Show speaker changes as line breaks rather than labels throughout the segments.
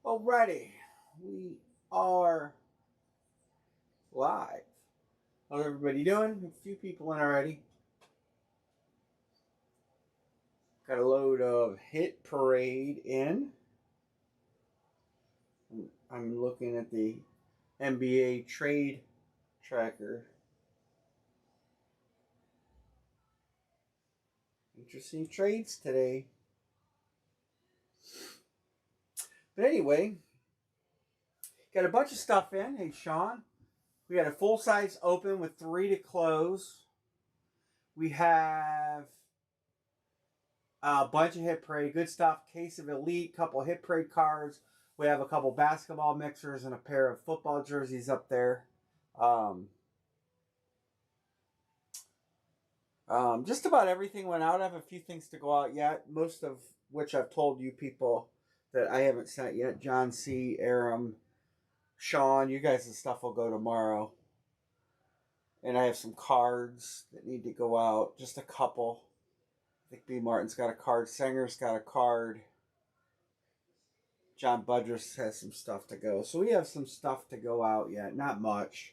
Alrighty, we are live. How's everybody doing? A few people in already. Got a load of Hit Parade in. I'm looking at the NBA trade tracker. Interesting trades today. But anyway, got a bunch of stuff in. Hey, Sean. We got a full size open with 3 to close. We have a bunch of Hit Parade. Good stuff. Case of Elite. Couple Hit Parade cards. We have a couple basketball mixers and a pair of football jerseys up there. Just about everything went out. I have a few things to go out yet, most of which I've told you people that I haven't sent yet. John C., Aram, Sean, you guys' stuff will go tomorrow. And I have some cards that need to go out, just a couple. I think B. Martin's got a card. Sanger's got a card. John Budrus has some stuff to go. So we have some stuff to go out yet. Not much.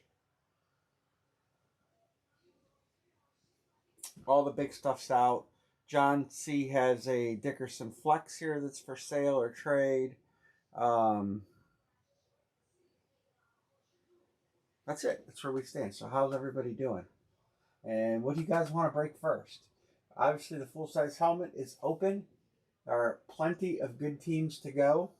All the big stuff's out. John C. has a Dickerson Flex here that's for sale or trade. That's it. That's where we stand. So how's everybody doing? And what do you guys want to break first? Obviously, the full-size helmet is open. There are plenty of good teams to go.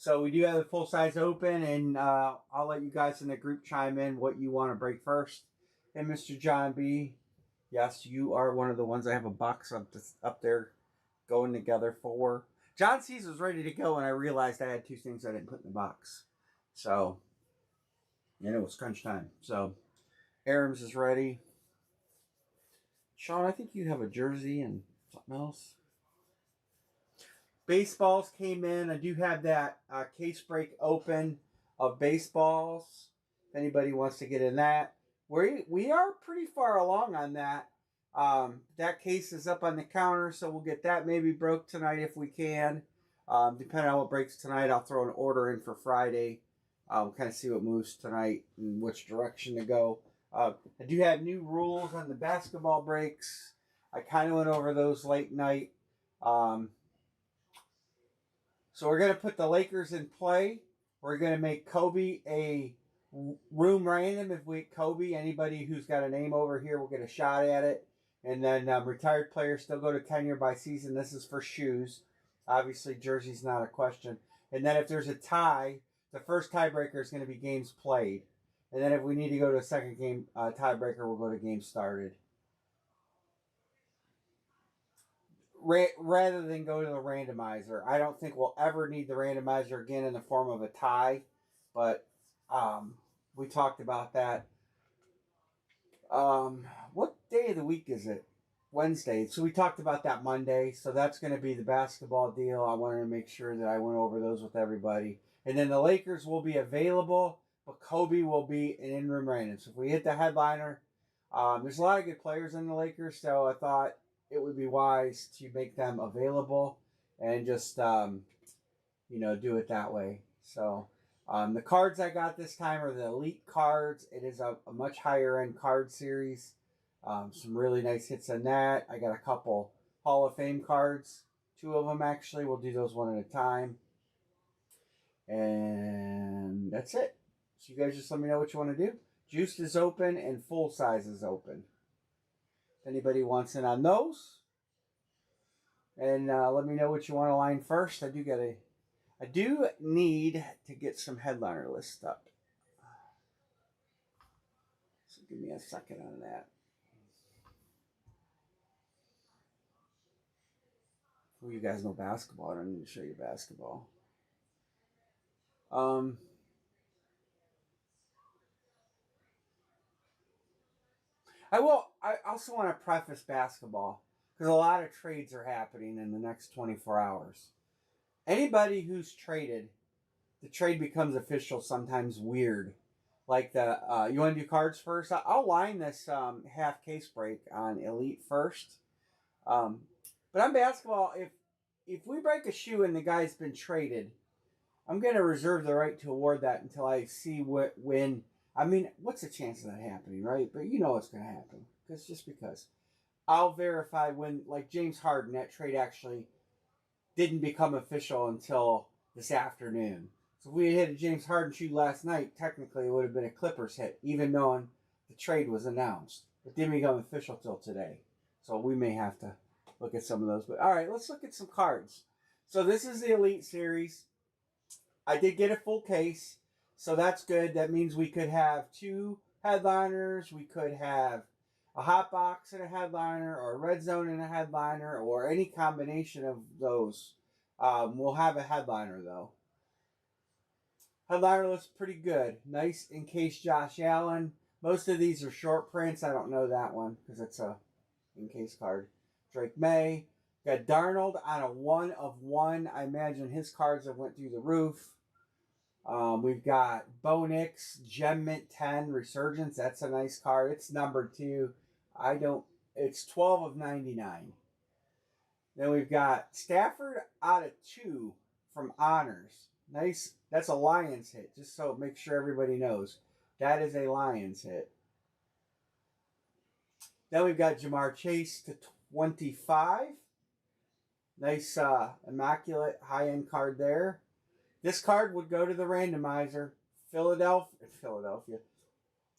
So we do have the full size open, and I'll let you guys in the group chime in what you want to break first. And Mr. John B., yes, you are one of the ones I have a box up there going together for. John C's was ready to go, and I realized I had 2 things I didn't put in the box. So, and it was crunch time. So, Aram's is ready. Sean, I think you have a jersey and something else. Baseballs came in. I do have that case break open of baseballs. If anybody wants to get in that. We are pretty far along on that. That case is up on the counter, so we'll get that maybe broke tonight if we can. Depending on what breaks tonight, I'll throw an order in for Friday. Kind of see what moves tonight and which direction to go. I do have new rules on the basketball breaks. I kind of went over those late night. So we're going to put the Lakers in play. We're going to make Kobe a room random. If we get Kobe, anybody who's got a name over here will get a shot at it. And then retired players still go to tenure by season. This is for shoes. Obviously, jersey's not a question. And then if there's a tie, The first tiebreaker is going to be games played. And then if we need to go to a second game tiebreaker, we'll go to games started. Rather than go to the randomizer. I don't think we'll ever need the randomizer again in the form of a tie. But we talked about that. What day of the week is it? Wednesday. So we talked about that Monday. So that's going to be the basketball deal. I wanted to make sure that I went over those with everybody. And then the Lakers will be available, but Kobe will be an in-room random. So if we hit the headliner, there's a lot of good players in the Lakers. So I thought it would be wise to make them available and just, do it that way. So the cards I got this time are the Elite cards. It is a much higher end card series. Some really nice hits on that. I got a couple Hall of Fame cards. 2 of them actually. We'll do those one at a time. And that's it. So you guys just let me know what you want to do. Juiced is open and full size is open. If anybody wants in on those. And let me know what you want to line first. I do need to get some headliner lists up. So give me a second on that. Well, you guys know basketball. I don't need to show you basketball. I also want to preface basketball because a lot of trades are happening in the next 24 hours. Anybody who's traded, the trade becomes official sometimes weird. Like you want to do cards first? I'll line this half case break on Elite first. But on basketball, if we break a shoe and the guy's been traded, I'm going to reserve the right to award that until I see when. I mean, what's the chance of that happening, right? But you know what's going to happen. Because I'll verify when, like James Harden, that trade actually didn't become official until this afternoon. So if we had hit a James Harden shoe last night, technically it would have been a Clippers hit, even knowing the trade was announced. It didn't become official till today. So we may have to look at some of those. But all right, let's look at some cards. So this is the Elite Series. I did get a full case, so that's good. That means we could have 2 headliners. We could have a hot box and a headliner, or a red zone and a headliner, or any combination of those. We'll have a headliner, though. Headliner looks pretty good. Nice in case Josh Allen. Most of these are short prints. I don't know that one because it's a in case card. Drake May. Got Darnold on a 1 of 1. I imagine his cards have went through the roof. We've got Bo Nix, Gem Mint 10, Resurgence. That's a nice card. It's numbered 2. It's 12 of 99. Then we've got Stafford out of 2 from Honors. Nice. That's a Lions hit, just so make sure everybody knows. That is a Lions hit. Then we've got Jamar Chase to 25. Nice immaculate high-end card there. This card would go to the randomizer. Philadelphia.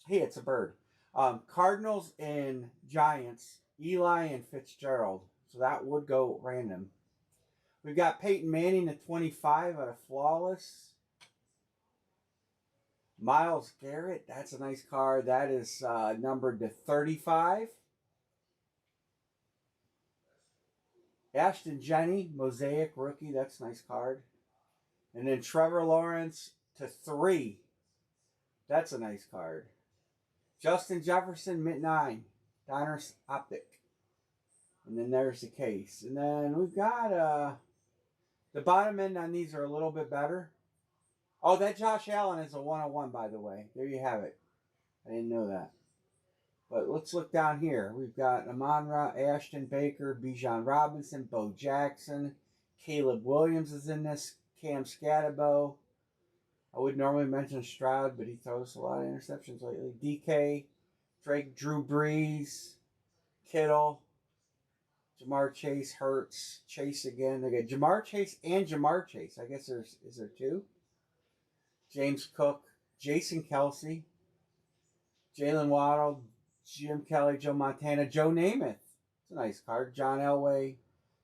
Hey, it's a bird. Cardinals and Giants. Eli and Fitzgerald. So that would go random. We've got Peyton Manning at 25 out of Flawless. Myles Garrett. That's a nice card. That is numbered to 35. Ashton Jenney, Mosaic rookie. That's a nice card. And then Trevor Lawrence to 3. That's a nice card. Justin Jefferson, Mint 9. Donruss Optic. And then there's the case. And then we've got the bottom end on these are a little bit better. Oh, that Josh Allen is a 101, by the way. There you have it. I didn't know that. But let's look down here. We've got Amon-Ra, Ashton Baker, Bijan Robinson, Bo Jackson, Caleb Williams is in this, Cam Scatterbo. I would normally mention Stroud, but he throws a lot of interceptions lately. DK, Drake, Drew Brees, Kittle, Jamar Chase, Hurts, Chase again. They got Jamar Chase and Jamar Chase. I guess is there 2? James Cook, Jason Kelsey, Jalen Waddle, Jim Kelly, Joe Montana, Joe Namath. It's a nice card. John Elway,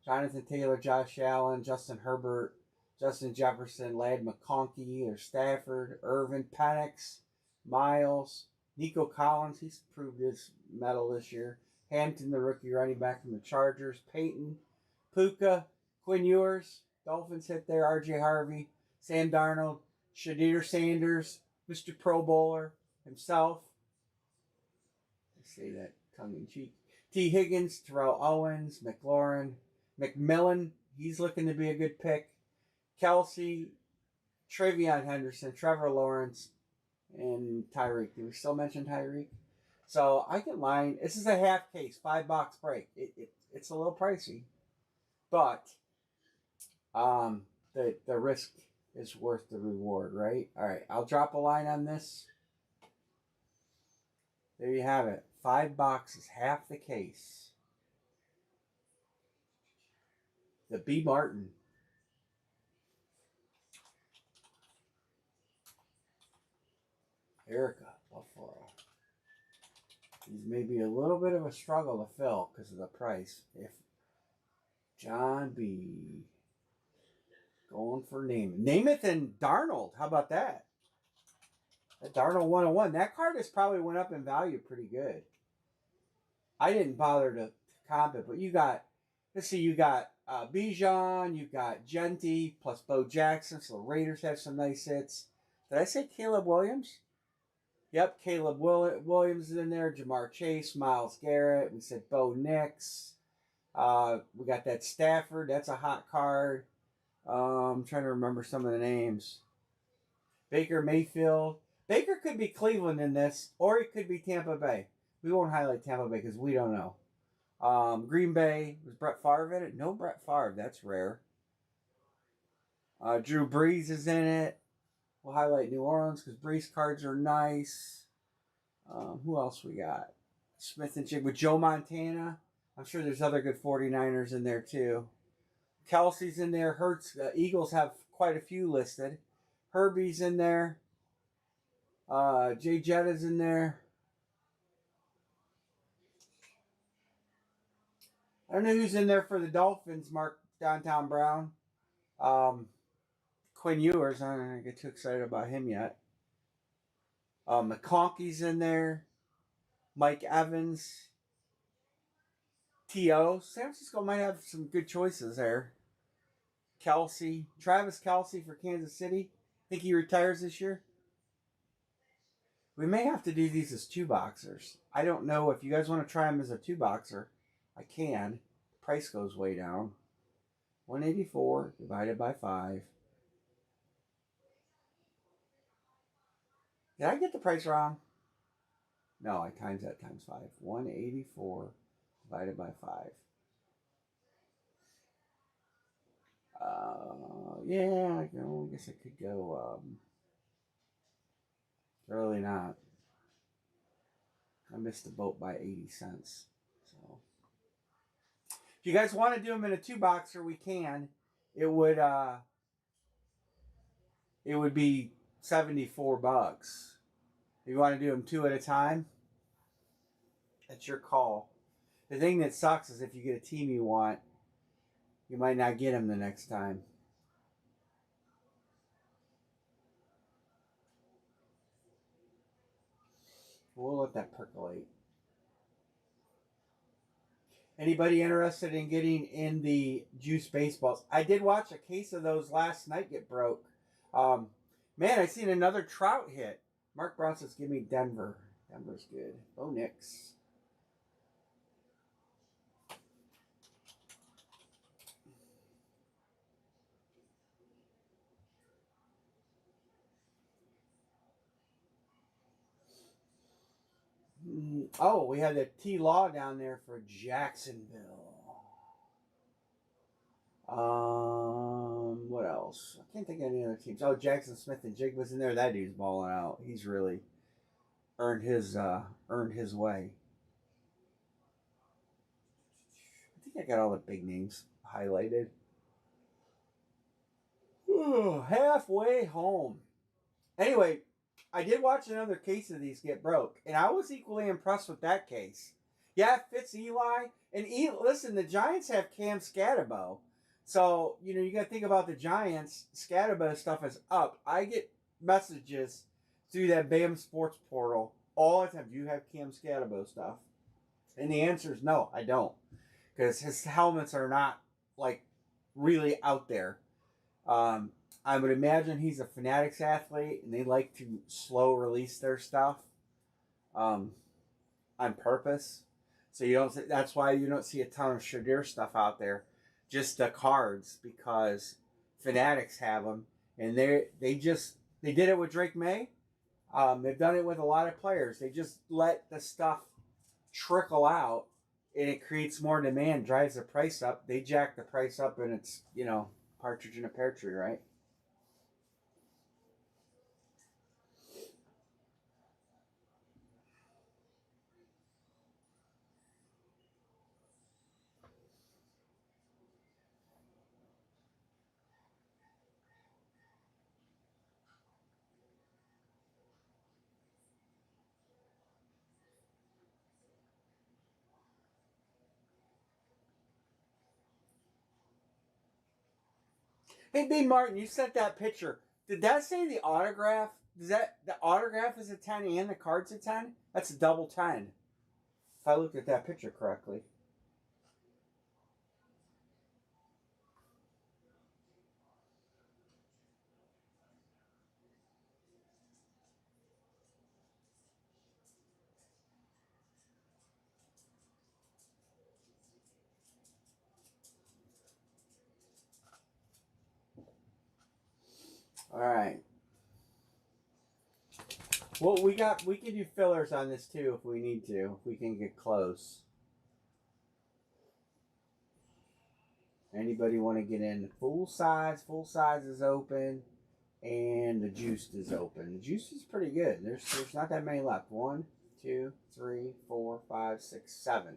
Jonathan Taylor, Josh Allen, Justin Herbert, Justin Jefferson, Lad McConkey, or Stafford, Irvin, Penix, Miles, Nico Collins. He's proved his mettle this year. Hampton, the rookie running back from the Chargers. Peyton, Puka, Quinn Ewers. Dolphins hit there. R.J. Harvey, Sam Darnold, Shadir Sanders, Mr. Pro Bowler himself. I say that tongue in cheek. T. Higgins, Terrell Owens, McLaurin, McMillan. He's looking to be a good pick. Kelsey, Travion Henderson, Trevor Lawrence, and Tyreek. Did we still mention Tyreek? So I can line. This is a half case, $5 break. It's a little pricey, but the risk is worth the reward, right? All right, I'll drop a line on this. There you have it. $5 is half the case. The B. Martin. Erica Buffalo. These may be a little bit of a struggle to fill because of the price. If John B. going for Namath and Darnold. How about that? That Darnold 101. That card has probably went up in value pretty good. I didn't bother to comp it, but you got, let's see, you got Bijan, you got Genty, plus Bo Jackson, so the Raiders have some nice hits. Did I say Caleb Williams? Yep, Caleb Williams is in there, Jamar Chase, Myles Garrett, we said Bo Nix. We got that Stafford, that's a hot card. I'm trying to remember some of the names. Baker Mayfield. Baker could be Cleveland in this, or it could be Tampa Bay. We won't highlight Tampa Bay because we don't know. Green Bay. Was Brett Favre in it? No Brett Favre. That's rare. Drew Brees is in it. We'll highlight New Orleans because Brees cards are nice. Who else we got? Smith and Jig with Joe Montana. I'm sure there's other good 49ers in there too. Kelsey's in there. Hurts. Eagles have quite a few listed. Herbie's in there. Jay Jetta's in there. I don't know who's in there for the Dolphins. Mark Downtown Brown. Quinn Ewers. I'm not going to get too excited about him yet. McConkey's in there. Mike Evans. T.O. San Francisco might have some good choices there. Kelsey. Travis Kelsey for Kansas City. Think he retires this year? We may have to do these as 2-boxers. I don't know if you guys want to try them as a 2-boxer. I can. The price goes way down. 184 divided by 5. Did I get the price wrong? No, I times that times 5. 184 divided by 5. Yeah, I guess I could go, really not. I missed the boat by 80 cents. So, if you guys want to do them in a 2-boxer, we can. It would be $74. If you want to do them 2 at a time, that's your call. The thing that sucks is if you get a team you want, you might not get them the next time. We'll let that percolate. Anybody interested in getting in the juice baseballs? I did watch a case of those last night get broke. Man, I seen another Trout hit. Mark Brown says, give me Denver. Denver's good. Bo Nix. Oh, we had the T-Law down there for Jacksonville. What else? I can't think of any other teams. Oh, Jackson Smith and Jig was in there. That dude's balling out. He's really earned his way. I think I got all the big names highlighted. Ooh, halfway home. Anyway, I did watch another case of these get broke, and I was equally impressed with that case. Yeah, it fits Eli. And listen, the Giants have Cam Scatterbo. So, you know, you got to think about the Giants. Scatterbo stuff is up. I get messages through that BAM Sports portal all the time. Do you have Cam Scatterbo stuff? And the answer is no, I don't. Because his helmets are not, like, really out there. I would imagine he's a Fanatics athlete, and they like to slow release their stuff um, on purpose. So you don't. That's why you don't see a ton of Shadir stuff out there, just the cards, because Fanatics have them, and they did it with Drake May. They've done it with a lot of players. They just let the stuff trickle out, and it creates more demand, drives the price up. They jack the price up, and it's, you know, partridge in a pear tree, right? Hey, B. Martin, you sent that picture. Did that say the autograph? Does that the autograph is a 10 and the card's a 10? That's a double 10. If I looked at that picture correctly. All right. Well, we can do fillers on this too if we need to. If we can get close. Anybody want to get in full size? Full size is open, and the juiced is open. The juice is pretty good. There's not that many left. 1, 2, 3, 4, 5, 6, 7.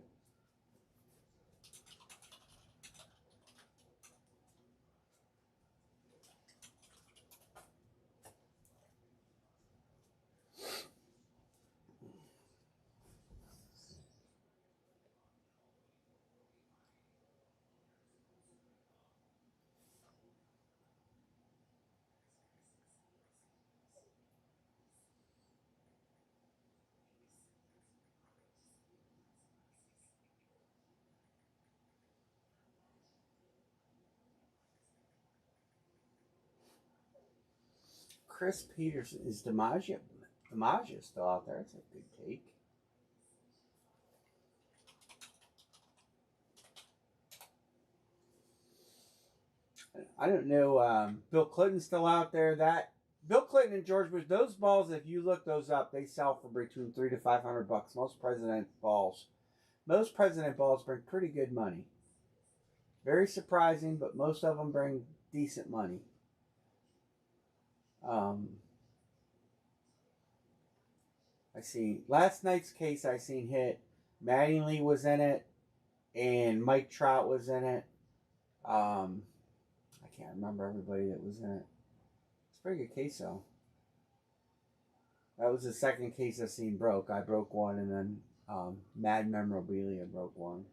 Chris Peterson is DiMaggio. DiMaggio still out there. That's a good take. I don't know. Bill Clinton's still out there. That Bill Clinton and George Bush. Those balls, if you look those up, they sell for between $300 to $500. Most president balls bring pretty good money. Very surprising, but most of them bring decent money. Um, I see last night's case. I seen hit. Mattingly was in it, and Mike Trout was in it. I can't remember everybody that was in it. It's a pretty good case though. That was the second case I seen broke. I broke one, and then Mad Memorabilia broke one.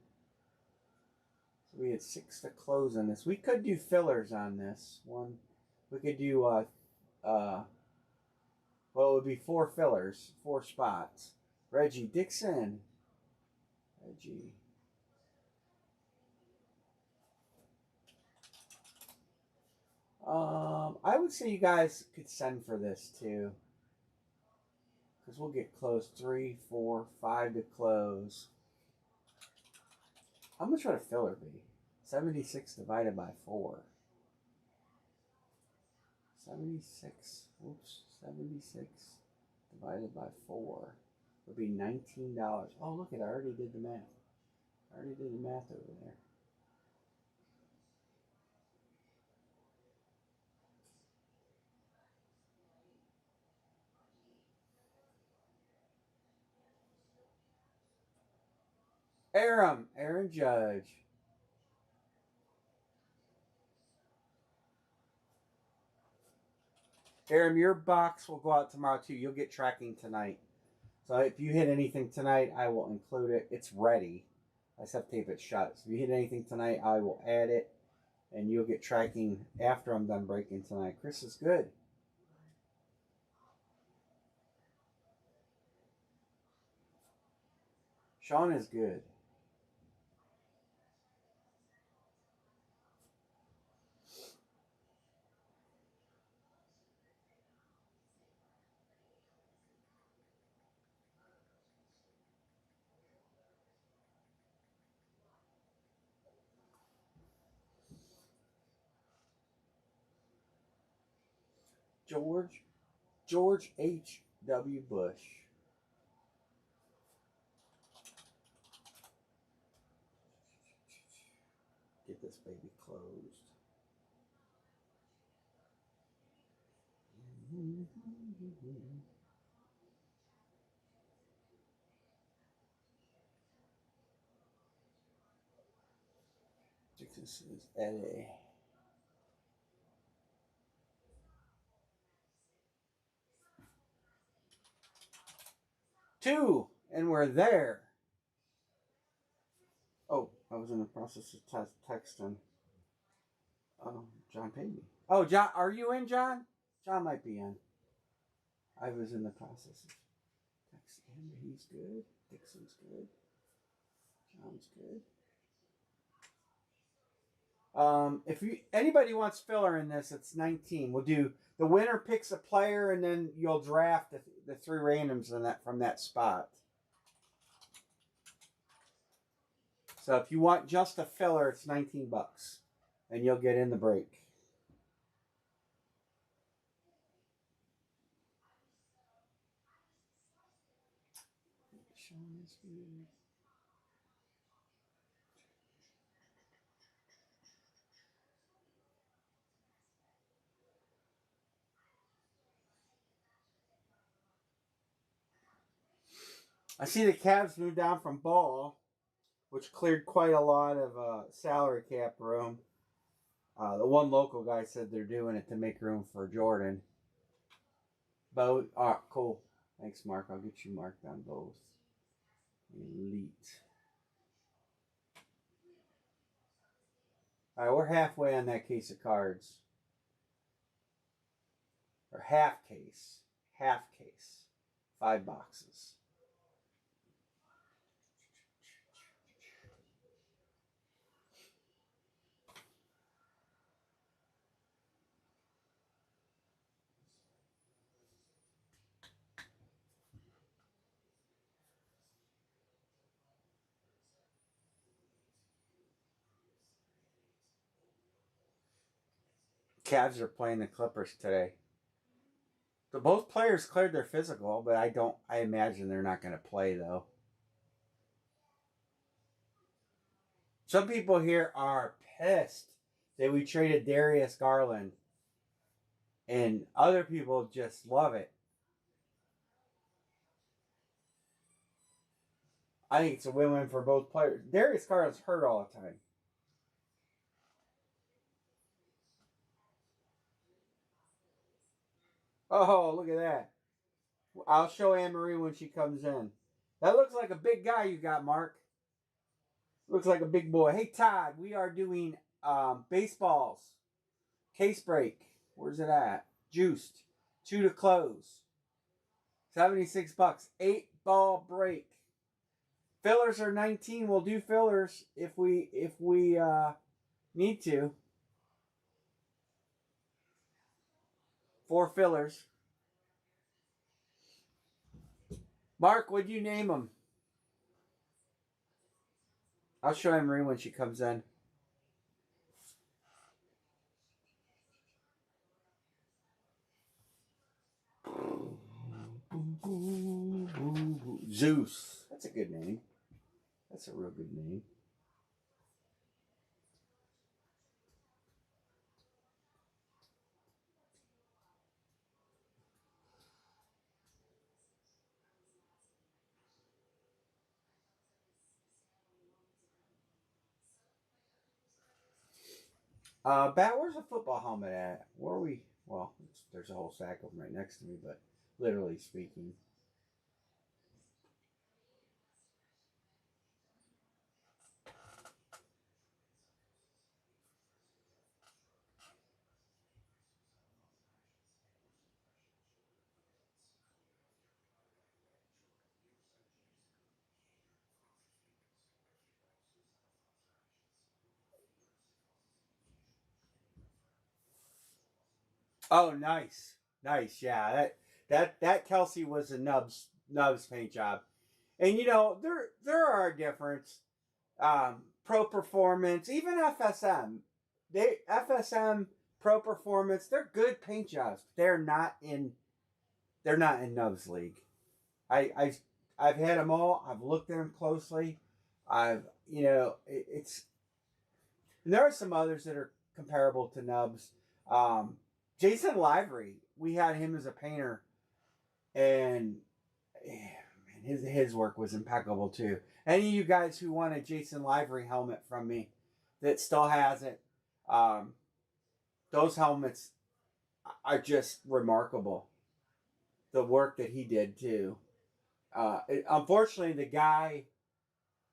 So we had 6 to close on this. We could do fillers on this one. We could do well, it would be 4 fillers, 4 spots. Reggie Dixon. Reggie. I would say you guys could send for this too. Because we'll get close. 3, 4, 5 to close. How much would a filler be? 76 divided by 4. 76. Oops. 76 divided by 4 would be $19. Oh, look at I already did the math. I already did the math over there. Aaron Judge. Aaron, your box will go out tomorrow too. You'll get tracking tonight. So if you hit anything tonight, I will include it. It's ready. I just have to tape it shut. So if you hit anything tonight, I will add it. and you'll get tracking after I'm done breaking tonight. Chris is good. Sean is good. George H.W. Bush. Get this baby closed. This is Eddie. Two, and we're there. Oh, I was in the process of texting. John paid me. Oh, John, are you in, John? John might be in. I was in the process of texting him. He's good. Dixon's good. John's good. If anybody wants filler in this, it's 19. We'll do the winner picks a player, and then you'll draft the three randoms in that from that spot. So if you want just a filler, it's $19, and you'll get in the break. I see the Cavs moved down from Ball, which cleared quite a lot of salary cap room. The one local guy said they're doing it to make room for Jordan. Both. Cool. Thanks, Mark. I'll get you marked on both. Elite. All right, we're halfway on that case of cards. Or half case. Half case. 5 boxes. Cavs are playing the Clippers today. So both players cleared their physical, but I imagine they're not going to play, though. Some people here are pissed that we traded Darius Garland. And other people just love it. I think it's a win-win for both players. Darius Garland's hurt all the time. Oh, look at that. I'll show Anne-Marie when she comes in. That looks like a big guy you got, Mark. Looks like a big boy. Hey, Todd, we are doing baseballs. Case break. Where's it at? Juiced. 2 to close. $76. 8-ball break. Fillers are 19. We'll do fillers if we need to. 4 fillers. Mark, what'd you name them? I'll show Anne-Marie when she comes in. Zeus. That's a good name. That's a real good name. Bat, where's the football helmet at? Where are we? Well, there's a whole stack of them right next to me, but literally speaking. Oh, nice, nice. Yeah, that Kelsey was a Nubs paint job, and you know there are a difference. Pro Performance, even FSM, they FSM Pro Performance, they're good paint jobs. They're not in Nubs League. I've had them all. I've looked at them closely. I've you know it's and there are some others that are comparable to Nubs. Um, Jason Livery, we had him as a painter, and his work was impeccable too. Any of you guys who want a Jason Livery helmet from me that still has it, um, those helmets are just remarkable. The work that he did too. Unfortunately, the guy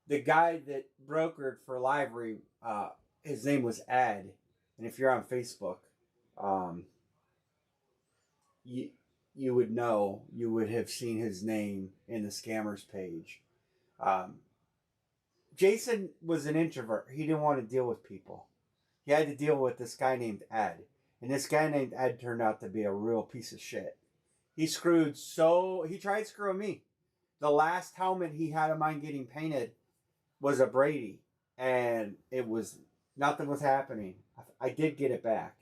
that brokered for Livery, his name was Ed, and if you're on Facebook, um, you you would know, you would have seen his name in the scammers page. Um, Jason was an introvert. He didn't want to deal with people. He had to deal with this guy named Ed, and this guy named Ed turned out to be a real piece of shit. He tried screwing me. The last helmet he had of mine getting painted was a Brady, and it was nothing was happening. I did get it back,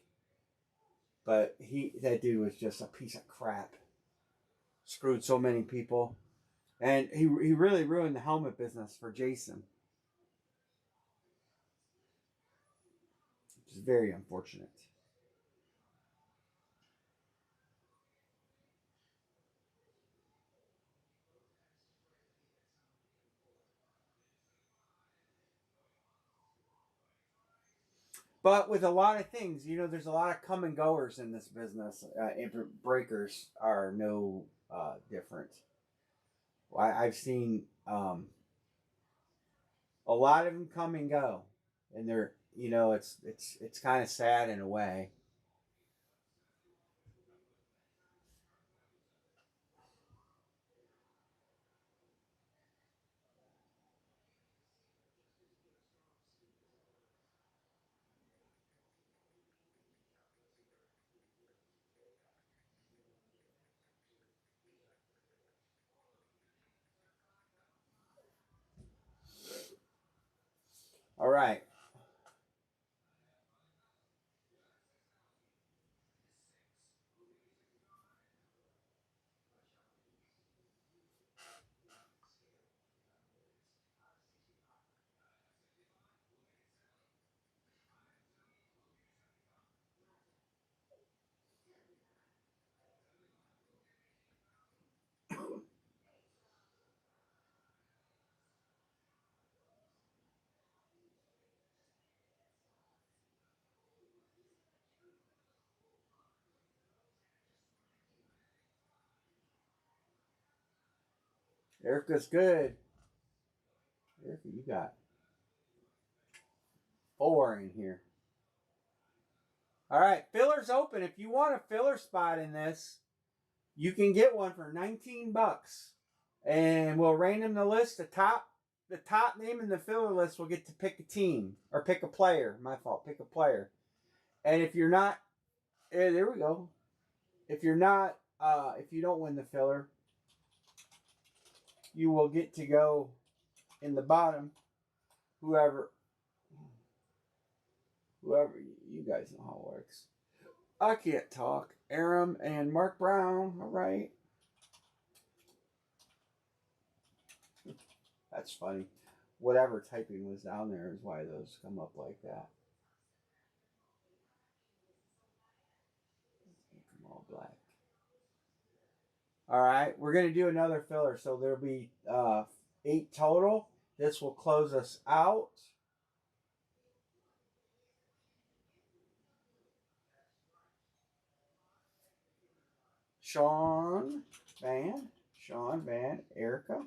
but that dude was just a piece of crap. Screwed so many people, and he really ruined the helmet business for Jason, which is very unfortunate. But with a lot of things, you know, there's a lot of come and goers in this business. Breakers are no different. I've seen a lot of them come and go, and they're you know it's kind of sad in a way. All right, Erica's good. Erica, you got four in here. All right, filler's open. If you want a filler spot in this, you can get one for 19 bucks. And we'll random the list. The top name in the filler list will get to pick a team or pick a player. My fault. Pick a player. And if you're not, there we go. If you're not, if you don't win the filler, you will get to go in the bottom. Whoever, whoever, you guys know how it works. I can't talk. Aram and Mark Brown. All right. That's funny. Whatever typing was down there is why those come up like that. Make them all black. All right, we're gonna do another filler, so there'll be 8 total. This will close us out. Sean Sean Van, Erica.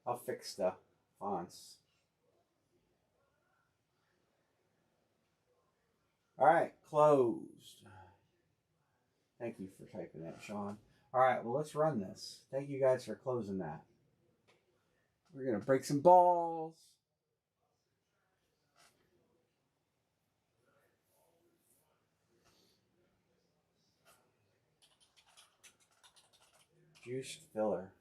I'll fix the fonts. All right, closed. Thank you for typing that, Sean. All right, well, let's run this. Thank you guys for closing that. We're gonna break some balls. Juiced filler.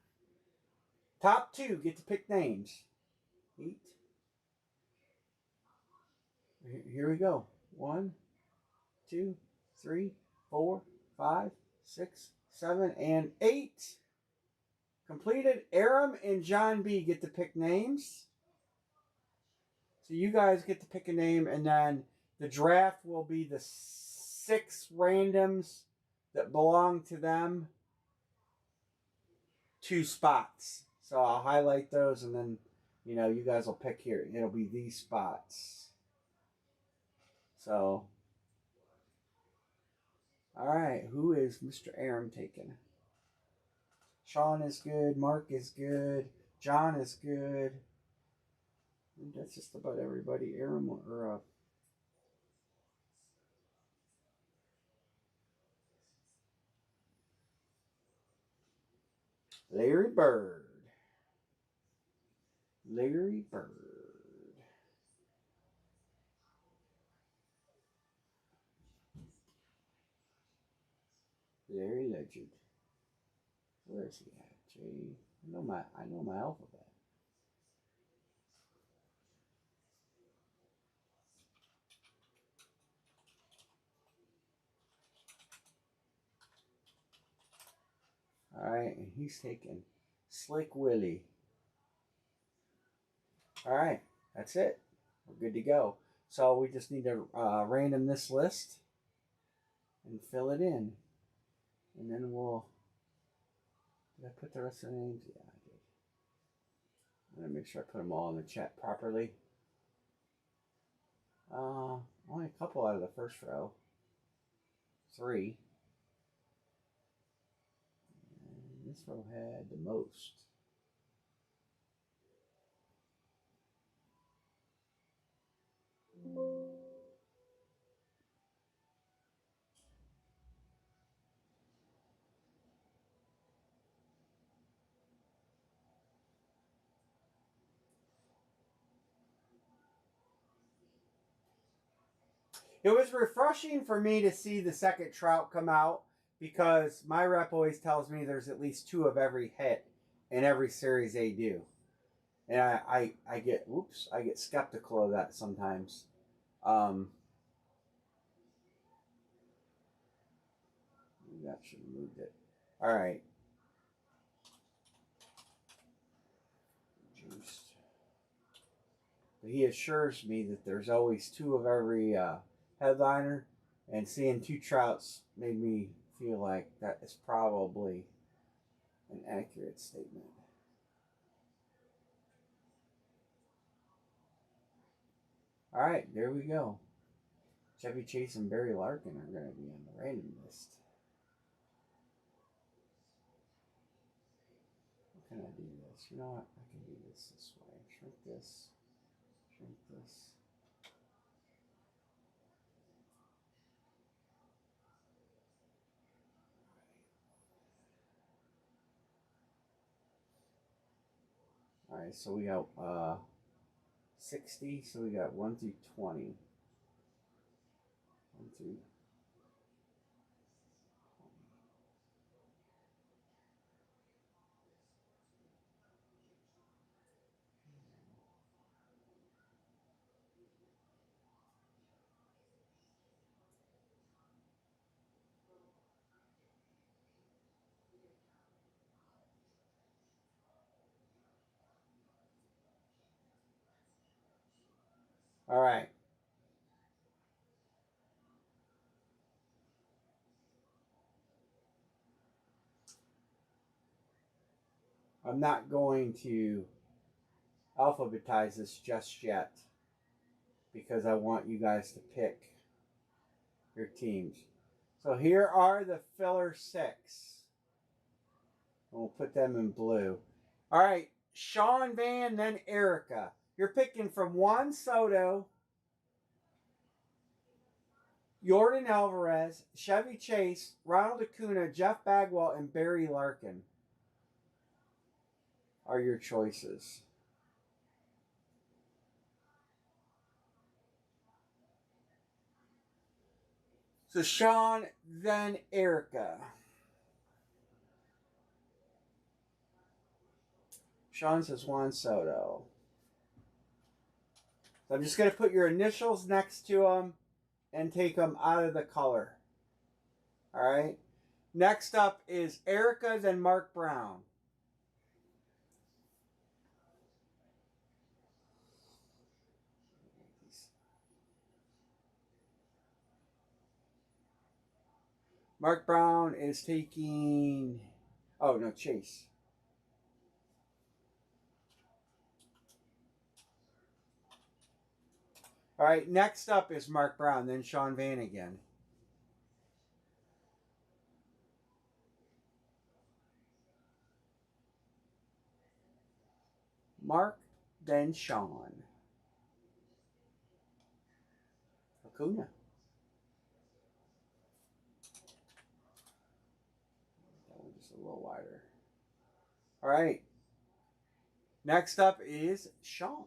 Top 2 get to pick names. 8. Here we go. 1, 2, 3, 4, 5, 6, 7, and 8. Completed. Aram and John B get to pick names. So you guys get to pick a name, and then the draft will be the 6 randoms that belong to them. 2 spots. So I'll highlight those, and then, you guys will pick here. It'll be these spots. So, all right. Who is Mr. Aram taking? Sean is good. Mark is good. John is good. I think that's just about everybody. Aram or Larry Bird. Larry Bird. Larry Legend. Where is he at? J. I know my alphabet. All right, and he's taking Slick Willie. All right, that's it. We're good to go. So we just need to random this list and fill it in, and then we'll. Did I put the rest of the names? Yeah, I did. I'm gonna make sure I put them all in the chat properly. Only a couple out of the first row. 3. And this row had the most. It was refreshing for me to see the second trout come out, because my rep always tells me there's at least 2 of every hit in every series they do. And I get skeptical of that sometimes. That should have moved it. All right. Juiced. But he assures me that there's always 2 of every headliner, and seeing 2 trouts made me feel like that is probably an accurate statement. All right, there we go. Chevy Chase and Barry Larkin are going to be on the random list. How can I do this? You know what? I can do this way. Shrink this. Shrink this. All right, so we got 60. So we got 1 through 20. 1 through 20. All right. I'm not going to alphabetize this just yet, because I want you guys to pick your teams. So here are the filler 6. And we'll put them in blue. All right, Sean Van, then Erica. You're picking from Juan Soto, Jordan Alvarez, Chevy Chase, Ronald Acuna, Jeff Bagwell, and Barry Larkin are your choices. So Sean, then Erica. Sean says Juan Soto. So I'm just going to put your initials next to them and take them out of the color. All right. Next up is Erica, then Mark Brown. Mark Brown is taking... Oh, no, Chase. All right, next up is Mark Brown, then Sean Van again. Mark, then Sean. Acuna. That one just a little wider. All right. Next up is Sean.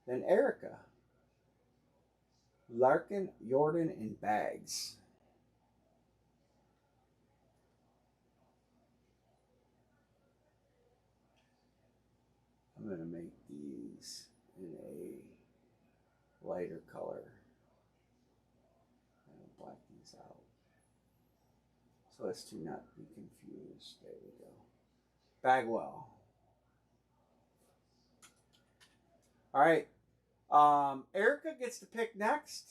Then Erica. Larkin, Jordan, and Bags. I'm going to make these in a lighter color. I'm going to black these out so as to not be confused. There we go. Bagwell. All right. Erica gets to pick next.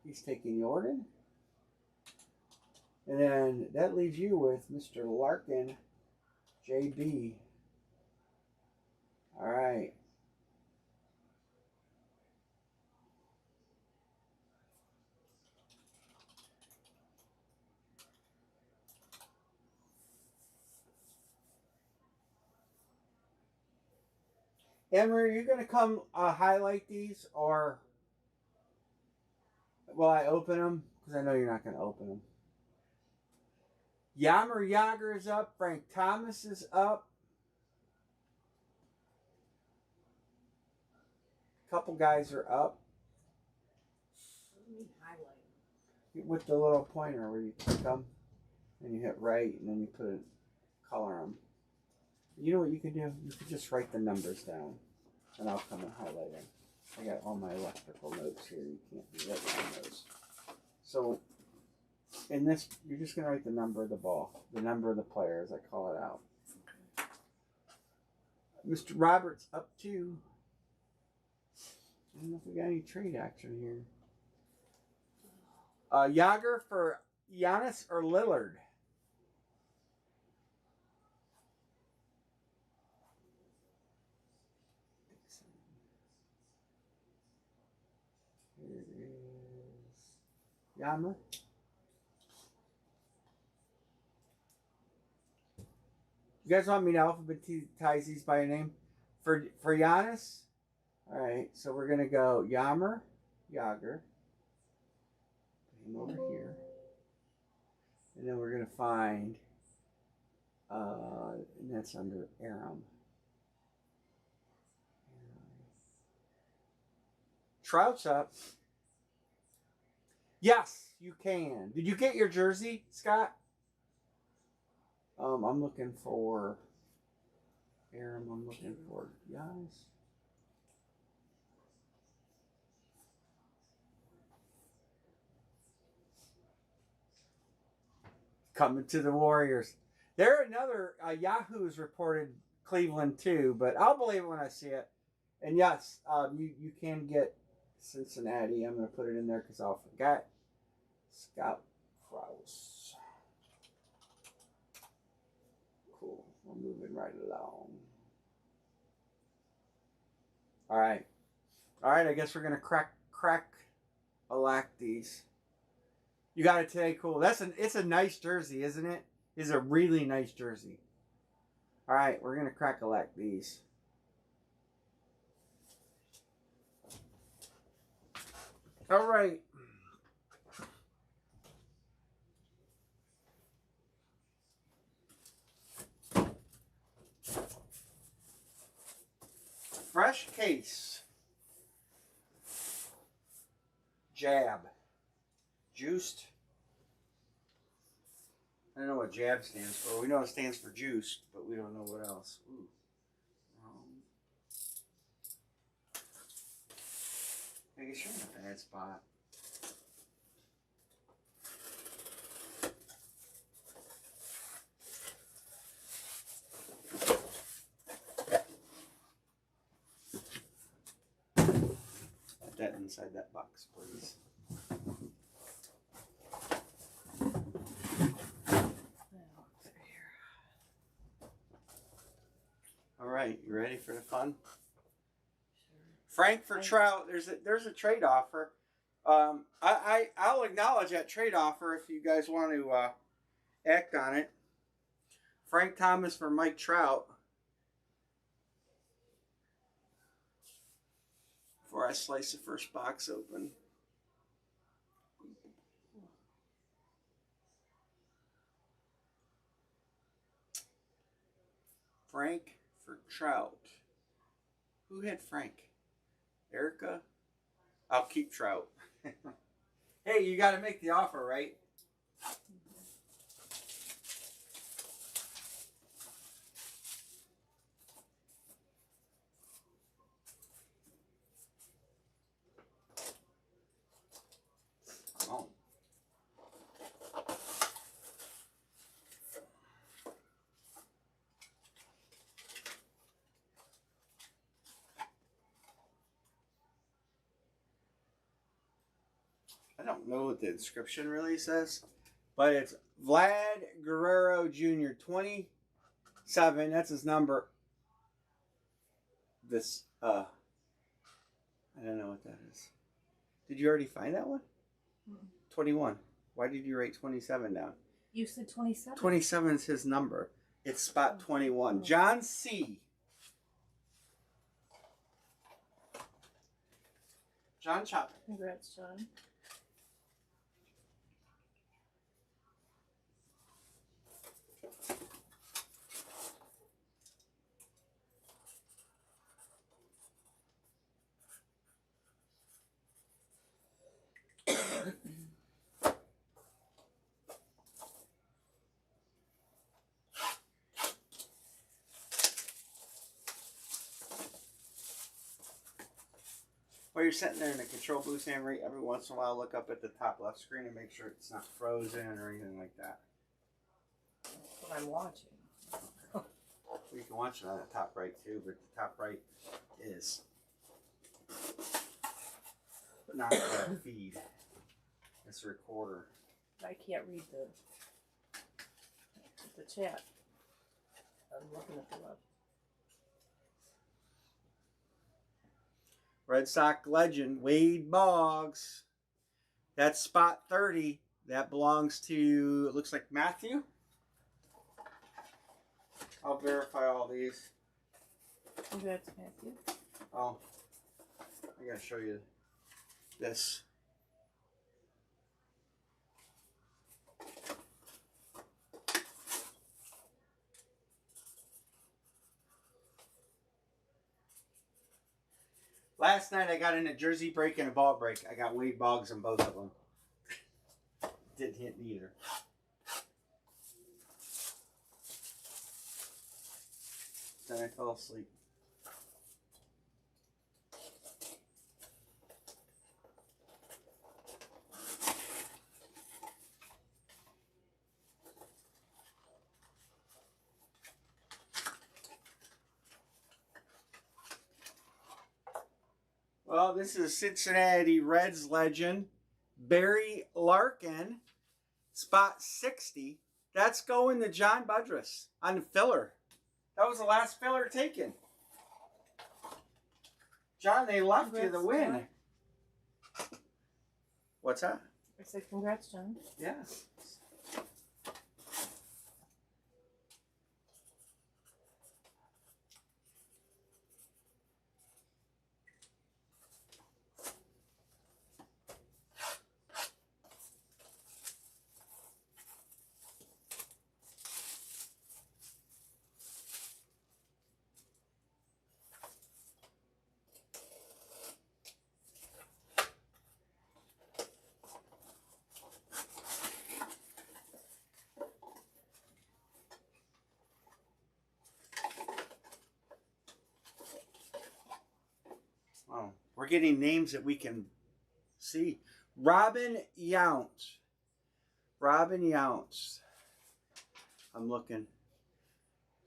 He's taking Jordan. And then that leaves you with Mr. Larkin, JB. All right. Emery, are you going to come highlight these, or will I open them? Because I know you're not going to open them. Yammer Yager is up. Frank Thomas is up. A couple guys are up. With the little pointer where you click them and you hit right and then you put a color on them. You know what you can do? You can just write the numbers down and I'll come and highlight them. I got all my electrical notes here. You can't do that with those. So in this, you're just going to write the number of the ball, the number of the player as I call it out. Mr. Roberts up 2. I don't know if we got any trade action here. Yager for Giannis or Lillard? Here is Yammer. You guys want me to alphabetize these by name? For Giannis? All right, so we're going to go Yammer, Yager. Put him over here. And then we're going to find, and that's under Aram. Trout's up. Yes, you can. Did you get your jersey, Scott? I'm looking for Aram. I'm looking for guys. Coming to the Warriors. There another Yahoo's reported Cleveland too, but I'll believe it when I see it. And yes, you can get Cincinnati. I'm going to put it in there because I forgot. Scout Kraus. Cool. We're moving right along. All right. All right. I guess we're going to crack these. You got it today. Cool. It's a nice jersey, isn't it? It's a really nice jersey. All right. We're going to crack these. All right. Fresh case. Jab. Juiced. I don't know what JAB stands for. We know it stands for juice, but we don't know what else. Ooh. I guess you're in a bad spot. Put that inside that box, please. All right, you ready for the fun? Frank for Trout. There's a trade offer. I'll acknowledge that trade offer if you guys want to act on it. Frank Thomas for Mike Trout. Before I slice the first box open. Frank for Trout. Who had Frank? Erica? I'll keep Trout. Hey, you got to make the offer, right? Oh. I don't know what the inscription really says, but it's Vlad Guerrero Jr. 27. That's his number. This I don't know what that is. Did you already find that one? 21. Why did you write 27 down?
You said 27.
27 is his number. It's spot 21. John C. John Chop.
Congrats, John.
While you're sitting there in the control booth, every once in a while, look up at the top left screen and make sure it's not frozen or anything like that.
That's what I'm watching.
You can watch it on the top right too, but the top right is not the feed. It's a recorder.
I can't read the chat. I'm looking at the left.
Red Sox legend Wade Boggs. That's spot 30. That belongs to, it looks like Matthew. I'll verify all these.
Congrats, Matthew.
Oh, I gotta show you this. Last night I got in a jersey break and a ball break. I got Wade Boggs in both of them. Didn't hit neither. Then I fell asleep. Well, this is Cincinnati Reds legend, Barry Larkin, spot 60. That's going to John Budrus on the filler. That was the last filler taken. John, they left you the win.
John.
What's that?
I said congrats, John.
Yeah. getting names that we can see. Robin Yount. Robin Yount. I'm looking.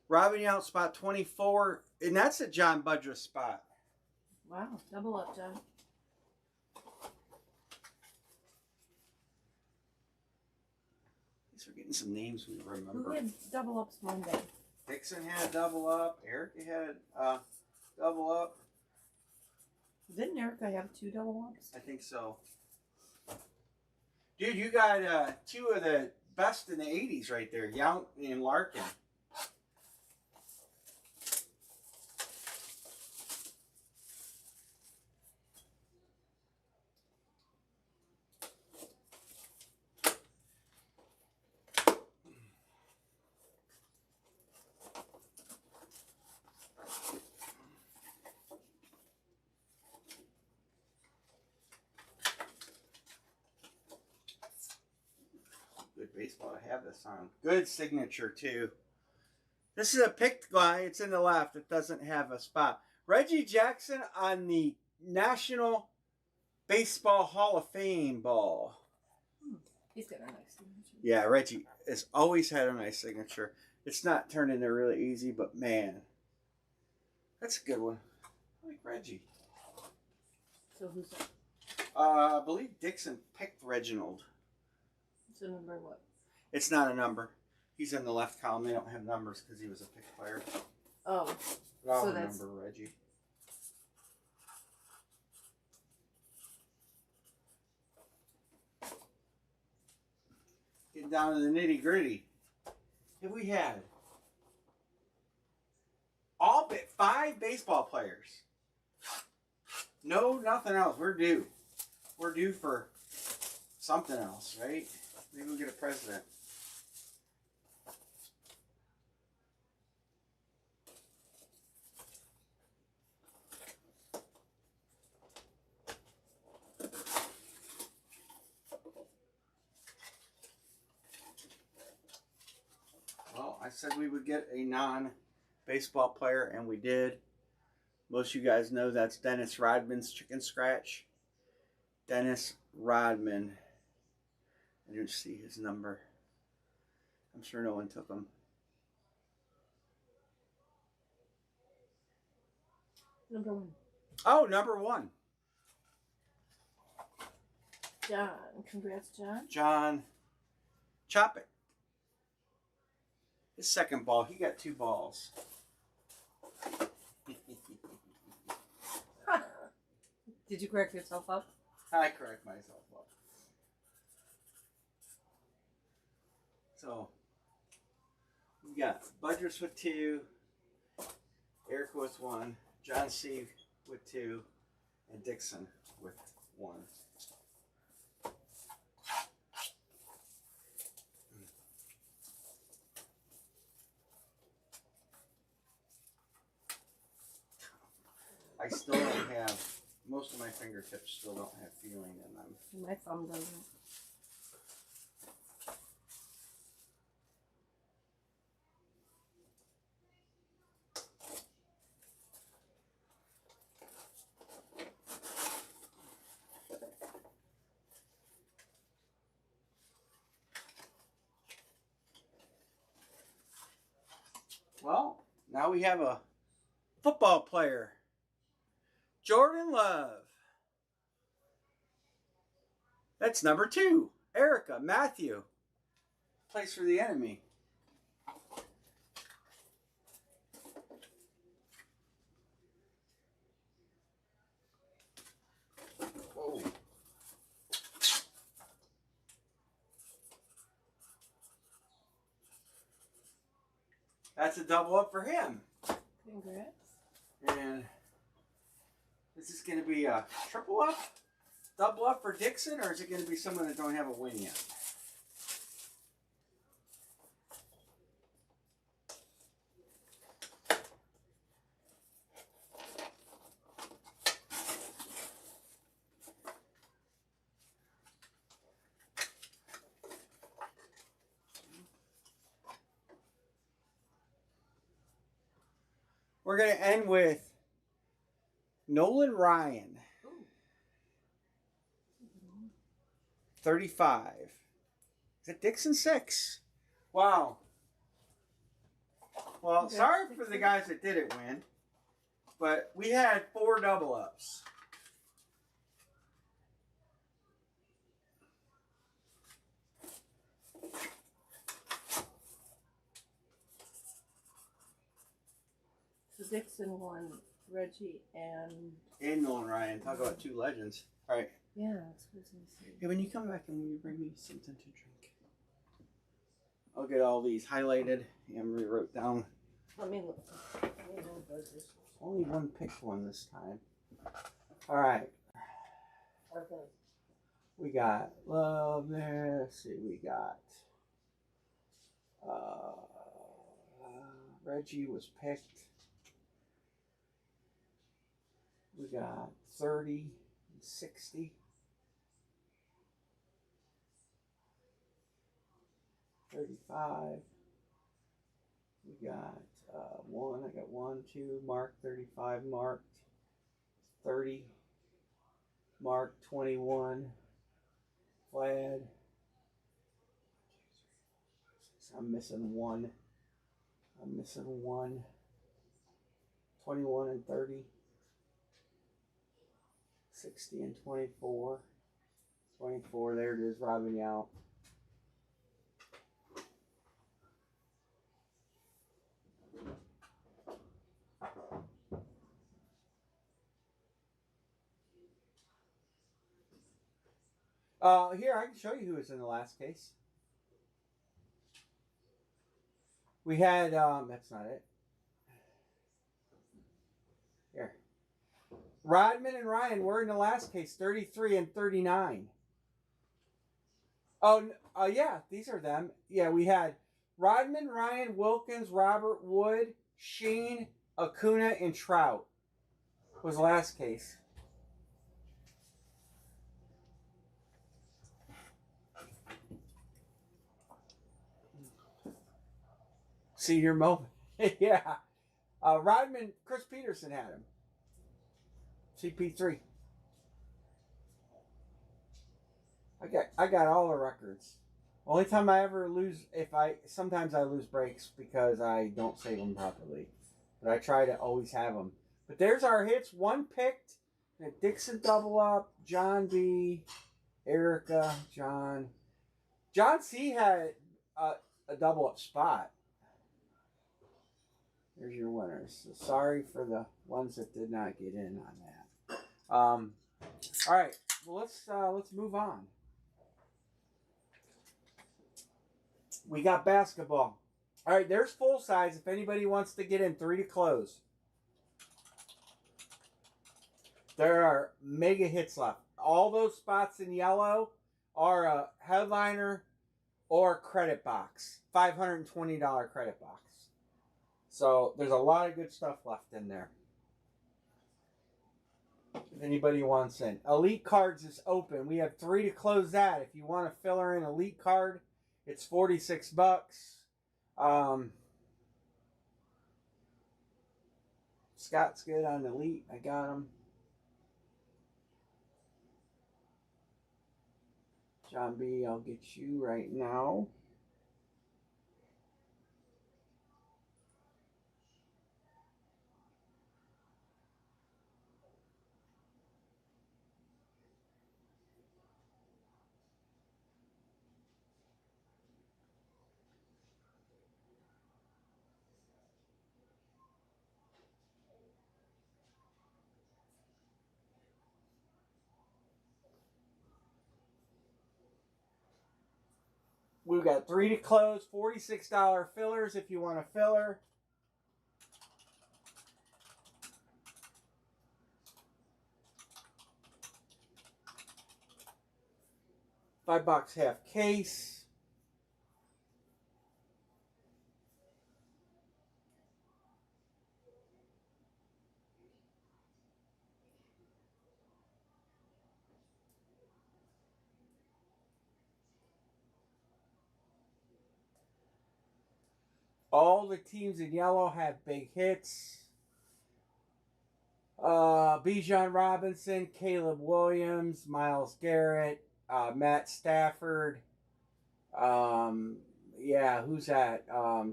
Robin Yount, spot 24. And that's a John Budrus spot.
Wow, double up, John.
We're getting some names we remember.
Who had double ups one day?
Dixon had a double up. Erica had a double up.
Didn't Erica have 2 double ups?
I think so. Dude, you got 2 of the best in the 80s right there. Yount and Larkin. Good baseball to have this on. Good signature, too. This is a picked guy. It's in the left. It doesn't have a spot. Reggie Jackson on the National Baseball Hall of Fame ball.
He's got a nice signature.
Yeah, Reggie has always had a nice signature. It's not turned into really easy, but man, that's a good one. I like Reggie.
So who's that?
I believe Dixon picked Reginald.
So number what?
It's not a number. He's in the left column. They don't have numbers because he was a pick player.
Oh.
But I'll
So that's-
remember Reggie. Getting down to the nitty gritty. Have we had all but 5 baseball players? No, nothing else. We're due. We're due for something else, right? Maybe we'll get a president. Well, I said we would get a non-baseball player, and we did. Most of you guys know that's Dennis Rodman's chicken scratch. Dennis Rodman. I didn't see his number. I'm sure no one took him.
Number 1.
Oh, number 1.
John. Congrats, John.
John. Chop it. His second ball. He got 2 balls.
Did you correct yourself up?
I correct myself up. So, we got Budrus with 2, Erica with 1, John C. with 2, and Dixon with 1. I still don't have, most of my fingertips still don't have feeling in them.
My thumb doesn't.
Well, now we have a football player. Jordan Love. That's number 2. Erica, Matthew. Plays for the enemy. Whoa. That's a double up for him.
Congrats.
And is this going to be a triple up, double up for Dixon, or is it going to be someone that don't have a win yet? We're going to end with Nolan Ryan.
Ooh.
35. Is it Dixon 6? Wow. Well, sorry for the guys that didn't win, but we had 4 double ups.
So Dixon won, Reggie and
Nolan Ryan. Talk about 2 legends. All right.
yeah, that's what I was gonna say.
Hey, when you come back and will you bring me something to drink? I'll get all these highlighted and rewrote down.
Let me look.
Only one picked one this time. All right.
Okay.
We got love there. Let's see, we got Reggie was picked. We got 30 and 60. 35. We got 1. I got 1, 2 marked, 35 marked, 30 marked, 21 Vlad. I'm missing 1. 21 and 30. 60 and 24. 24, there it is, robbing you out. Here, I can show you who was in the last case. We had, that's not it. Here. Rodman and Ryan were in the last case, 33 and 39. Oh, yeah, these are them. Yeah, we had Rodman, Ryan, Wilkins, Robert, Wood, Sheen, Acuna, and Trout was the last case. Senior moment. Yeah. Rodman, Chris Peterson had him. CP3. I got all the records. Only time I ever lose, sometimes I lose breaks because I don't save them properly. But I try to always have them. But there's our hits. 1 picked. Dixon double up. John B. Erica. John. John C. had a double up spot. There's your winners. So sorry for the ones that did not get in on that. All right. Well, let's move on. We got basketball. All right, there's full size. If anybody wants to get in, 3 to close. There are mega hits left. All those spots in yellow are a headliner or credit box. $520 credit box. So there's a lot of good stuff left in there. If anybody wants in. Elite cards is open. We have 3 to close that. If you want to fill her in elite card, it's $46. Scott's good on elite. I got him. John B, I'll get you right now. We've got 3 to close, $46 fillers if you want a filler. $5 half case. All the teams in yellow have big hits. Bijan Robinson, Caleb Williams, Myles Garrett, Matt Stafford. Yeah, who's that?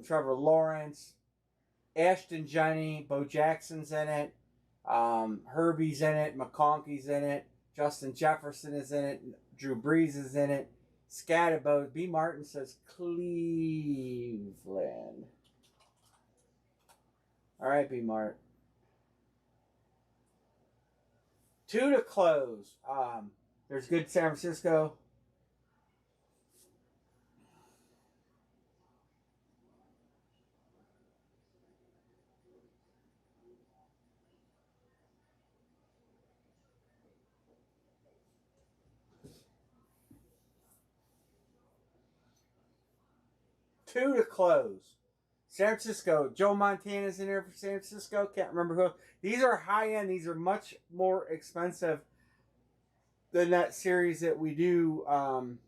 Trevor Lawrence, Ashton Jenny, Bo Jackson's in it. Herbie's in it. McConkey's in it. Justin Jefferson is in it. Drew Brees is in it. Scatterbo. B. Martin says Cleveland. All right, B. Mart. 2 to close. There's good San Francisco. Two to close. San Francisco. Joe Montana's in there for San Francisco. Can't remember who. These are high end. These are much more expensive than that series that we do. I'm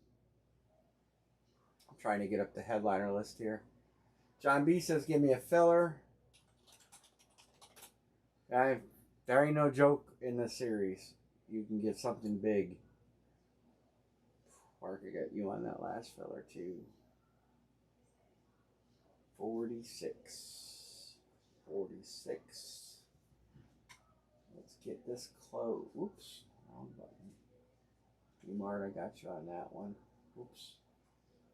trying to get up the headliner list here. John B says, give me a filler. There ain't no joke in this series. You can get something big. Mark, I got you on that last filler too. 46. 46. Let's get this close. Oops. Wrong button. Mart, I got you on that one. Oops.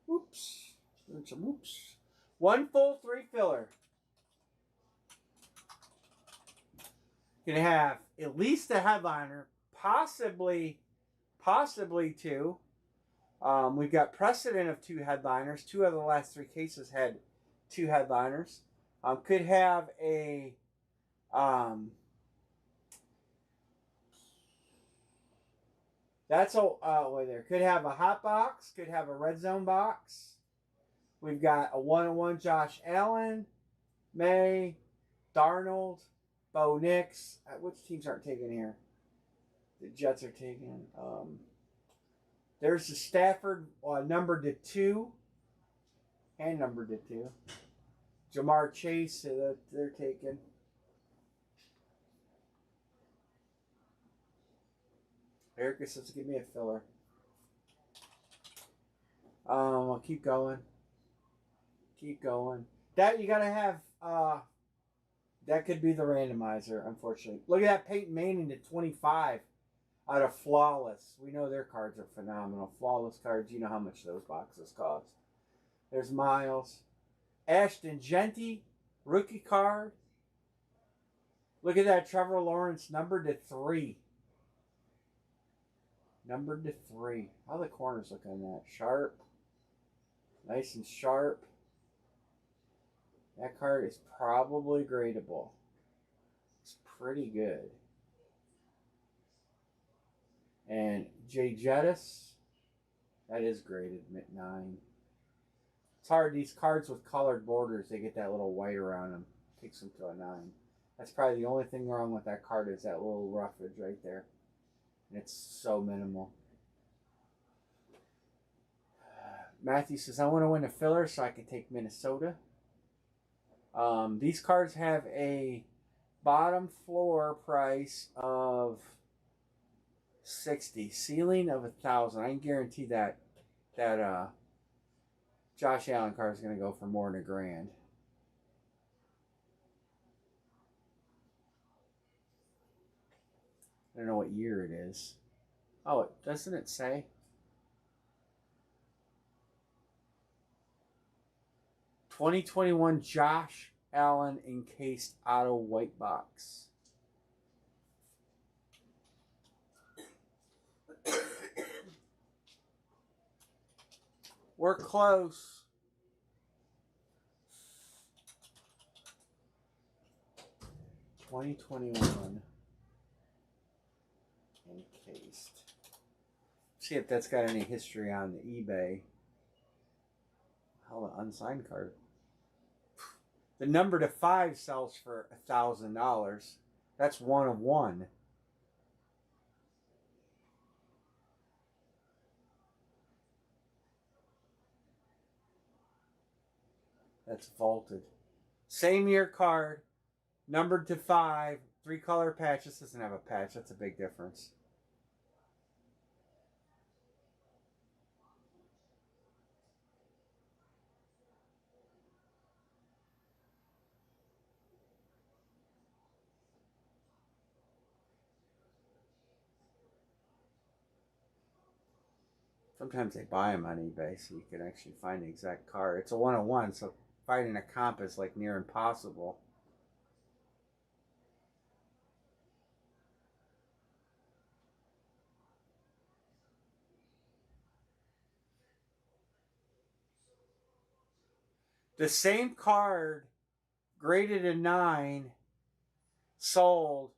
Oops. There's some oops. 1 full 3 filler. You can have at least a headliner, possibly 2. We've got precedent of 2 headliners. 2 of the last 3 cases had 2 headliners. Could have a wait there. Could have a hot box. Could have a red zone box. We've got a 1-on-1 Josh Allen, May, Darnold, Bo Nix. Which teams aren't taken here? The Jets are taken. There's the Stafford numbered to 2. And numbered to 2. Jamar Chase, they're taken. Erica says, give me a filler. I'll keep going. Keep going. That you gotta have. That could be the randomizer, unfortunately. Look at that Peyton Manning to 25 out of Flawless. We know their cards are phenomenal. Flawless cards, you know how much those boxes cost. There's Miles. Ashton Genty, rookie card. Look at that Trevor Lawrence, numbered to 3. Numbered to 3. How are the corners look on that? Sharp. Nice and sharp. That card is probably gradable. It's pretty good. And Jay Jettis, that is graded 9. It's hard. These cards with colored borders, they get that little white around them. Takes them to a 9. That's probably the only thing wrong with that card is that little roughage right there. And it's so minimal. Matthew says, I want to win a filler so I can take Minnesota. These cards have a bottom floor price of $60, ceiling of $1,000. I can guarantee that Josh Allen card is going to go for more than $1,000. I don't know what year it is. Oh, doesn't it say? '21 Josh Allen encased auto white box. We're close. '21 encased. See if that's got any history on the eBay. Hell, an unsigned card. The number to 5 sells for $1,000. That's 1 of 1. That's vaulted. Same year card, numbered to 5, 3 color patch. This doesn't have a patch. That's a big difference. Sometimes they buy them on eBay so you can actually find the exact card. It's a 101, so finding a comp is like near impossible. The same card graded a 9 sold.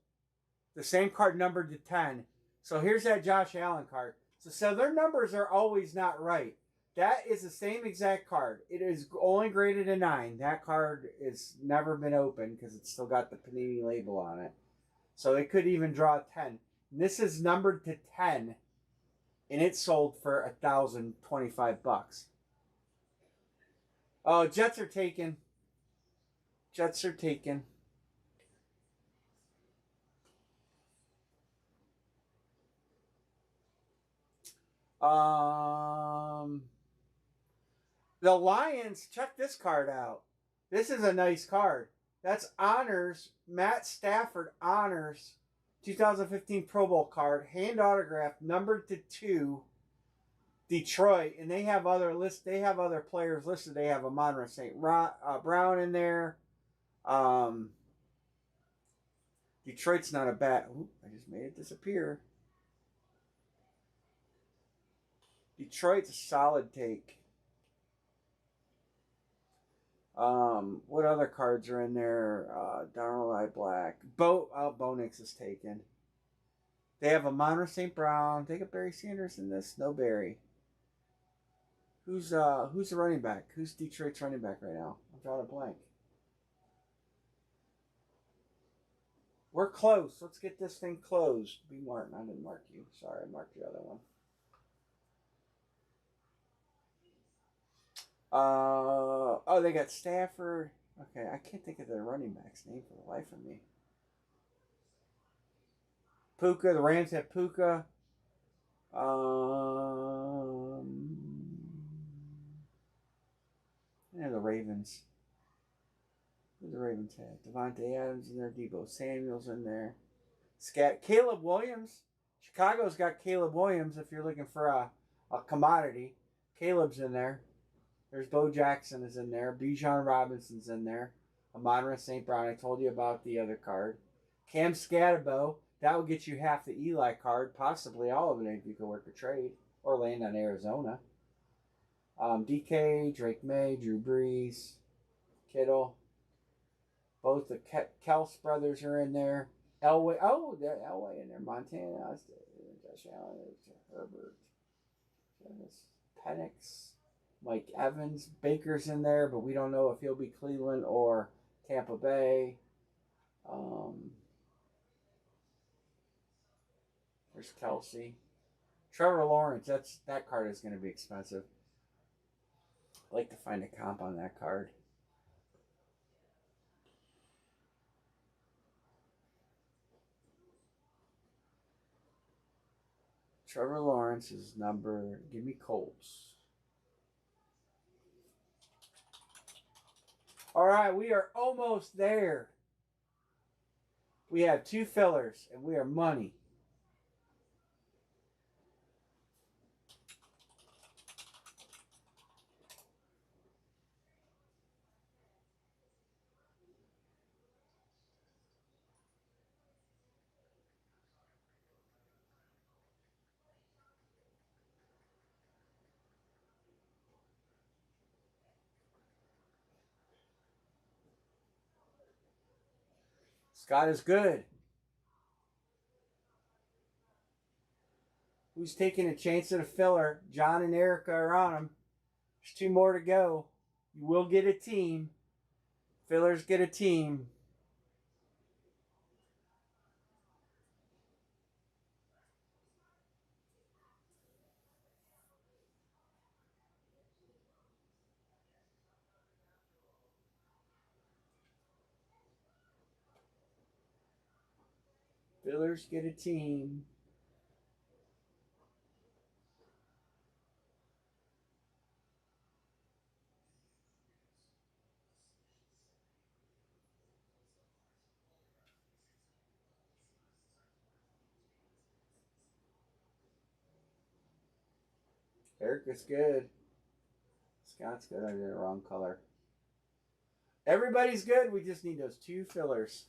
The same card numbered to 10. So here's that Josh Allen card. So their numbers are always not right. That is the same exact card. It is only graded a 9. That card has never been opened because it's still got the Panini label on it. So it could even draw a 10. And this is numbered to 10, and it sold for $1,025. Oh, Jets are taken. Jets are taken. Um, the Lions, check this card out. This is a nice card. That's honors, Matt Stafford honors 2015 Pro Bowl card, hand autographed, numbered to 2, Detroit, and they have other players listed. They have Amon-Ra St. Brown in there. Detroit's not a bad. Ooh, I just made it disappear. Detroit's a solid take. What other cards are in there? Darnell I Black. Bo Nix is taken. They have Amon-Ra St. Brown. Take a Barry Sanders in this. No Barry. Who's the running back? Who's Detroit's running back right now? I'm drawing a blank. We're close. Let's get this thing closed. Be Martin. I didn't mark you. Sorry, I marked the other one. Oh, they got Stafford. Okay, I can't think of the running back's name for the life of me. Puka. The Rams have Puka. And the Ravens. Who the Ravens had? Devontae Adams in there. Debo Samuel's in there. Caleb Williams. Chicago's got Caleb Williams if you're looking for a commodity. Caleb's in there. There's Bo Jackson is in there. Bijan Robinson's in there. Amon-Ra St. Brown. I told you about the other card. Cam Scatterbo. That will get you half the Eli card, possibly all of it if you could work a trade or land on Arizona. DK, Drake May, Drew Brees, Kittle. Both the Kels brothers are in there. Elway. Oh, they're Elway in there. Montana. Josh Allen. Herbert. Penix. Mike Evans. Baker's in there, but we don't know if he'll be Cleveland or Tampa Bay. There's Kelsey. Trevor Lawrence. That card is going to be expensive. I'd like to find a comp on that card. Trevor Lawrence's number. Give me Colts. All right, we are almost there. We have 2 fillers, and we are money. Scott is good. Who's taking a chance at a filler? John and Erica are on him. There's 2 more to go. You will get a team. Fillers get a team. Fillers get a team. Eric is good. Scott's good. I did the wrong color. Everybody's good. We just need those 2 fillers.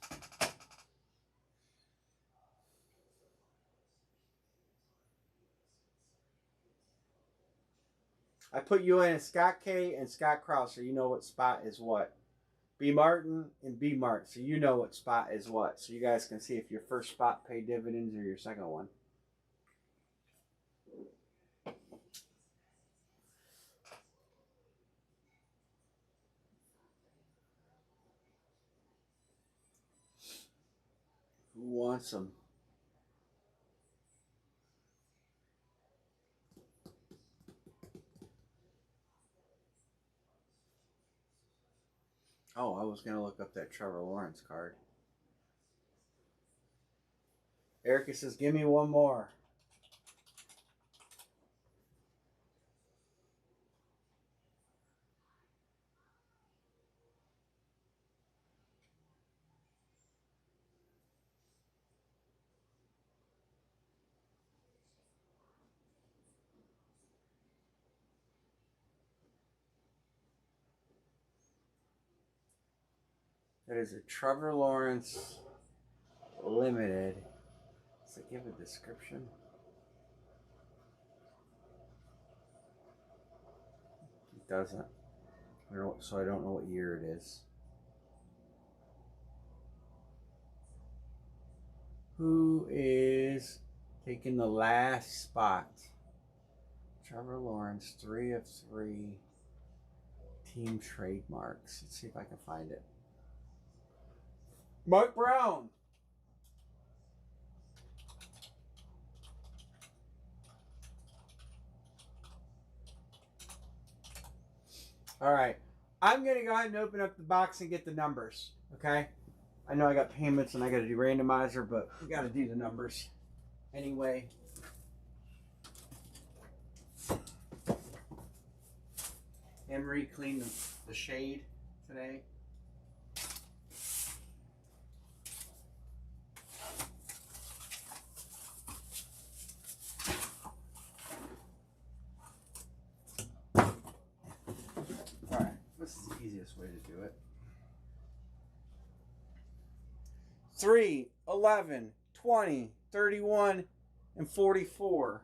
I put you in as Scott K and Scott Cross, so you know what spot is what. B Martin and B Mart, so you know what spot is what. So you guys can see if your first spot paid dividends or your second one. Who wants them? Oh, I was going to look up that Trevor Lawrence card. Erica says, give me one more. That is a Trevor Lawrence limited. Does it give a description? It doesn't. So I don't know what year it is. Who is taking the last spot? Trevor Lawrence, 3 of 3 team trademarks. Let's see if I can find it. Mark Brown. All right. I'm going to go ahead and open up the box and get the numbers. Okay? I know I got payments and I got to do randomizer, but we got to do the numbers anyway. Emery cleaned the shade today. Alright, this is the easiest way to do it. 3, 11, 20, 31, and 44.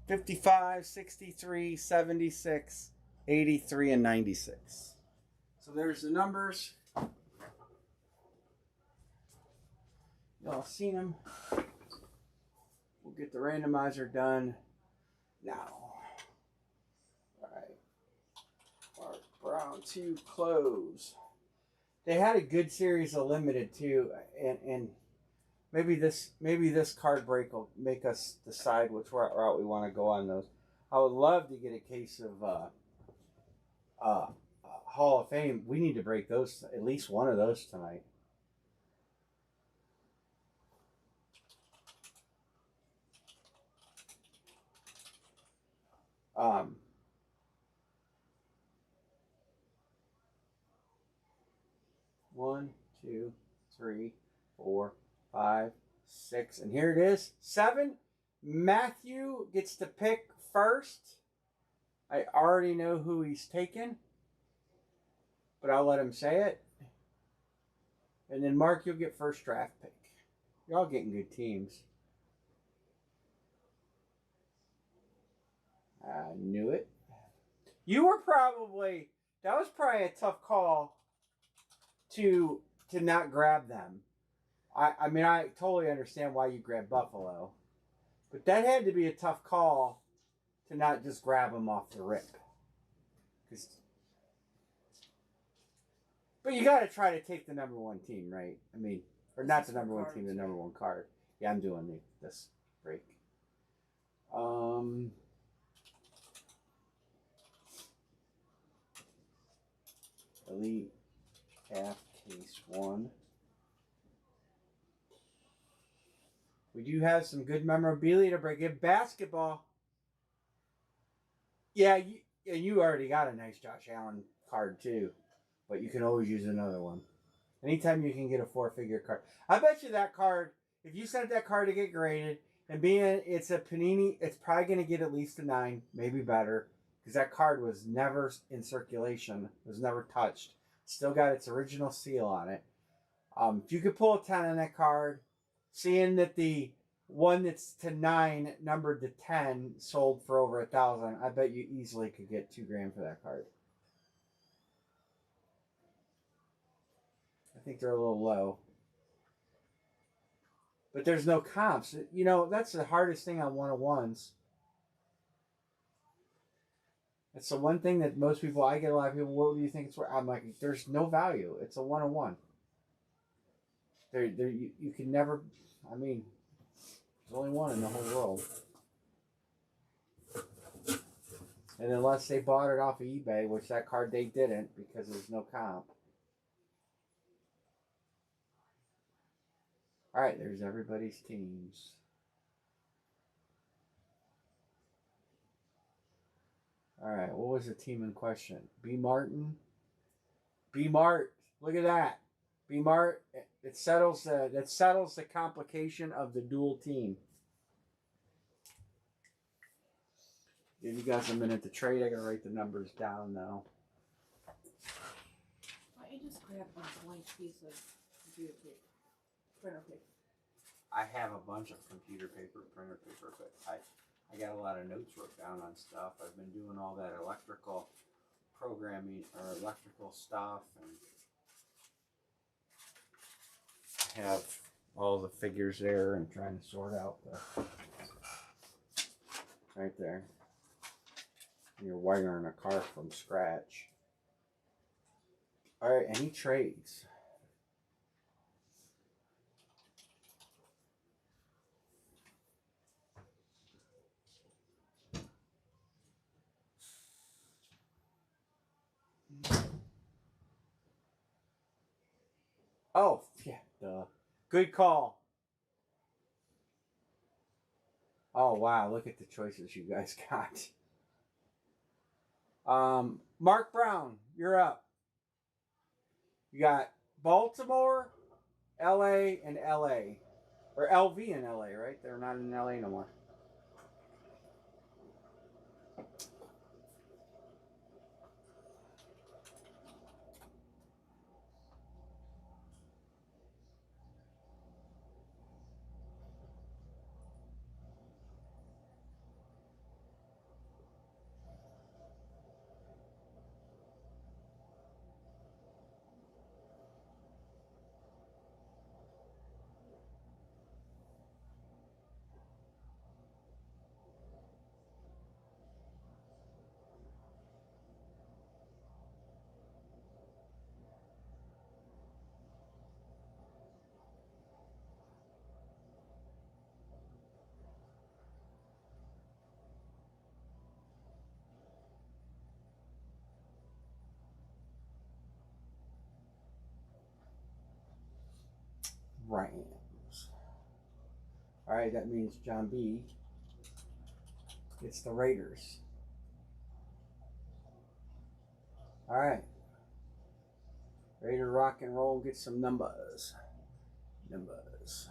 $55, $63, $76, $83, and $96. So there's the numbers. Y'all seen them. We'll get the randomizer done now. All right. Mark Brown 2 close. They had a good series of limited too, and maybe this card break will make us decide which route we want to go on those. I would love to get a case of Hall of Fame. We need to break those, at least one of those tonight. One, 2, 3, 4, 5, 6, and here it is, 7. Matthew gets to pick first. I already know who he's taking, but I'll let him say it. And then Mark, you'll get first draft pick. You're all getting good teams. I knew it. You were probably, that was probably a tough call to not grab them. I mean, I totally understand why you grabbed Buffalo, but that had to be a tough call to not just grab them off the rip. But you got to try to take the number 1 team, right? I mean, or not the number 1 team, the number 1 card. Yeah, I'm doing this break. Elite Cap Case 1. We do have some good memorabilia to break in basketball. Yeah, you already got a nice Josh Allen card too, but you can always use another one. Anytime you can get a 4-figure card. I bet you that card, if you sent that card to get graded, and being it's a Panini, it's probably going to get at least a 9, maybe better, because that card was never in circulation, was never touched. Still got its original seal on it. If you could pull a 10 on that card, seeing that the one that's to 9 numbered to 10 sold for over 1,000, I bet you easily could get $2,000 for that card. I think they're a little low. But there's no comps. You know, that's the hardest thing on 101s. It's the one thing that most people, I get a lot of people, what do you think it's worth? I'm like, there's no value. It's a 101. You can never, I mean, there's only one in the whole world. And unless they bought it off of eBay, which that card they didn't because there's no comp. All right, there's everybody's teams. All right, what was the team in question? B. Martin. B. Mart. Look at that. B. Mart. It settles the complication of the dual team. Give you guys a minute to trade. I gotta write the numbers down now.
Why don't you just grab a blank piece of computer paper, printer paper?
I have a bunch of computer paper, printer paper, but I got a lot of notes wrote down on stuff. I've been doing all that electrical programming or electrical stuff, and have all the figures there and trying to sort out the right there. You're wiring a car from scratch. All right, any trades? Oh, yeah, duh. Good call. Oh, wow, look at the choices you guys got. Mark Brown, you're up. You got Baltimore, LA, and LA. Or LV and LA, right? They're not in LA no more. Rams. All right, that means John B. It's the Raiders. All right. Ready to rock and roll, get some numbers. Numbers.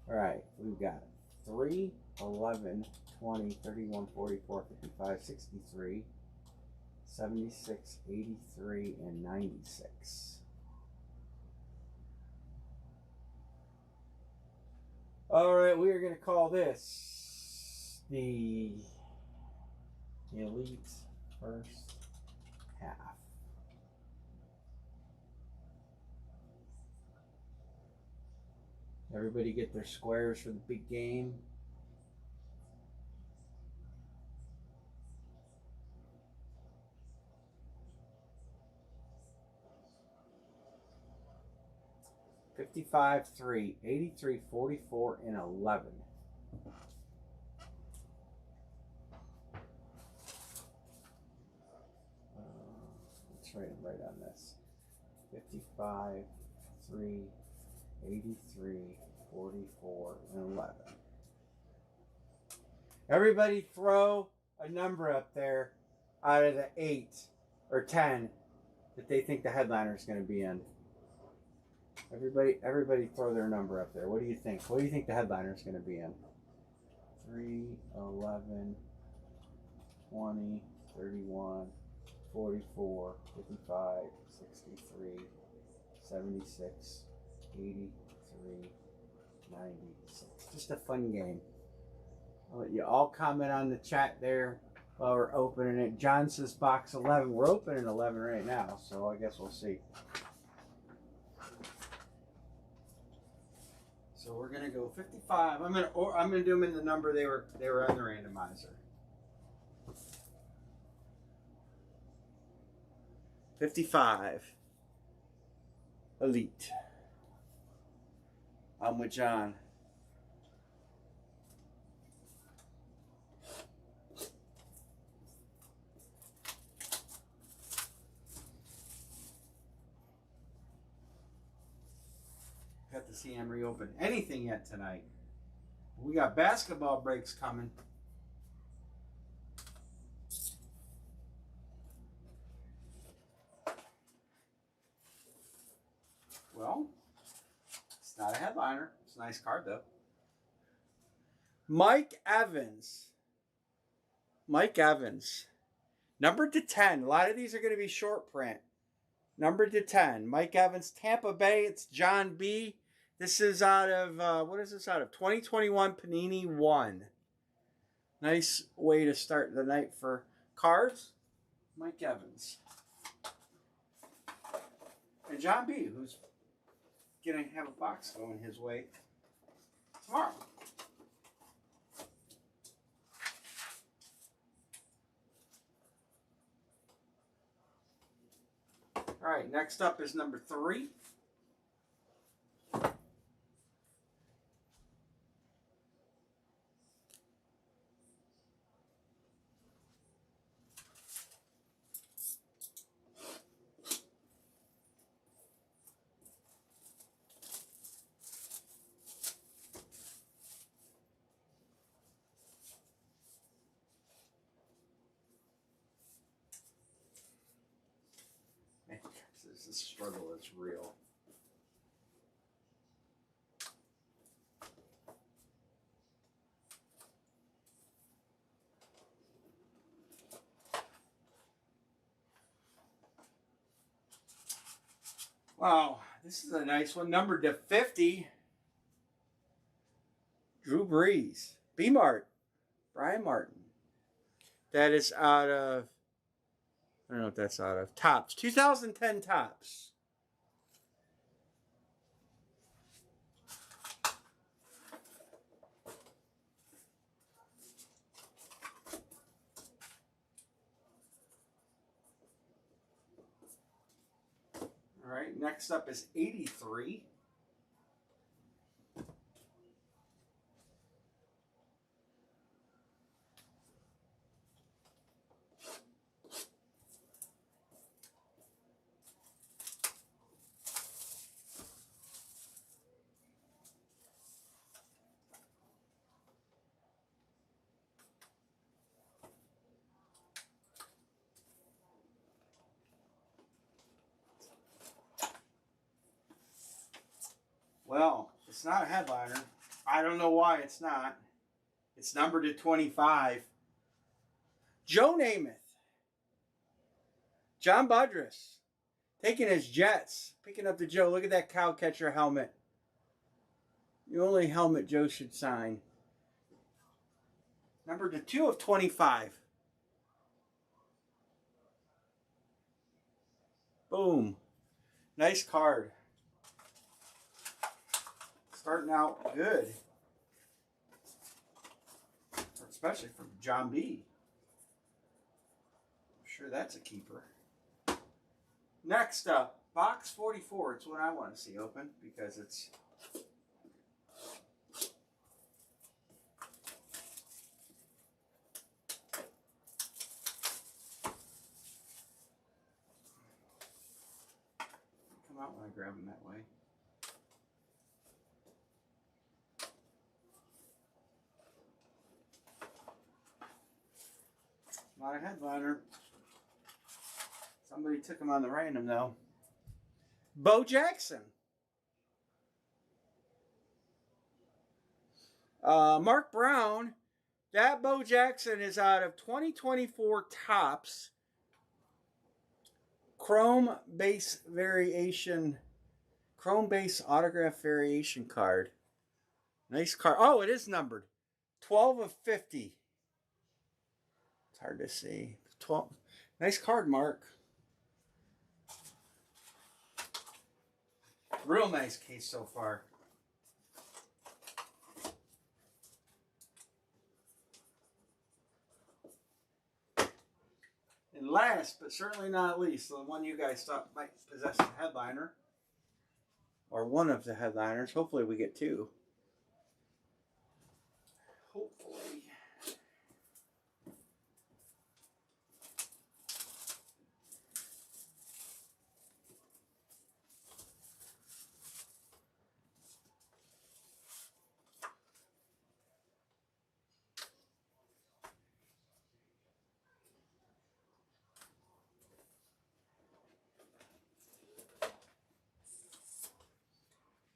All right, we've got 3, 11, 20, 31, 44, 55, 63, 76, 83, and 96. All right, we are going to call this the Elite First Half. Everybody get their squares for the big game. $55, 3, 83, 44, and 11. Let's write them right on this. 55, 3, 83, 44, and 11. Everybody throw a number up there out of the 8 or 10 that they think the headliner is going to be in. Everybody throw their number up there. What do you think? What do you think the headliner is going to be in? 3, 11, 20, 31, 44, 55, 63, 76, 83, 96. Just a fun game. I'll let you all comment on the chat there while we're opening it. John says box 11. We're opening 11 right now, so I guess we'll see. So we're gonna go 55. I'm gonna do them in the number they were on the randomizer. 55. Elite. I'm with John. Got to see him reopen anything yet tonight. We got basketball breaks coming. Well, it's not a headliner. It's a nice card though. Mike Evans. Mike Evans. Numbered to 10. A lot of these are going to be short print. Numbered to 10. Mike Evans, Tampa Bay. It's John B. This is out of, what is this out of? 2021 Panini 1. Nice way to start the night for cards. Mike Evans. And John B., who's going to have a box going his way tomorrow. All right, next up is number 3. This struggle is real. Wow, this is a nice one. Numbered to 50. Drew Brees. B-Mart. Brian Martin. That is out of, I don't know what that's out of. Topps. 2010 Topps. All right, next up is 83. Well, it's not a headliner. I don't know why it's not. It's numbered to 25. Joe Namath. John Budrus. Taking his Jets. Picking up the Joe. Look at that cow catcher helmet. The only helmet Joe should sign. Numbered to 2 of 25. Boom. Nice card. Starting out good. Especially from John B. I'm sure that's a keeper. Next up, box 44. It's what I want to see open because it's... Come out when I grab them that way. Not a headliner. Somebody took him on the random though. Bo Jackson. Mark Brown. That Bo Jackson is out of 2024 Topps. Chrome base autograph variation card. Nice card. Oh, it is numbered. 12 of 50. It's hard to see. 12. Nice card, Mark. Real nice case so far. And last, but certainly not least, the one you guys thought might possess the headliner, or one of the headliners. Hopefully we get two. Hopefully.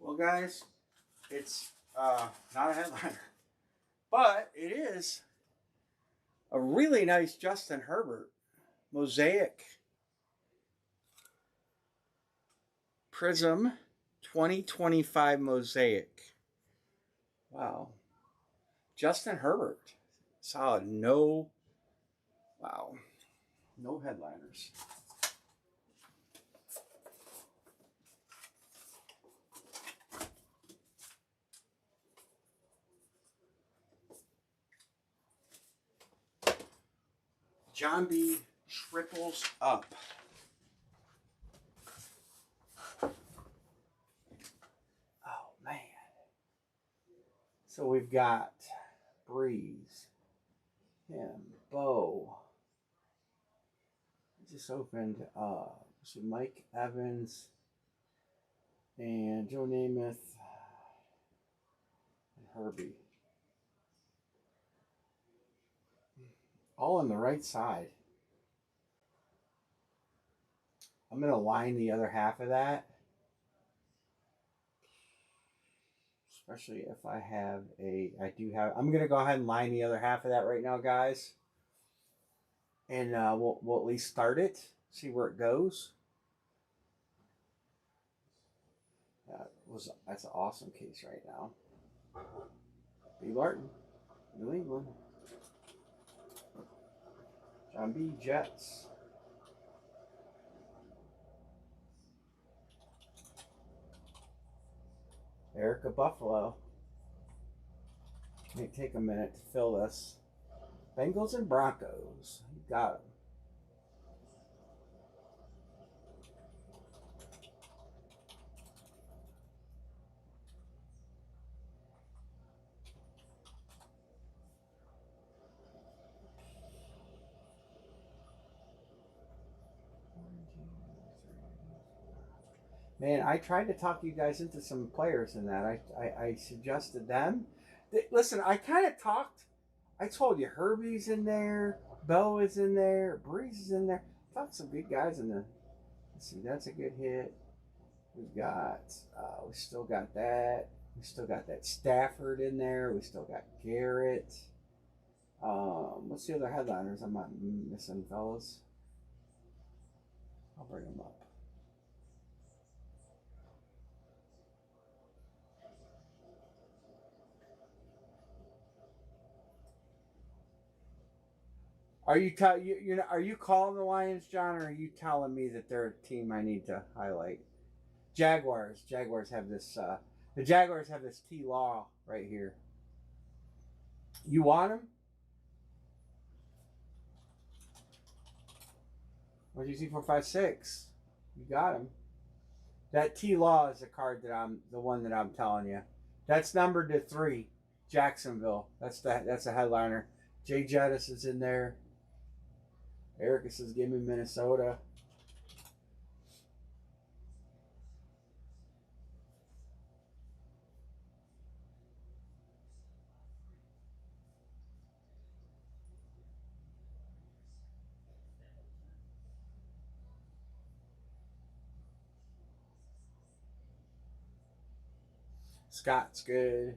Well, guys, it's not a headliner, but it is a really nice Justin Herbert Mosaic Prism 2025 Mosaic. Wow. Justin Herbert. Solid. No. Wow. No headliners. John B. triples up. Oh, man. So we've got Breeze, him, Bo. Just opened so Mike Evans and Joe Namath and Herbie. All on the right side. I'm going to line the other half of that. Especially if I have I'm going to go ahead and line the other half of that right now, guys. And we'll at least start it, see where it goes. That's an awesome case right now. B. Larton, New England. John B. Jets. Erica Buffalo. May take a minute to fill this. Bengals and Broncos. You got them. Man, I tried to talk you guys into some players in that. I suggested them. Listen, I kind of talked. I told you Herbie's in there, Bo is in there, Breeze is in there. I thought some good guys in there. Let's see, that's a good hit. We still got that. We still got that Stafford in there. We still got Garrett. What's the other headliners I'm not missing, fellas? I'll bring them up. Are you are you calling the Lions, John, or are you telling me that they're a team I need to highlight? Jaguars. Jaguars have this. The Jaguars have this T Law right here. You want him? What do you see? 4, 5, 6. You got him. That T Law is the card the one that I'm telling you. That's numbered to 3. Jacksonville. That's a headliner. Jay Jettis is in there. Erica says, "Give me Minnesota." Scott's good.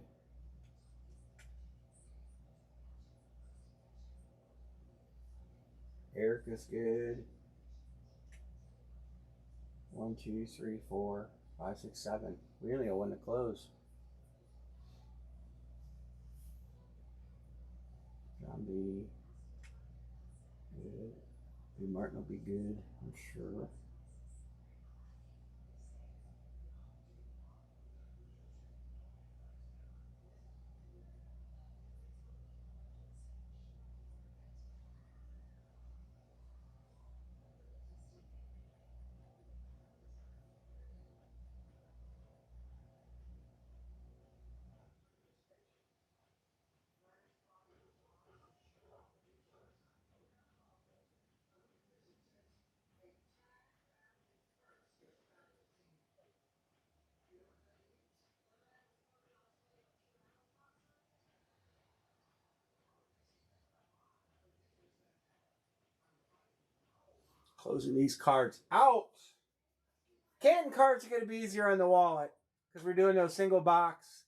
Erica's good. 1, 2, 3, 4, 5, 6, 7. We only got one to close. John B. Good. B. Martin will be good, I'm sure. Closing these cards out. Canton cards are going to be easier on the wallet because we're doing those single box.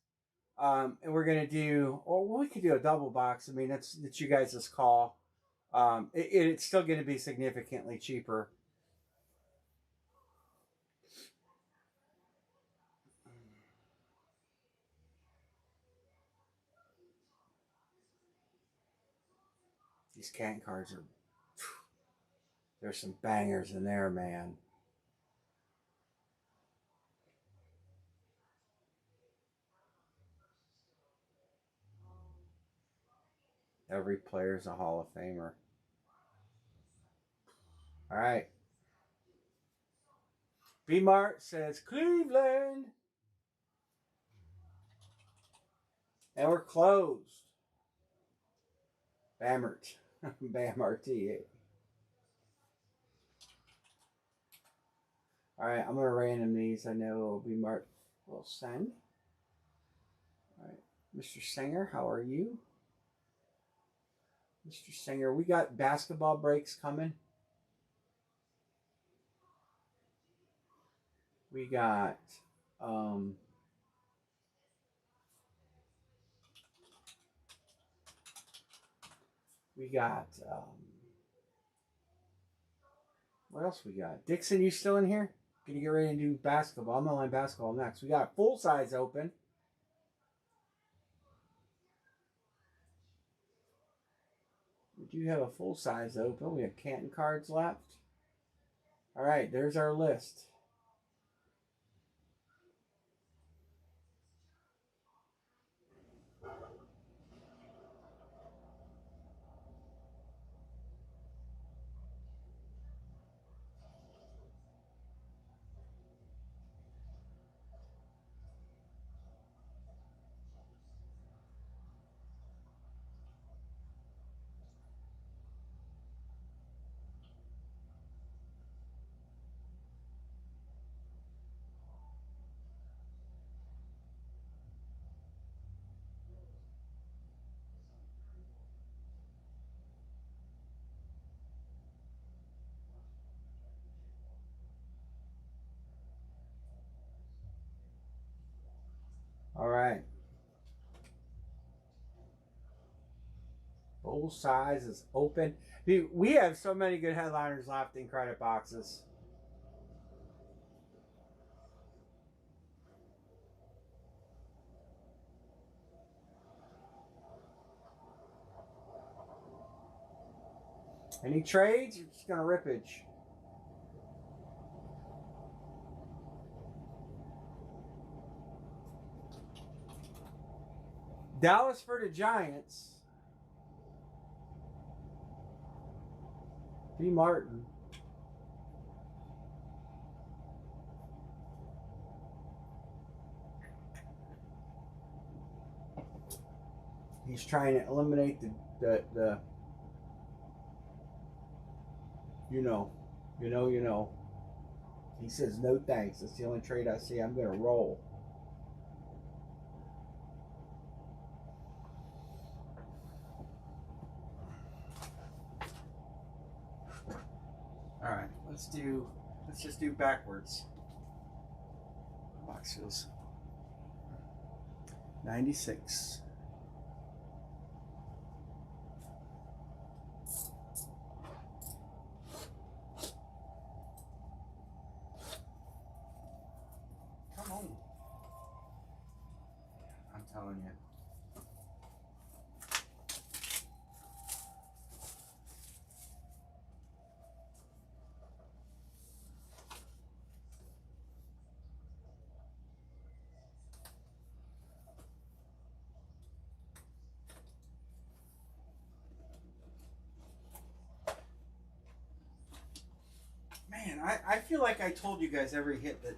And we're going to do, or we could do a double box. I mean, that's you guys' call. It's still going to be significantly cheaper. These Canton cards are, there's some bangers in there, man. Every player's a Hall of Famer. All right. B Mart says Cleveland. And we're closed. Bammert. Bam-RT. All right, I'm going to random these. I know B Mart will send. All right. Mr. Singer, how are you? Mr. Singer, we got basketball breaks coming. We got what else we got? Dixon, you still in here? Gonna get ready to do basketball. I'm gonna line basketball next. We got full size open. We do have a full size open. We have Canton cards left. All right, there's our list. All right. Full size is open. Dude, we have so many good headliners left in credit boxes. Any trades? You're just gonna rippage. Dallas for the Giants. B. Martin. He's trying to eliminate the you know. He says no thanks. That's the only trade I see. I'm gonna roll. All right, let's just do backwards. Box feels. 96. Come on. I'm telling you. Man, I feel like I told you guys every hit that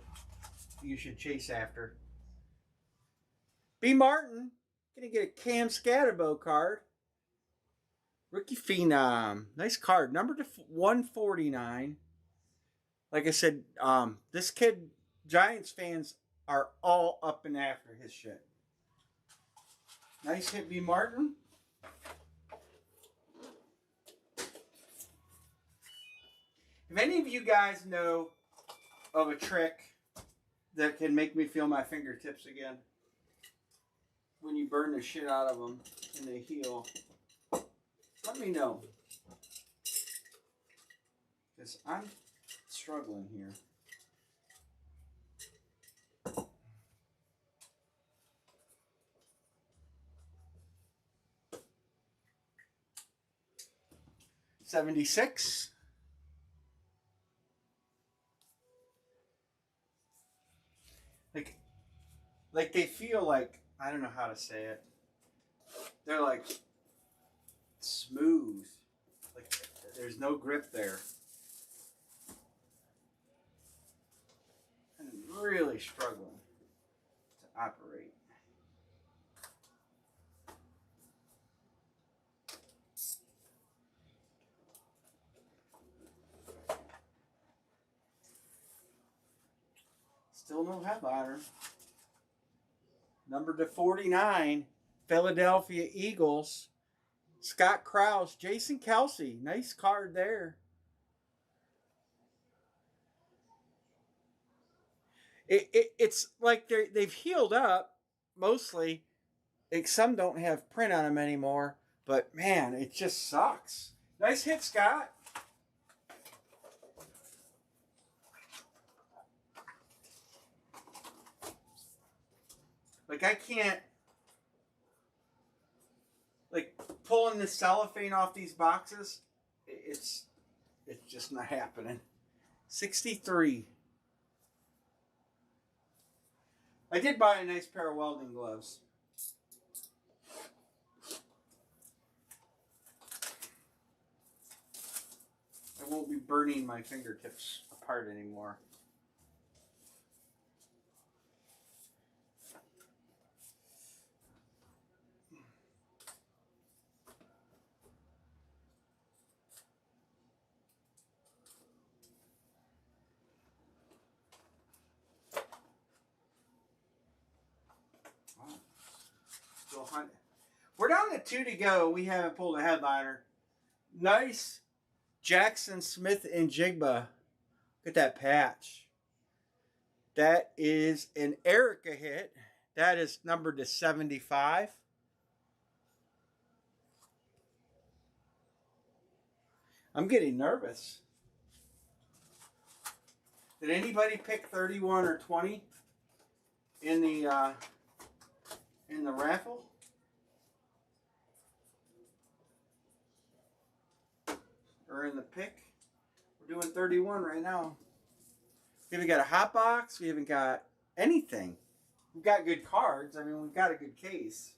you should chase after. B. Martin, gonna get a Cam Scatterbo card. Rookie Phenom, nice card. Number to 149. Like I said, this kid, Giants fans are all up and after his shit. Nice hit, B. Martin. If any of you guys know of a trick that can make me feel my fingertips again when you burn the shit out of them and they heal, let me know. Because I'm struggling here. $76. Like they feel like, I don't know how to say it. They're like smooth. Like there's no grip there. I'm really struggling to operate. Still no headliner. Number to 49, Philadelphia Eagles. Scott Krause, Jason Kelsey. Nice card there. It's like they've healed up mostly. Some don't have print on them anymore. But man, it just sucks. Nice hit, Scott. Like I can't, like pulling the cellophane off these boxes. It's just not happening. 63. I did buy a nice pair of welding gloves. I won't be burning my fingertips apart anymore. Still hunting. We're down to 2 to go. We haven't pulled a headliner. Nice Jackson Smith and Jigba. Look at that patch. That is an Erica hit. That is numbered to 75. I'm getting nervous. Did anybody pick 31 or 20 in the raffle? Or in the pick? We're doing 31 right now. We haven't got a hot box. We haven't got anything. We've got good cards. I mean, we've got a good case.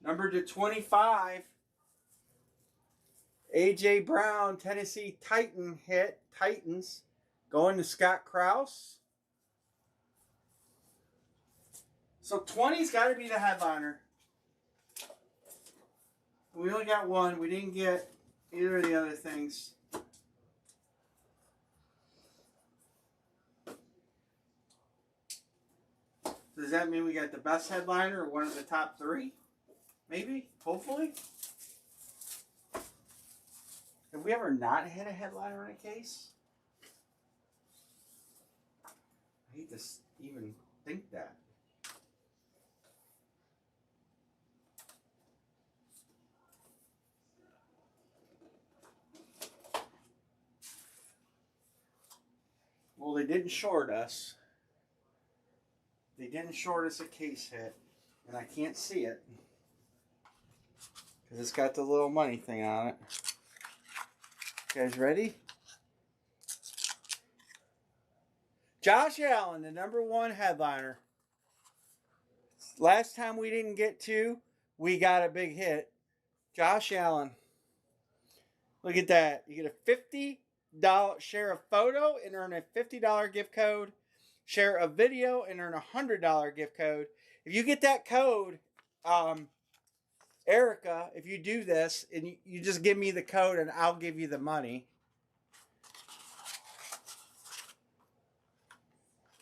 Number to 25, A.J. Brown, Tennessee Titan hit. Titans going to Scott Krause. So 20's got to be the headliner. We only got one. We didn't get either of the other things. Does that mean we got the best headliner or one of the top three? Maybe? Hopefully? Have we ever not had a headliner in a case? I hate to even think that. Well, they didn't short us. They didn't short us a case hit. And I can't see it. Because it's got the little money thing on it. You guys ready? Josh Allen, the #1 headliner. Last time we didn't get two, we got a big hit. Josh Allen. Look at that. You get a $50 share a photo and earn a $50 gift code. Share a video and earn a $100 gift code. If you get that code, Erica, if you do this and you just give me the code and I'll give you the money.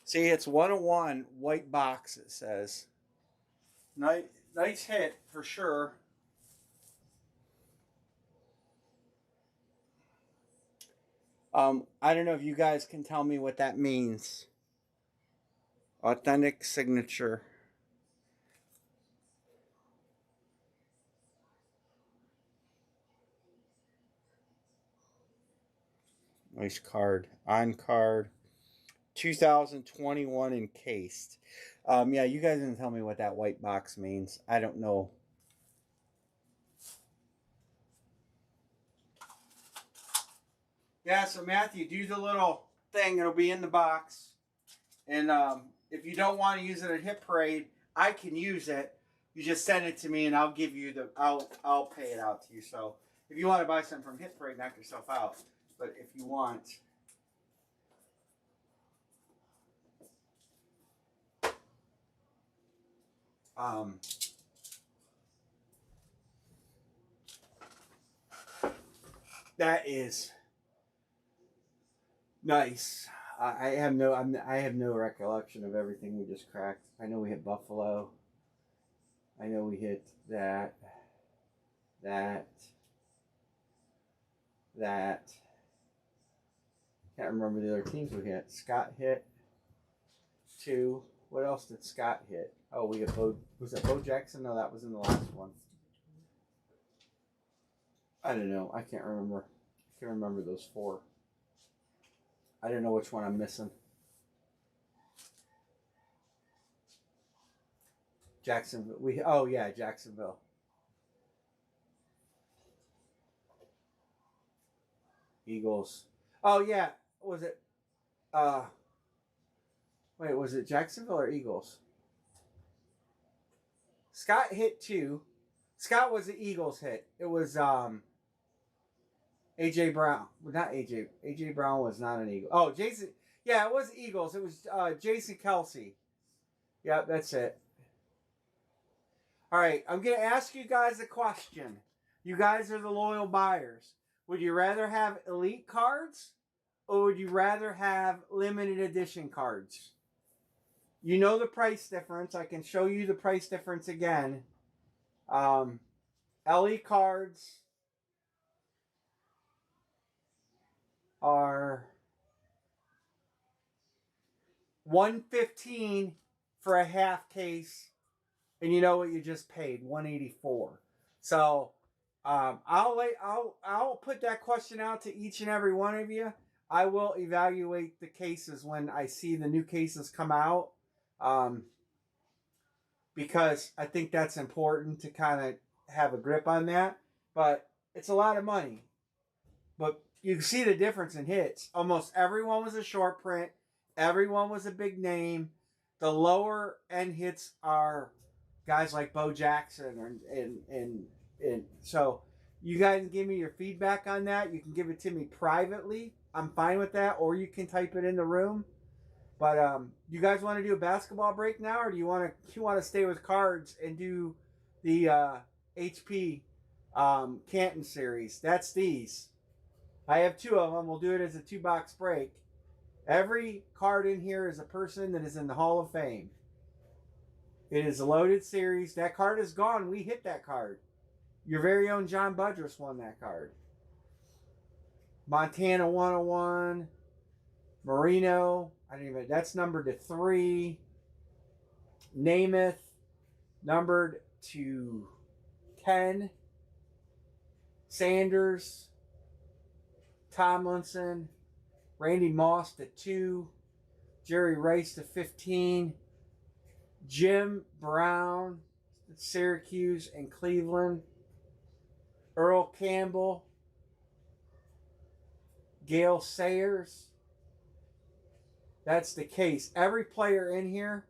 See, it's 101 white box, it says. Nice hit for sure. I don't know if you guys can tell me what that means. Authentic signature. Nice card. On card. 2021 encased. Yeah, you guys can tell me what that white box means. I don't know. Yeah, so Matthew, do the little thing. It'll be in the box. And if you don't want to use it at Hit Parade, I can use it. You just send it to me, and I'll give you the. I'll pay it out to you. So if you want to buy some from Hit Parade, knock yourself out. But if you want, that is nice. I have no recollection of everything we just cracked. I know we hit Buffalo. I know we hit that. Can't remember the other teams we hit. Scott hit 2. What else did Scott hit? Oh, we hit Bo. Was it Bo Jackson? No, that was in the last one. I don't know. I can't remember. I can remember those 4. I don't know which one I'm missing. Jacksonville. Jacksonville. Eagles. Oh yeah. Was it was it Jacksonville or Eagles? Scott hit 2. Scott was the Eagles hit. It was A.J. Brown. Well, not A.J. A.J. Brown was not an Eagle. Oh, Jason. Yeah, it was Eagles. It was Jason Kelsey. Yep, that's it. All right, I'm going to ask you guys a question. You guys are the loyal buyers. Would you rather have elite cards or would you rather have limited edition cards? You know the price difference. I can show you the price difference again. LE cards are $115 for a half case, and you know what you just paid? $184. So I'll put that question out to each and every one of you. I will evaluate the cases when I see the new cases come out, because I think that's important to kind of have a grip on that. But it's a lot of money. But you see the difference in hits. Almost everyone was a short print. Everyone was a big name. The lower end hits are guys like Bo Jackson and so You guys can give me your feedback on that. You can give it to me privately. I'm fine with that, or you can type it in the room. But you guys want to do a basketball break now, or do you want to stay with cards and do the HP Canton series? That's these. I have two of them. We'll do it as a 2-box break. Every card in here is a person that is in the Hall of Fame. It is a loaded series. That card is gone. We hit that card. Your very own John Budrus won that card. Montana 101. Marino. That's numbered to 3. Namath. Numbered to 10. Sanders. Tomlinson. Randy Moss to 2. Jerry Rice to 15. Jim Brown, Syracuse and Cleveland. Earl Campbell. Gale Sayers. That's the case. Every player in here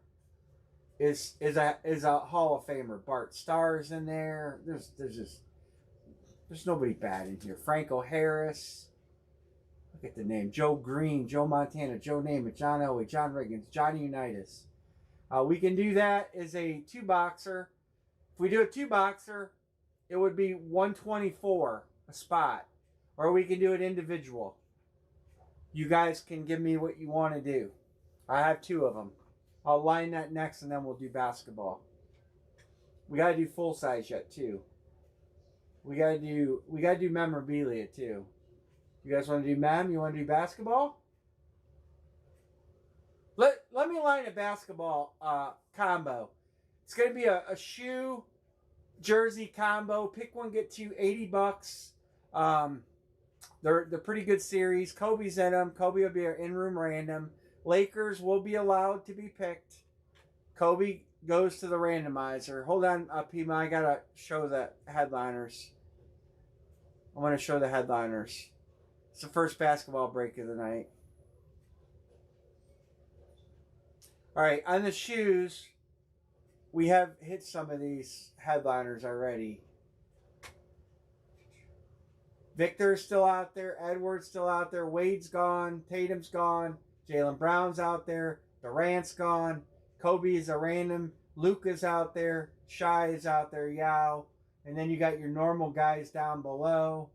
is a Hall of Famer. Bart Starr's in there. There's nobody bad in here. Franco Harris. Look at the name. Joe Green, Joe Montana, Joe Namath, John Elway, John Riggins, Johnny Unitas. We can do that as a 2-boxer. If we do a 2-boxer, it would be $124 a spot. Or we can do it individual. You guys can give me what you want to do. I have 2 of them. I'll line that next and then we'll do basketball. We gotta do full size yet too. We gotta do memorabilia too. You guys want to do mem? You want to do basketball? Let me line a basketball combo. It's going to be a shoe jersey combo. Pick one, get 2, $80. They're pretty good series. Kobe's in them. Kobe will be our in-room random. Lakers will be allowed to be picked. Kobe goes to the randomizer. Hold on, Pima. I got to show the headliners. I want to show the headliners. It's the first basketball break of the night. All right, on the shoes, we have hit some of these headliners already. Victor's still out there. Edwards still out there. Wade's gone. Tatum's gone. Jaylen Brown's out there. Durant's gone. Kobe is a random. Luka's out there. Shai is out there. Yao. And then you got your normal guys down below.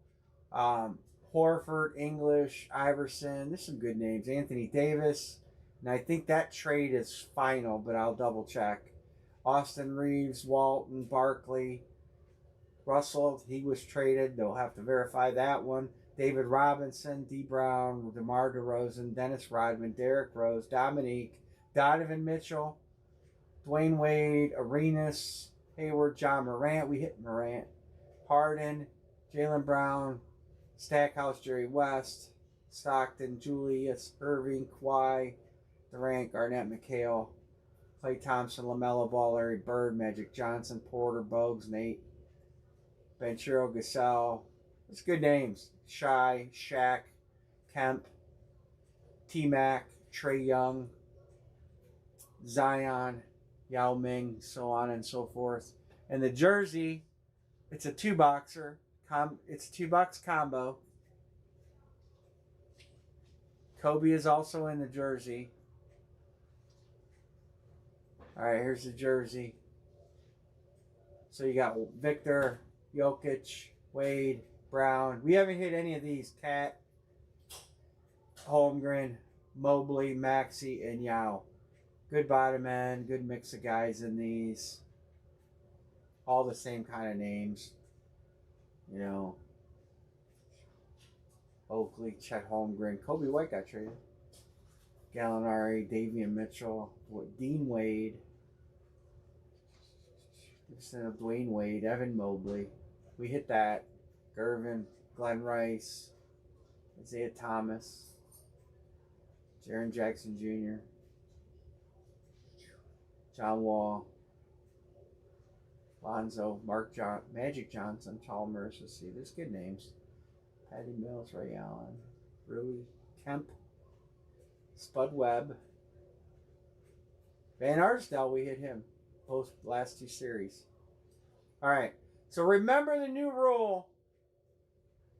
Horford, English, Iverson. There's some good names. Anthony Davis. And I think that trade is final, but I'll double check. Austin Reeves, Walton, Barkley. Russell, he was traded. They'll have to verify that one. David Robinson, D. Brown, DeMar DeRozan, Dennis Rodman, Derrick Rose, Dominique, Donovan Mitchell, Dwayne Wade, Arenas, Hayward, John Morant. We hit Morant. Harden, Jaylen Brown, Stackhouse, Jerry West, Stockton, Julius, Irving, Kawhi, Durant, Garnett, McHale, Klay Thompson, LaMelo Ball, Larry Bird, Magic Johnson, Porter, Bogues, Nate, Banchero, Gasol. It's good names. Shai, Shaq, Kemp, T-Mac, Trae Young, Zion, Yao Ming, so on and so forth. And the jersey, it's a 2-boxer. It's a 2-box combo. Kobe is also in the jersey. All right, here's the jersey. So you got Victor, Jokic, Wade, Brown. We haven't hit any of these. Cat, Holmgren, Mobley, Maxey, and Yao. Good bottom end. Good mix of guys in these. All the same kind of names. You know. Oakley, Chet Holmgren. Kobe White got traded. Gallinari, Davian Mitchell, Dean Wade. Instead of Dwayne Wade, Evan Mobley. We hit that. Gervin, Glenn Rice, Isaiah Thomas, Jaren Jackson Jr., John Wall, Lonzo, Magic Johnson, Chalmers. Let's see, there's good names. Patty Mills, Ray Allen, Rui, Kemp, Spud Webb, Van Arsdale. We hit him both last 2 series. All right, so remember the new rule.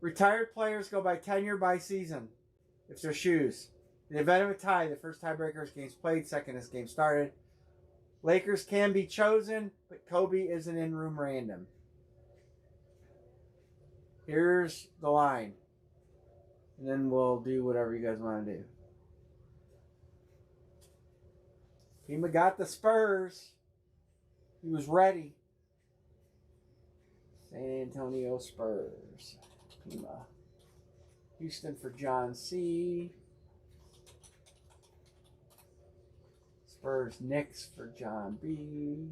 Retired players go by tenure by season if they're shoes. In the event of a tie, the first tiebreaker is games played, second is game started. Lakers can be chosen, but Kobe is an in-room random. Here's the line. And then we'll do whatever you guys want to do. Pima got the Spurs. He was ready. San Antonio Spurs. Pima. Houston for John C. Spurs Knicks for John B.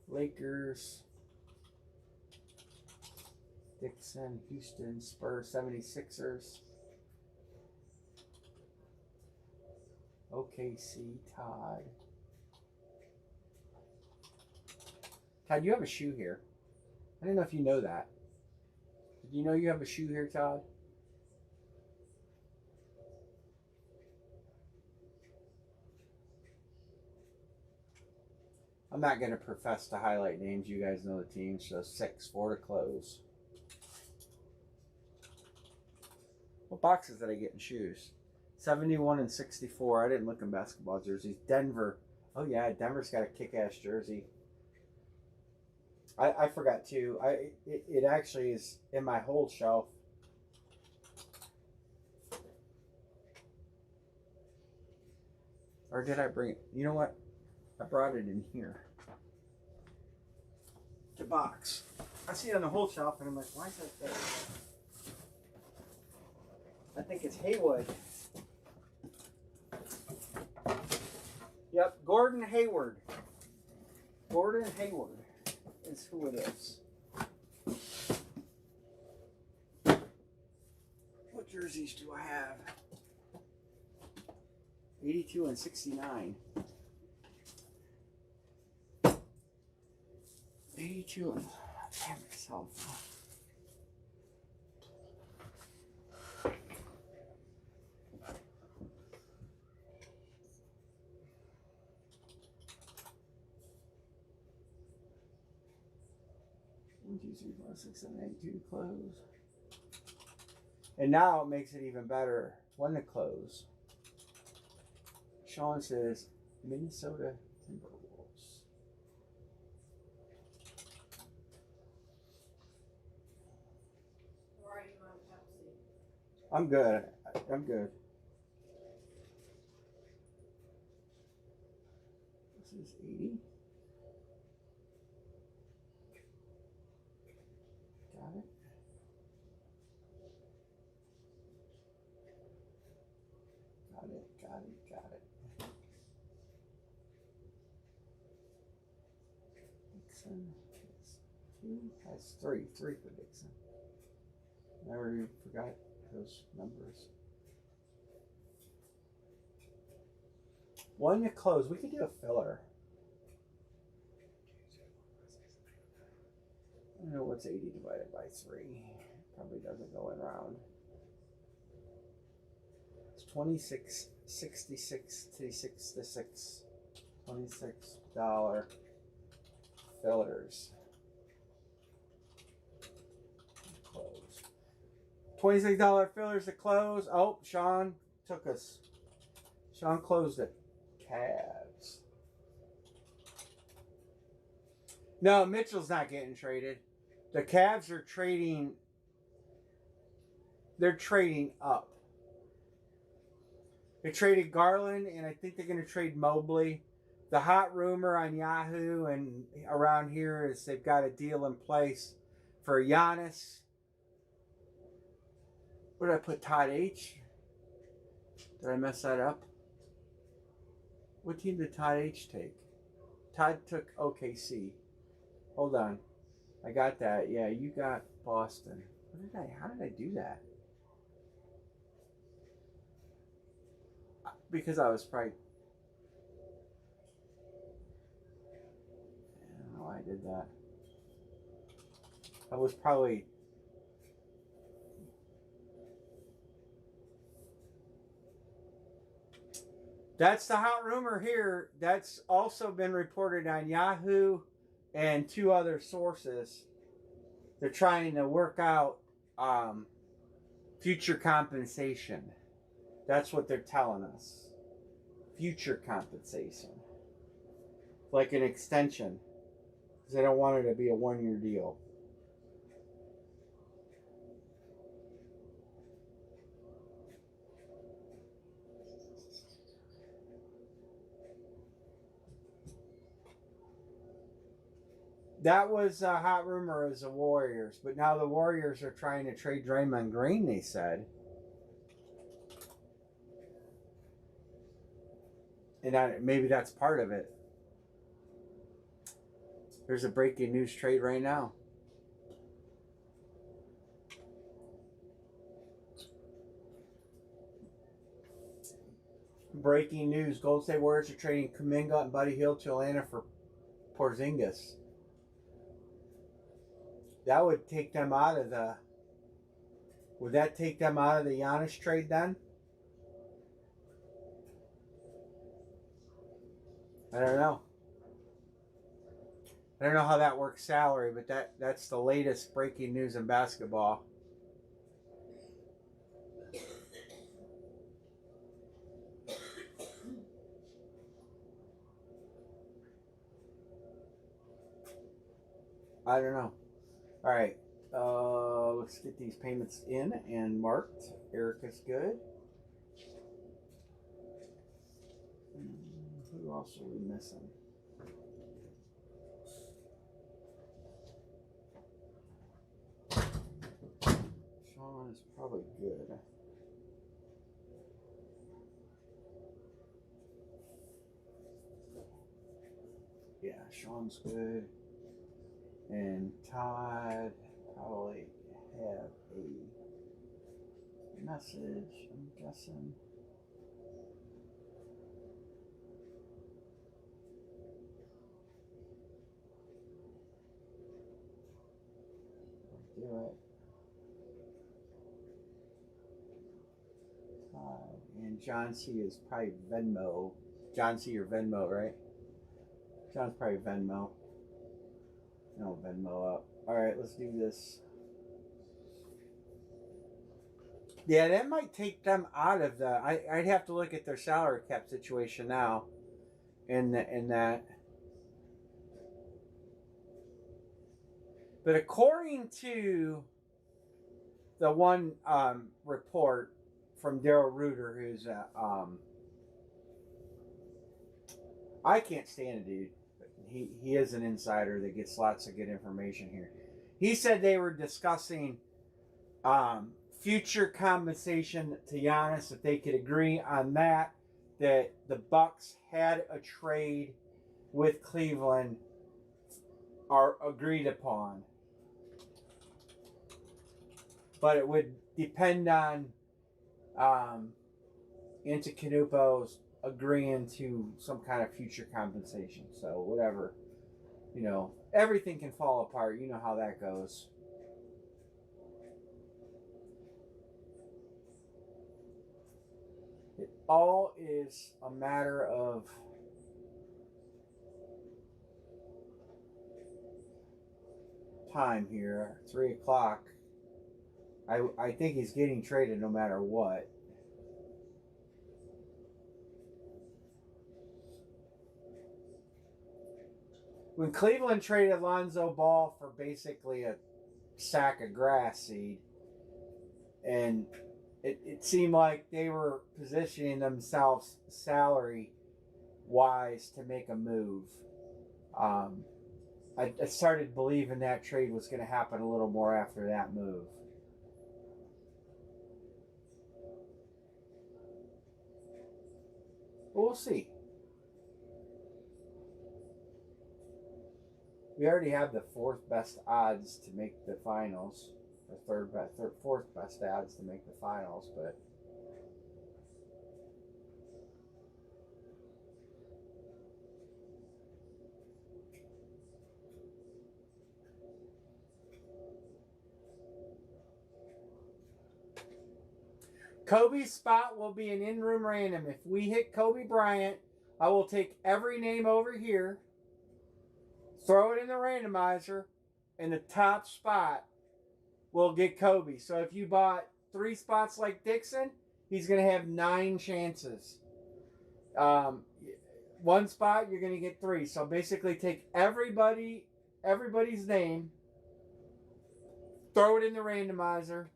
Lakers. Dixon, Houston, Spurs, 76ers. OKC, Todd. Todd, you have a shoe here. I don't know if you know that. Did you know you have a shoe here, Todd? I'm not going to profess to highlight names. You guys know the teams. So 6-4 to close. What boxes did I get in shoes? 71 and 64. I didn't look in basketball jerseys. Denver. Oh, yeah. Denver's got a kick-ass jersey. I forgot, too. It actually is in my hold shelf. Or did I bring it? You know what? I brought it in here. The box. I see it on the hold shelf, and I'm like, why is that there? I think it's Haywood. Yep, Gordon Hayward. Gordon Hayward is who it is. What jerseys do I have? 82 and 69. 82 and... Damn myself. One, two, three, four, 6, 7, 8, 2 to close. And now it makes it even better. 1 to close. Sean says Minnesota Timberwolves.
Or are you on Pepsi?
I'm good. I'm good. This is 80. Got it. Got it. Got it. Got it. Dixon is 2. That's 3. 3 for Dixon. I already forgot those numbers. 1 to close. We could do a filler. I don't know what's 80 divided by 3. Probably doesn't go in round. It's 26, 66 to 6 to 6. $26 fillers. Close. $26 fillers to close. Oh, Sean took us. Sean closed it. Cavs. No, Mitchell's not getting traded. The Cavs are trading. They're trading up. They traded Garland, and I think they're going to trade Mobley. The hot rumor on Yahoo and around here is they've got a deal in place for Giannis. Where did I put Todd H? Did I mess that up? What team did Todd H take? Todd took OKC. Hold on. I got that. Yeah, you got Boston. How did I do that? Because I was probably... I don't know why I did that. I was probably... That's the hot rumor here. That's also been reported on Yahoo, and 2 other sources. They're trying to work out future compensation. That's what they're telling us. Future compensation. Like an extension. Because they don't want it to be a 1-year deal. That was a hot rumor as the Warriors, but now the Warriors are trying to trade Draymond Green, they said. And maybe that's part of it. There's a breaking news trade right now. Breaking news: Golden State Warriors are trading Kuminga and Buddy Hield to Atlanta for Porzingis. That would take them out of the. Would that take them out of the Giannis trade then? I don't know. I don't know how that works salary, but that's the latest breaking news in basketball. I don't know. All right. Let's get these payments in and marked. Erica's good. Who else are we missing? Sean is probably good. Yeah, Sean's good. And Todd probably have a message, I'm guessing. Do it. And John C is probably Venmo. John C or Venmo, right? John's probably Venmo. No, Venmo up. Alright, let's do this. Yeah, that might take them out of the. I'd have to look at their salary cap situation now. In that. But according to the one report from Daryl Reuter, who's I can't stand a dude. He is an insider that gets lots of good information here. He said they were discussing future compensation to Giannis, if they could agree on that the Bucks had a trade with Cleveland are agreed upon. But it would depend on Antetokounmpo's agreeing to some kind of future compensation. So whatever, everything can fall apart. You know how that goes. It all is a matter of time here. 3:00. I think he's getting traded no matter what. When Cleveland traded Lonzo Ball for basically a sack of grass seed, and it seemed like they were positioning themselves salary wise to make a move. I started believing that trade was going to happen a little more after that move. We'll see. We already have the 4th best odds to make the finals, or 4th best odds to make the finals, but Kobe's spot will be an in-room random. If we hit Kobe Bryant, I will take every name over here. throw it in the randomizer, and the top spot will get Kobe. So if you bought 3 spots like Dixon, he's going to have 9 chances. 1 spot, you're going to get 3. So basically take everybody's name, throw it in the randomizer,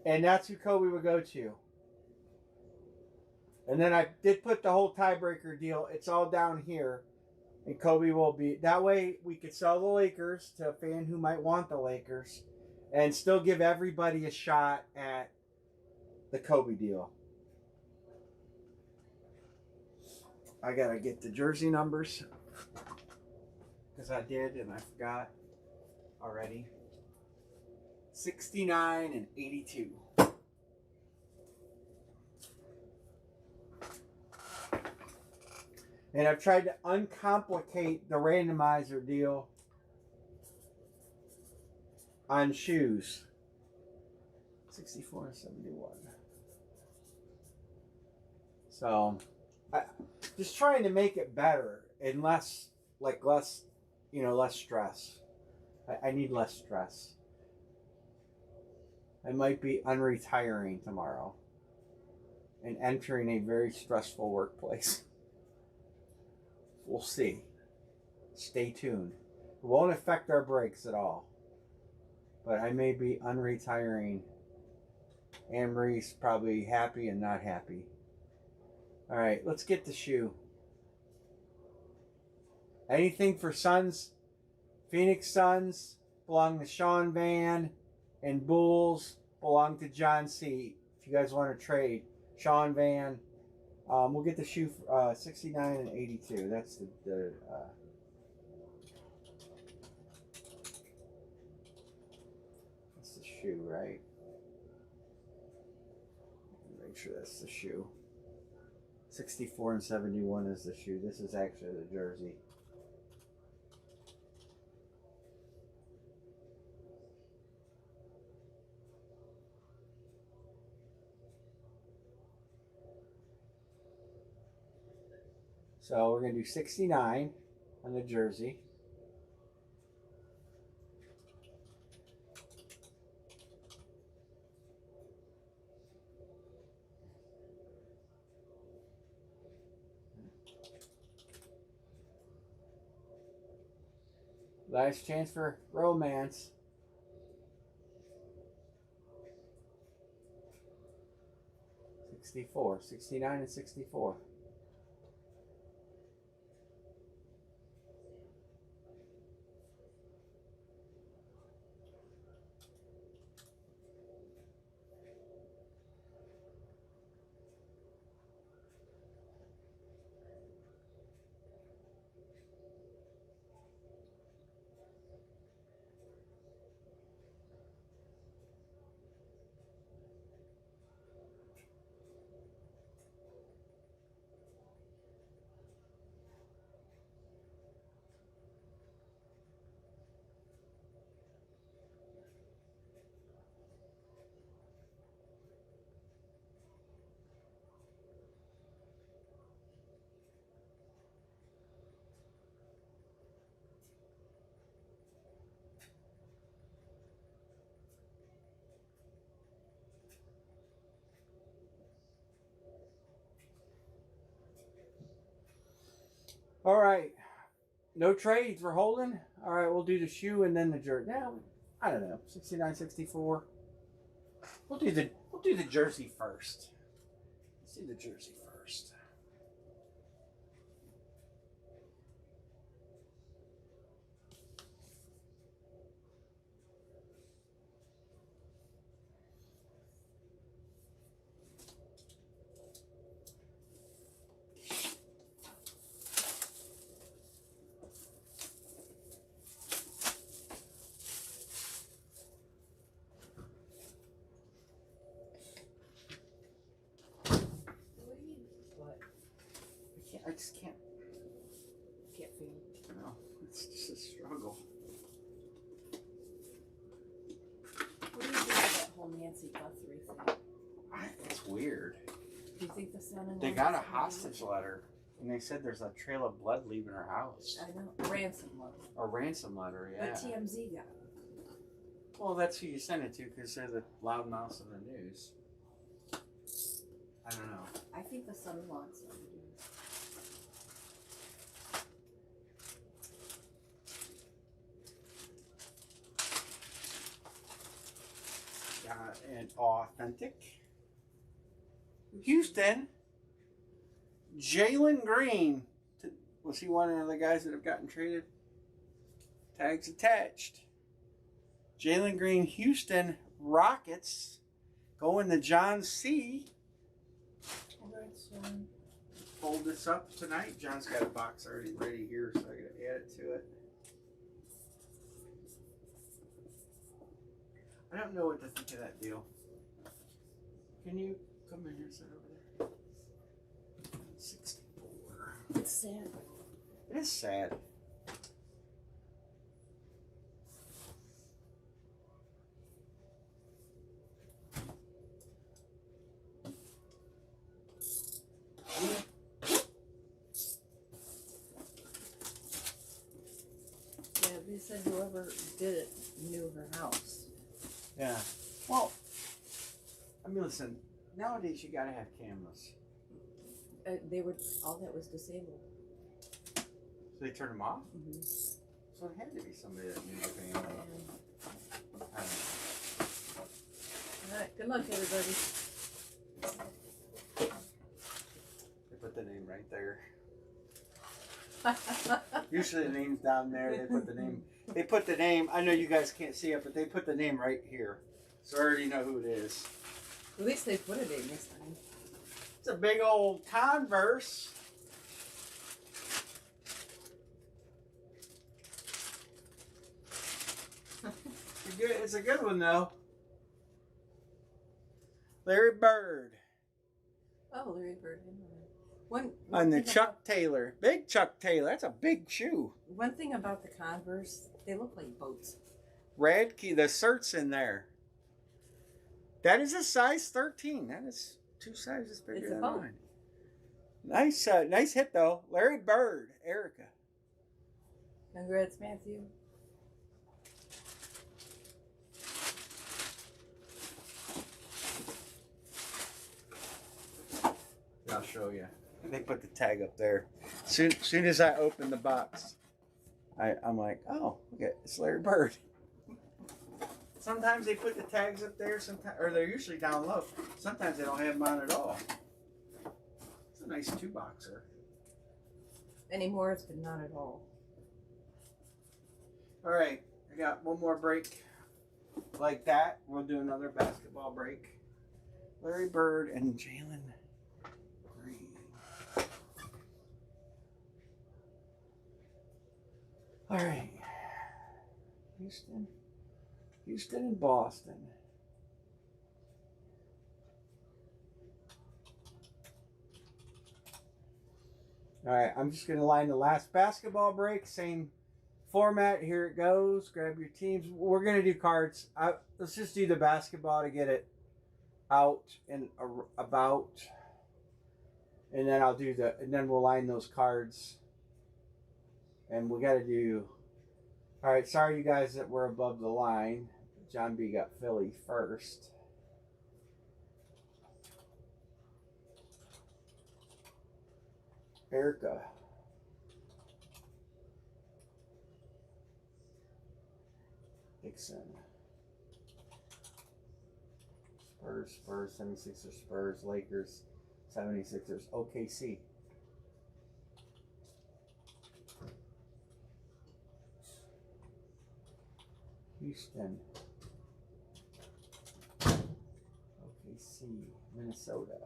and that's who Kobe would go to. And then I did put the whole tiebreaker deal. It's all down here. And Kobe will be... That way we could sell the Lakers to a fan who might want the Lakers and still give everybody a shot at the Kobe deal. I got to get the jersey numbers. Because I did and I forgot already. 69 and 82. And I've tried to uncomplicate the randomizer deal on shoes. 64 and 71. So, just trying to make it better and less stress. I need less stress. I might be unretiring tomorrow and entering a very stressful workplace. We'll see. Stay tuned. It won't affect our breaks at all. But I may be unretiring. Anne-Marie's probably happy and not happy. Alright, let's get the shoe. Anything for Suns, Phoenix Suns belong to Sean Van, and Bulls belong to John C. If you guys want to trade, Sean Van. We'll get the shoe for 69 and 82. That's that's the shoe, right? Make sure that's the shoe. 64 and 71 is the shoe. This is actually the jersey. So we're going to do 69 on the jersey. Last chance for romance. $64, 69 and 64. All right. No trades. We're holding. All right, we'll do the shoe and then the jersey. Now, I don't know. 69, 64. We'll do the jersey first. Let's do the jersey first. I just can't
feel.
No, it's just a struggle.
What do you think of that whole Nancy Guthrie thing?
It's weird.
Do you think the son and
They got a hostage letter. And they said there's a trail of blood leaving her house.
I know. Ransom letter.
A ransom letter, yeah.
But TMZ got it.
Well, that's who you send it to because they're the loudmouths of the news. I don't know.
I think the son-in-law and son do.
Got an authentic Houston. Jalen Green. Was he one of the guys that have gotten traded? Tags attached. Jalen Green, Houston Rockets. Going to John C.
Alright, son.
Fold this up tonight. John's got a box already ready here, so I gotta add it to it. I don't know what to think of that deal. Can you come in here and sit over there? 64.
It's sad.
It is sad.
Yeah, they said whoever did it knew her house.
Yeah. Well, I mean, listen. Nowadays, you gotta have cameras.
They were all that was disabled.
So they turned them off.
Mm-hmm.
So it had to be somebody that knew the family. I don't
All right, good luck, everybody.
know. They put the name right there. Usually the name's down there. They put the name. They put the name. I know you guys can't see it, but they put the name right here, so I already know who it is.
At least they put a name this time.
It's a big old Converse. It's a good one though. Larry Bird.
Oh, Larry Bird. One
And the
thing
Chuck Taylor. Big Chuck Taylor. That's a big shoe.
one thing about the Converse, they look like boats.
Red key. The shirt's in there. That is a size 13. That is 2 sizes bigger
It's a
than
boat.
mine. Nice, nice hit though. Larry Bird, Erica.
Congrats, Matthew.
I'll show you. They put the tag up there. Soon as I open the box, I'm like, oh, okay, it's Larry Bird. Sometimes they put the tags up there, sometimes, or they're usually down low. Sometimes they don't have them on at all. It's a nice 2-boxer.
Anymore, it's been not at all.
All right, I got one more break like that. We'll do another basketball break. Larry Bird and Jalen Green. All right, Houston and Boston. All right, I'm just going to line the last basketball break. Same format. Here it goes. Grab your teams. We're going to do cards. Let's just do the basketball to get it out and about. And then and then we'll line those cards. And we got to do. All right, sorry you guys that were above the line. John B got Philly first. Erica. Dixon. Spurs, 76ers, Spurs, Lakers, 76ers, OKC. Houston. OKC, Minnesota.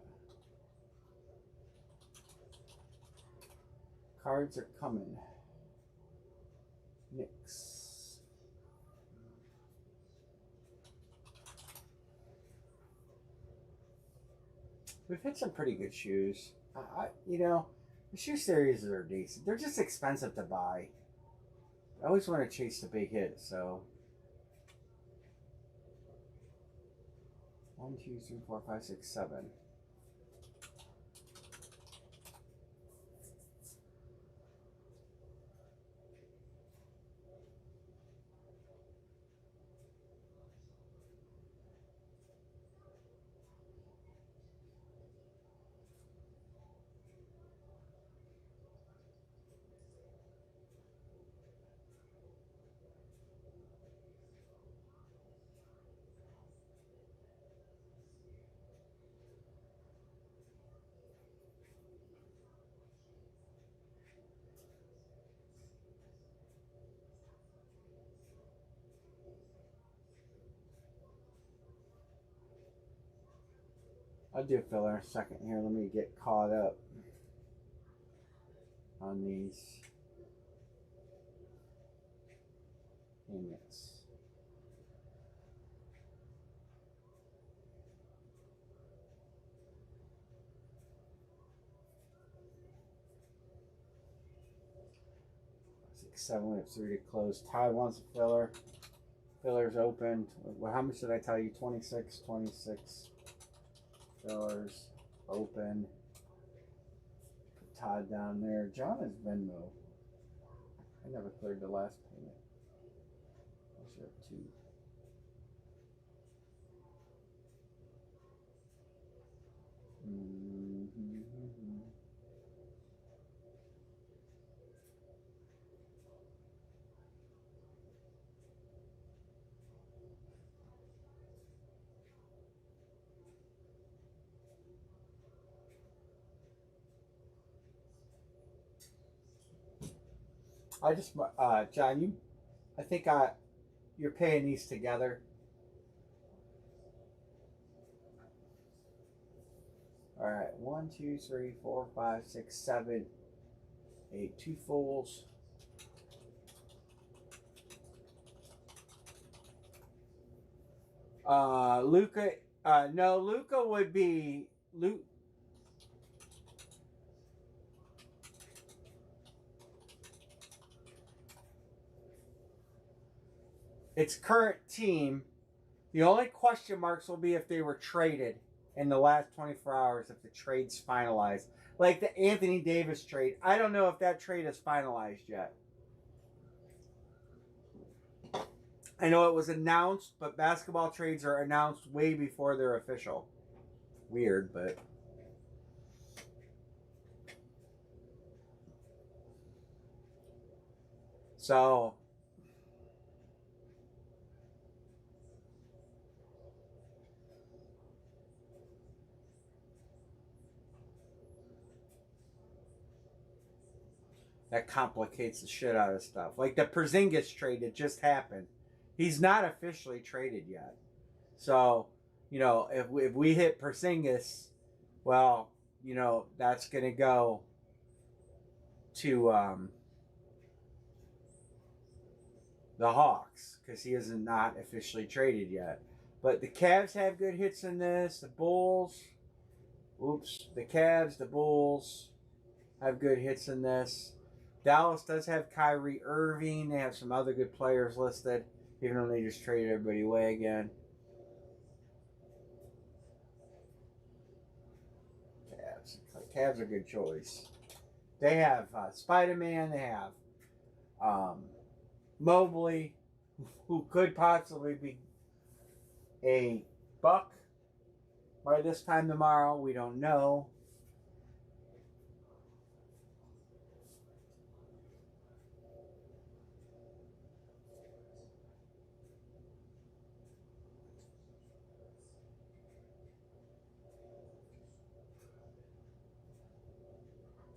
Cards are coming. Knicks. We've hit some pretty good shoes. The shoe series are decent. They're just expensive to buy. I always want to chase the big hit, so. 1, 2, 3, 4, 5, 6, 7. I'll do filler in a second here. Let me get caught up on these units. Seven, we have 3 to close. Ty wants a filler. Fillers opened. Well, how much did I tell you? 26, 26. Fillers open. Put Todd down there. John is Venmo. I never cleared the last payment. I should have 2. I just, John, I think you're paying these together. All right, 1, 2, 3, 4, 5, 6, 7, 8. 2 fulls. Luca. No, Luca would be Luke. Its current team. The only question marks will be if they were traded in the last 24 hours, if the trade's finalized. Like the Anthony Davis trade. I don't know if that trade is finalized yet. I know it was announced, but basketball trades are announced way before they're official. Weird, but... So... that complicates the shit out of stuff. Like the Porzingis trade that just happened. He's not officially traded yet. So, if we hit Porzingis, well, that's going to go to the Hawks because he is not officially traded yet. But the Cavs have good hits in this. The Bulls, the Cavs, the Bulls have good hits in this. Dallas does have Kyrie Irving. They have some other good players listed, even though they just traded everybody away again. Cavs are a good choice. They have Spider-Man. They have Mobley, who could possibly be a Buck by this time tomorrow. We don't know.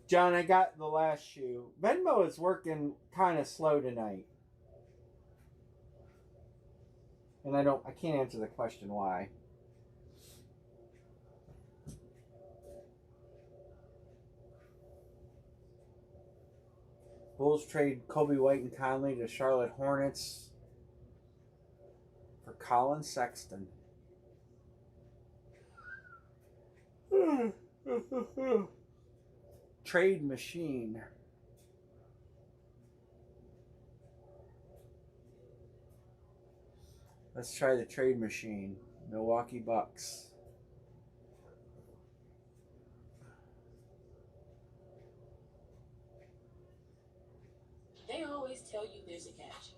John, I got the last shoe. Venmo is working kind of slow tonight. And I can't answer the question why. Bulls trade Kobe White and Conley to Charlotte Hornets for Colin Sexton. Trade machine. Let's try the trade machine. Milwaukee Bucks.
They always tell you there's a catch.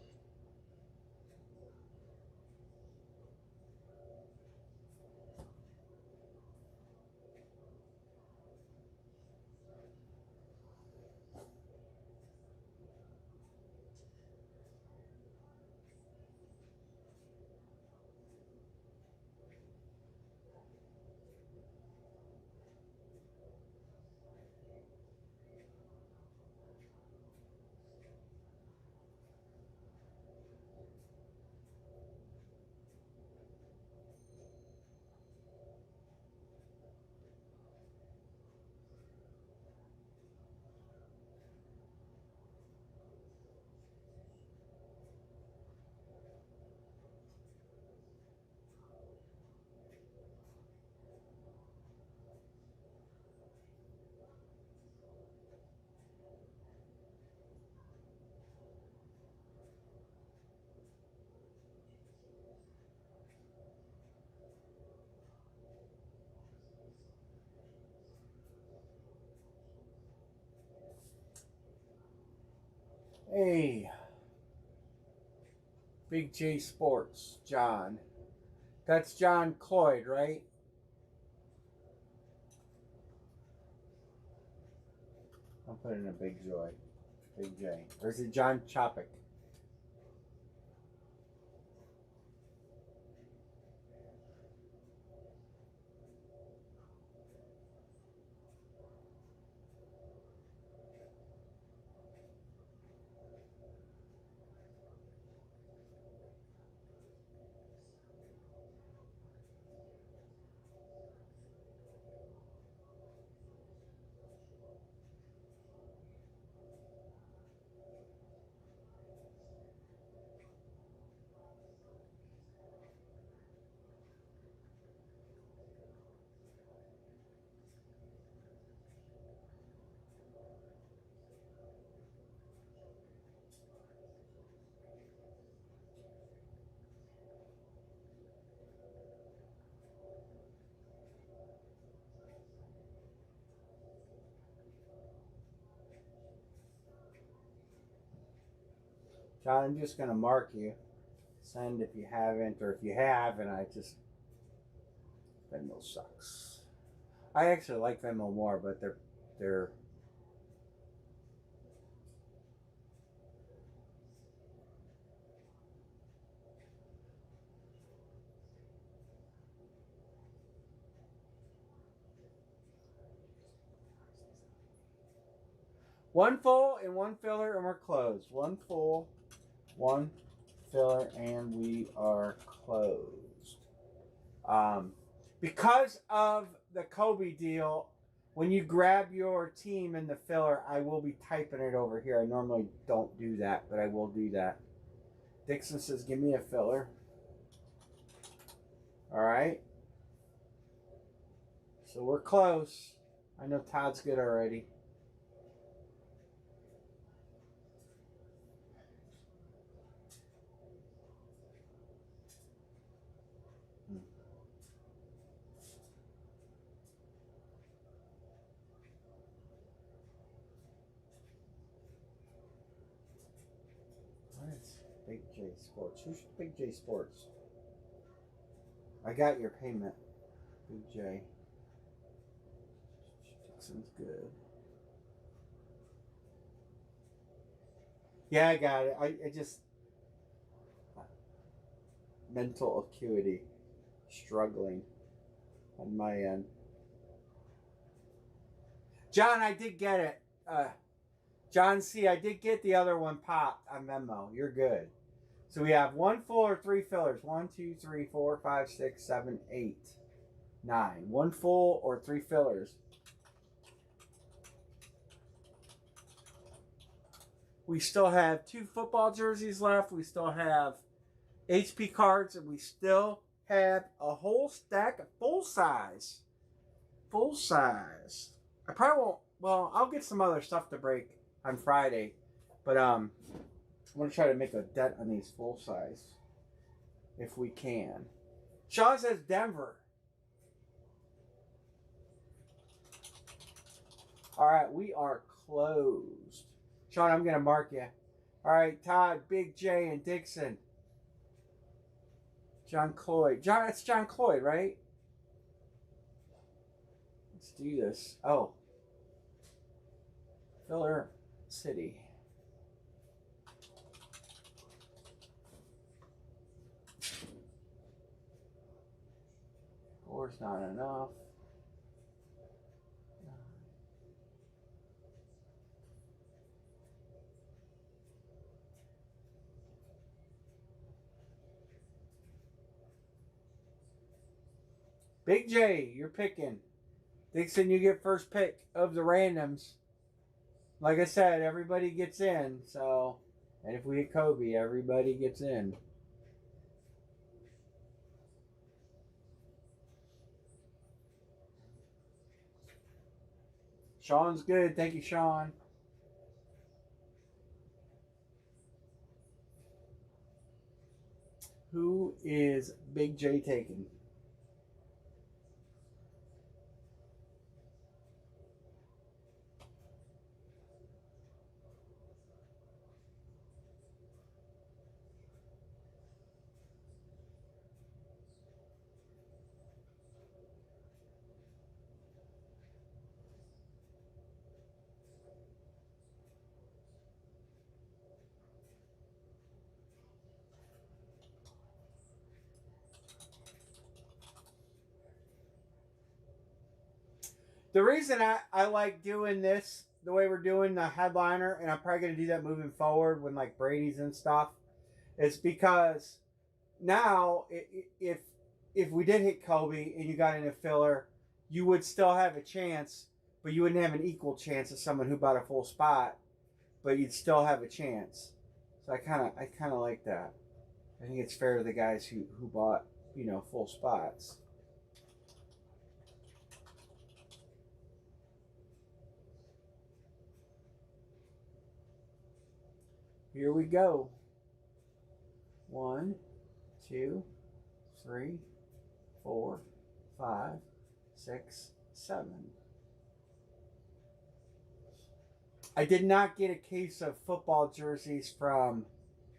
Hey, Big J Sports, John. That's John Cloyd, right? I'll put in a Big Joy. Big J. Or is it John Chopic? John, I'm just going to mark you. Send if you haven't, or if you have, and I just. Venmo sucks. I actually like Venmo more, but they're. One full and one filler, and we're closed. One full, one filler, and we are closed. Because of the Kobe deal, when you grab your team in the filler, I will be typing it over here. I normally don't do that, but I will do that. Dixon says, give me a filler. All right. So we're close. I know Todd's good already. Where's Big J Sports? Who's Big J Sports? I got your payment. Big J. Dixon's good. Yeah, I got it. I just mental acuity struggling on my end. John, I did get it. John C, I did get the other one popped on Venmo. You're good. So we have one full or three fillers. 1, 2, 3, 4, 5, 6, 7, 8, 9. One full or three fillers. We still have 2 football jerseys left. We still have HP cards, and we still have a whole stack of full size. Full size. I probably won't. Well, I'll get some other stuff to break on Friday, but I'm gonna try to make a dent on these full size if we can. Sean says Denver. All right, we are closed. Sean, I'm gonna mark you. All right, Todd, Big J, and Dixon. John Cloyd. It's John Cloyd, right? Let's do this. Oh. Filler City. Four's not enough. Big J, you're picking. Dixon, you get first pick of the randoms. Like I said, everybody gets in. So, and if we hit Kobe, everybody gets in. Sean's good. Thank you, Sean. Who is Big J taking? The reason I like doing this the way we're doing the headliner, and I'm probably going to do that moving forward when like Brady's and stuff, is because now if we did hit Kobe and you got in a filler, you would still have a chance, but you wouldn't have an equal chance as someone who bought a full spot, but you'd still have a chance. So I kind of like that. I think it's fair to the guys who bought, full spots. Here we go. 1, 2, 3, 4, 5, 6, 7. I did not get a case of football jerseys from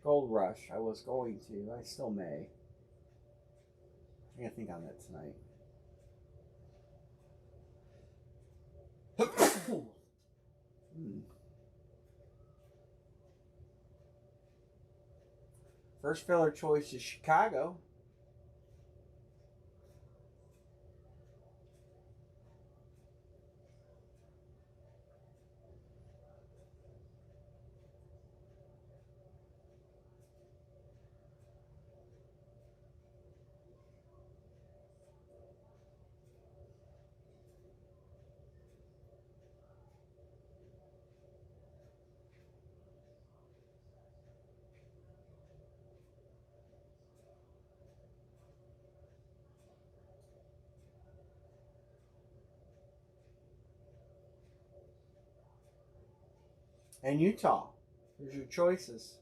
Gold Rush. I was going to. I still may. I gotta think on that tonight. First filler choice is Chicago. And Utah. Here's your choices.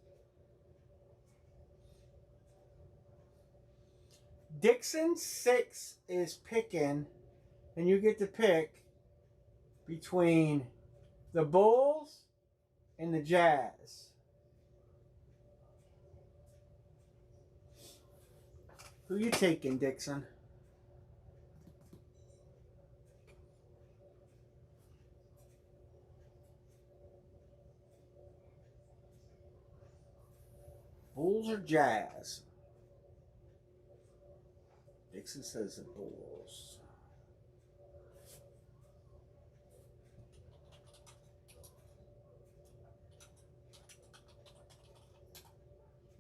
Dixon 6 is picking, and you get to pick between the Bulls and the Jazz. Who you taking, Dixon? Bulls or Jazz? Dixon says the Bulls.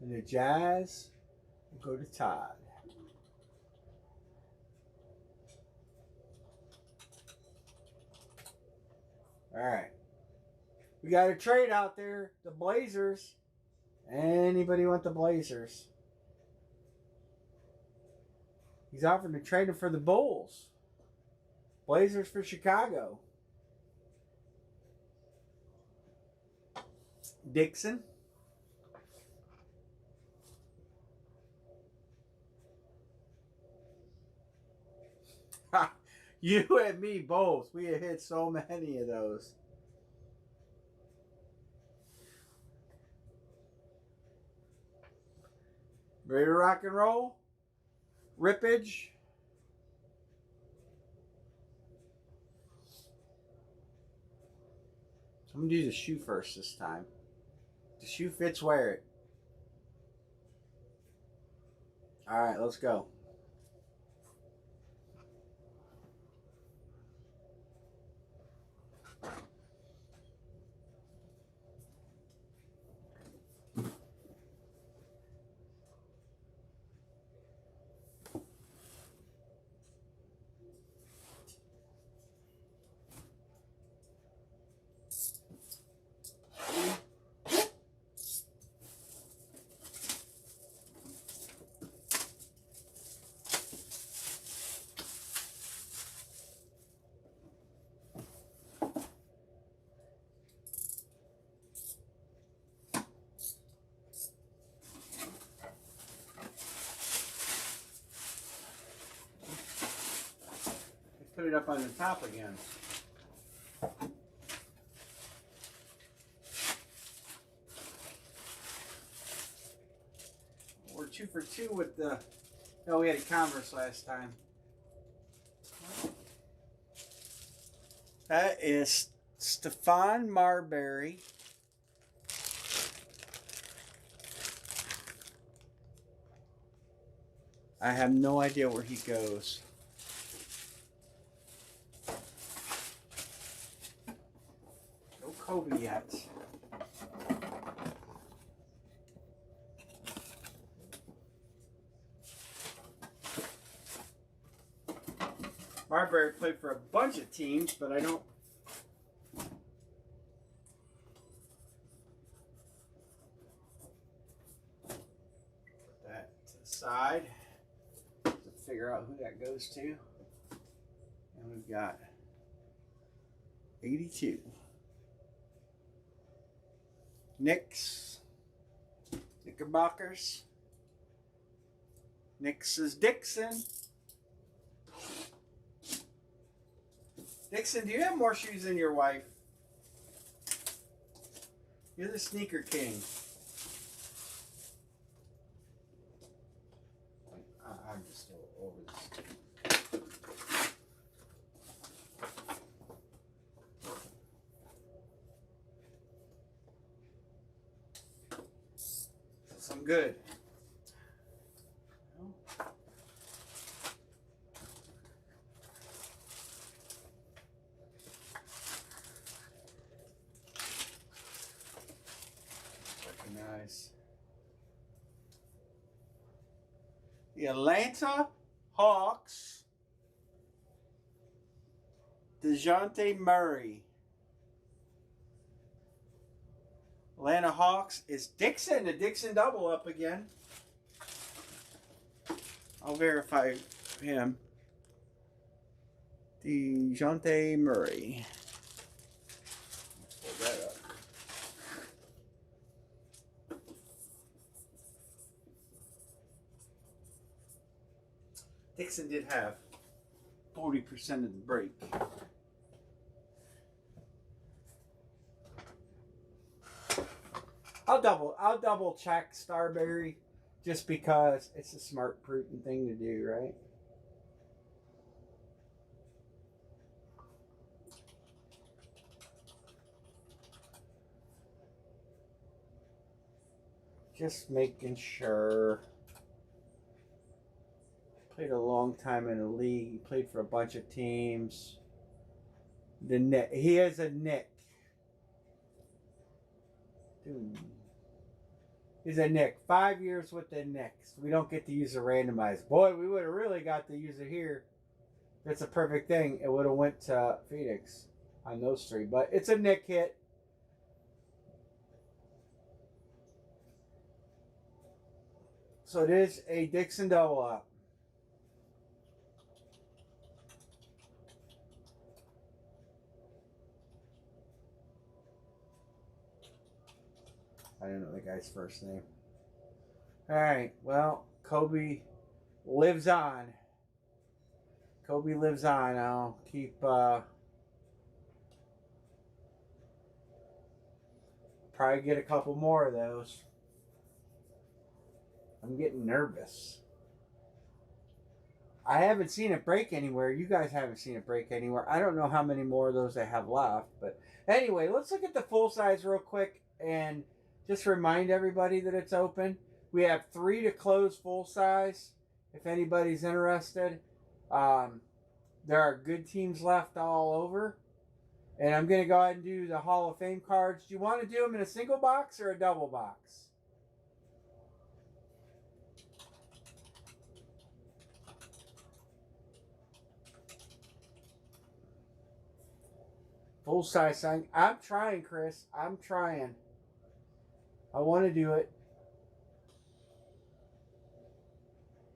And the Jazz will go to Todd. All right. We got a trade out there. The Blazers. Anybody want the Blazers? He's offering to trade him for the Bulls. Blazers for Chicago. Dixon. You and me both. We have hit so many of those. Ready to rock and roll? Rippage. I'm going to do the shoe first this time. The shoe fits, wear it. All right, let's go. Put it up on the top again. We're 2 for 2 with the... No, we had a Converse last time. That is Stephon Marbury. I have no idea where he goes. Kobe yet. Marbury played for a bunch of teams, but I don't. Put that to the side to figure out who that goes to. And we've got 82. Knicks. Knickerbockers. Knicks is Dixon. Dixon, do you have more shoes than your wife? You're the sneaker king. I'm just over this. Some good. Nice. The Atlanta Hawks. DeJounte Murray. Atlanta Hawks is Dixon. The Dixon double up again. I'll verify him. DeJounte Murray. Pull that up. Dixon did have 40% of the break. I'll double check Starberry just because it's a smart, prudent thing to do, right? Just making sure. Played a long time in the league. He played for a bunch of teams. The Nick. He is a Nick. Dude. He's a Nick. 5 years with the Knicks. We don't get to use a randomized. Boy, we would have really got to use it here. That's a perfect thing. It would have went to Phoenix on those three. But it's a Nick hit. So it is a Dixon double up. I don't know the guy's first name. All right. Well, Kobe lives on. Kobe lives on. I'll keep. Probably get a couple more of those. I'm getting nervous. I haven't seen it break anywhere. You guys haven't seen it break anywhere. I don't know how many more of those I have left. But anyway, let's look at the full size real quick and just remind everybody that it's open. We have 3 to close full size if anybody's interested. There are good teams left all over. And I'm going to go ahead and do the Hall of Fame cards. Do you want to do them in a single box or a double box? Full size sign. I'm trying, Chris. I'm trying. I want to do it.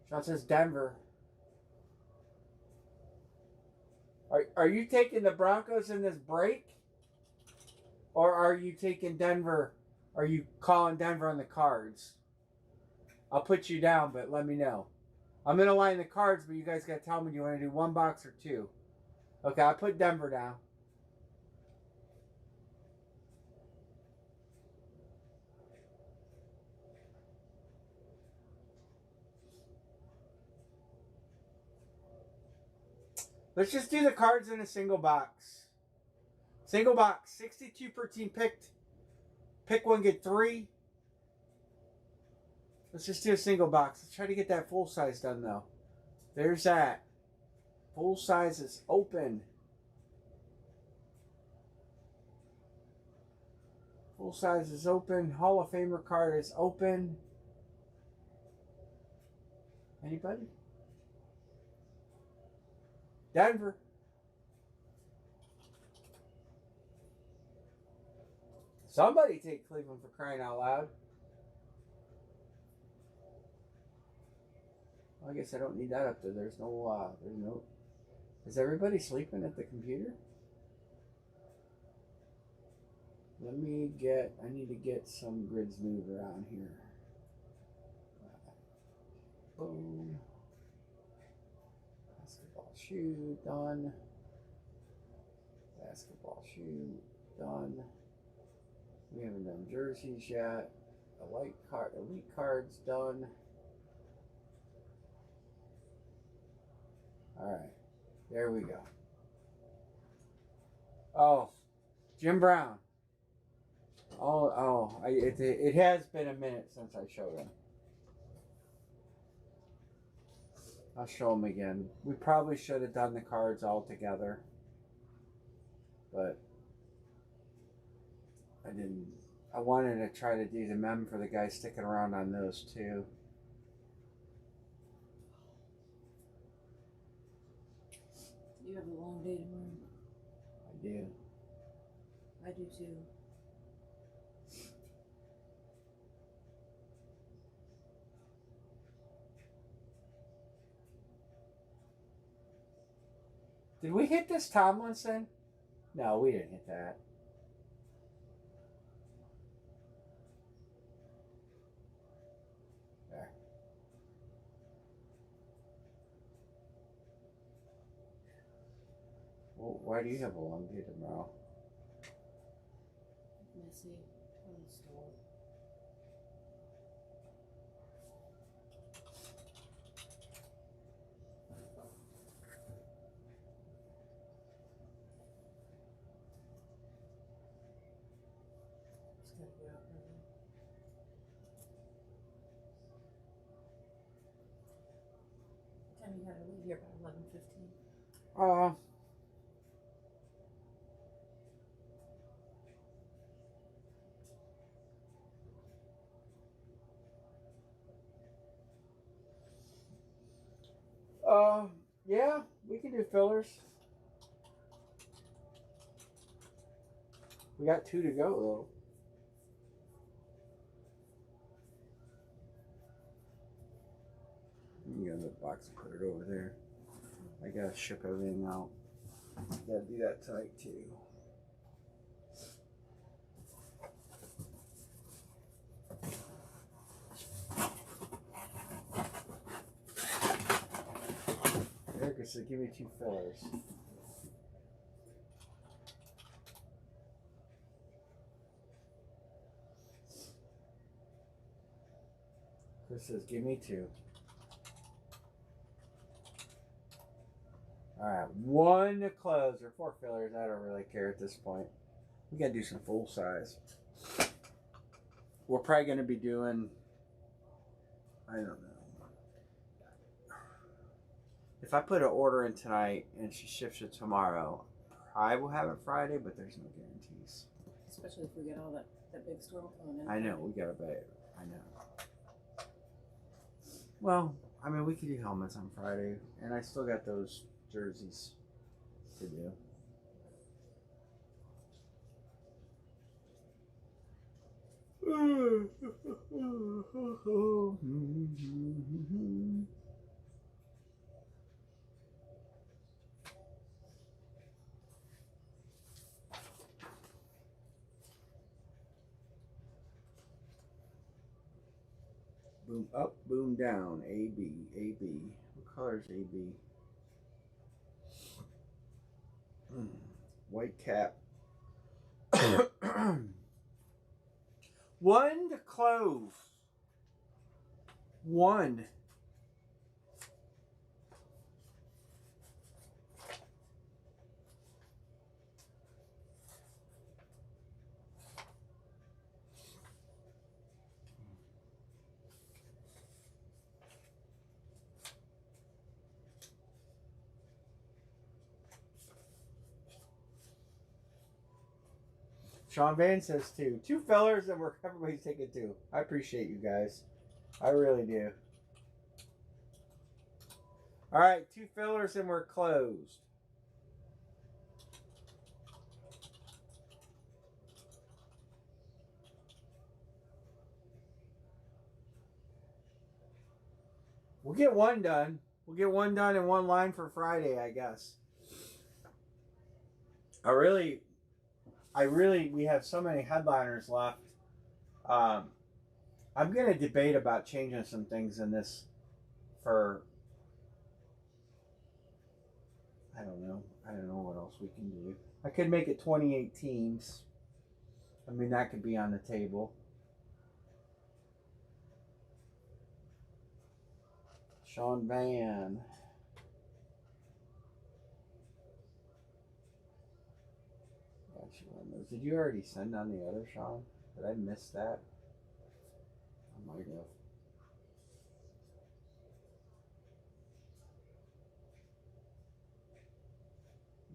Sean says Denver. Are you taking the Broncos in this break? Or are you taking Denver? Are you calling Denver on the cards? I'll put you down, but let me know. I'm going to line the cards, but you guys got to tell me, do you want to do 1 box or 2? Okay, I put Denver down. Let's just do the cards in a single box. Single box, 62 per team picked. Pick one, get 3. Let's just do a single box. Let's try to get that full size done, though. There's that. Full size is open. Full size is open. Hall of Famer card is open. Anybody? Denver. Somebody take Cleveland for crying out loud. Well, I guess I don't need that up there. There's no. Is everybody sleeping at the computer? I need to get some grids moved around here. Boom. Basketball shoe, done. Basketball shoe, done. We haven't done jerseys yet. Elite cards, done. Alright, there we go. Oh, Jim Brown. It has been a minute since I showed him. I'll show him again. We probably should have done the cards all together, but I didn't. I wanted to try to do the mem for the guy sticking around on those too.
You have a long day tomorrow.
I do.
I do too.
Did we hit this Tomlinson? No, we didn't hit that. There. Well, why do you have a long day tomorrow?
Messy on the store. Just gotta get out early. What time you gotta leave here? About 11:15.
Yeah, we can do fillers. We got 2 to go though. You got the box and put it over there. I gotta ship everything out. Gotta do that tonight too. Erica said, give me 2 fillers. Chris says, give me 2. Alright, 1 to close, or 4 fillers. I don't really care at this point. We gotta do some full size. We're probably gonna be doing, I don't know. If I put an order in tonight and she ships it tomorrow, I will have it Friday, but there's no guarantees.
Especially if we get all that big storm coming in.
I know, we gotta bet. I know. Well, I mean, we could do helmets on Friday, and I still got those jerseys to do. Boom up, boom down. A, B, A, B. What color is A, B? White cap. 1 to close. 1. Sean Van says two. Two fillers and everybody's taking two. I appreciate you guys. I really do. All right, two fillers and we're closed. We'll get one done. We'll get one done and one line for Friday, I guess. We have so many headliners left. I'm going to debate about changing some things in this for, I don't know what else we can do. I could make it 28 teams. I mean, that could be on the table. Sean Van. Did you already send on the other, Sean? Did I miss that? I might have.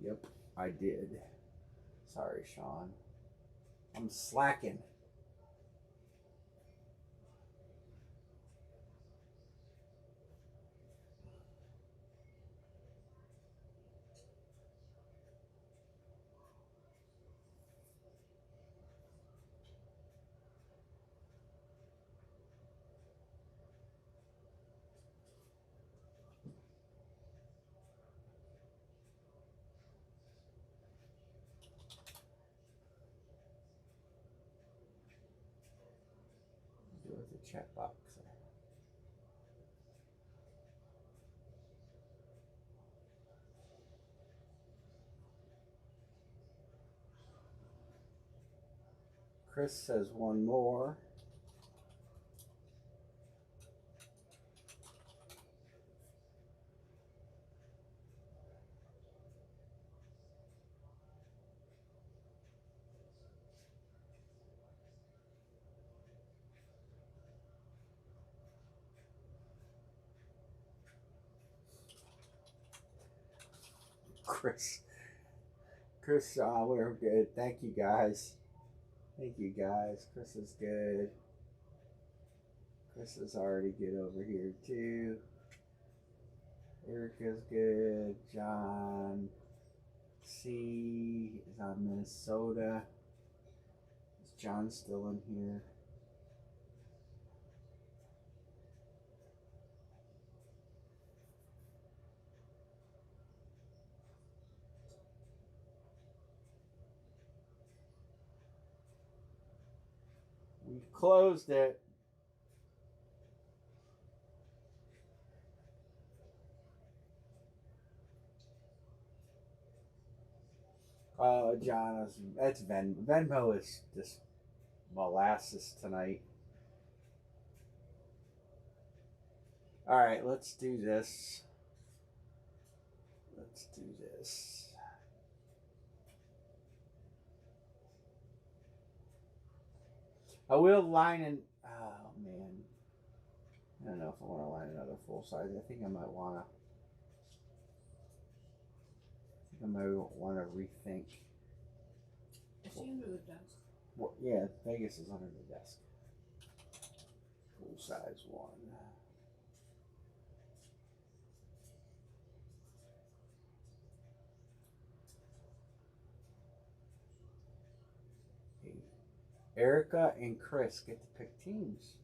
Yep, I did. Sorry, Sean. I'm slacking. Do it with the chat box. Chris says one more. Chris, we're good. Thank you guys. Thank you guys. Chris is good. Chris is already good over here too. Erica's good. John C is on Minnesota. Is John still in here? We've closed it. John, that's Venmo is just molasses tonight. All right, let's do this. Let's do this. I will line in. Oh man, I don't know if I want to line another full size. I think I might want to. I might want to rethink.
Is she under the desk?
Well, yeah, Vegas is under the desk. Full size one. Hey, Erica and Chris get to pick teams.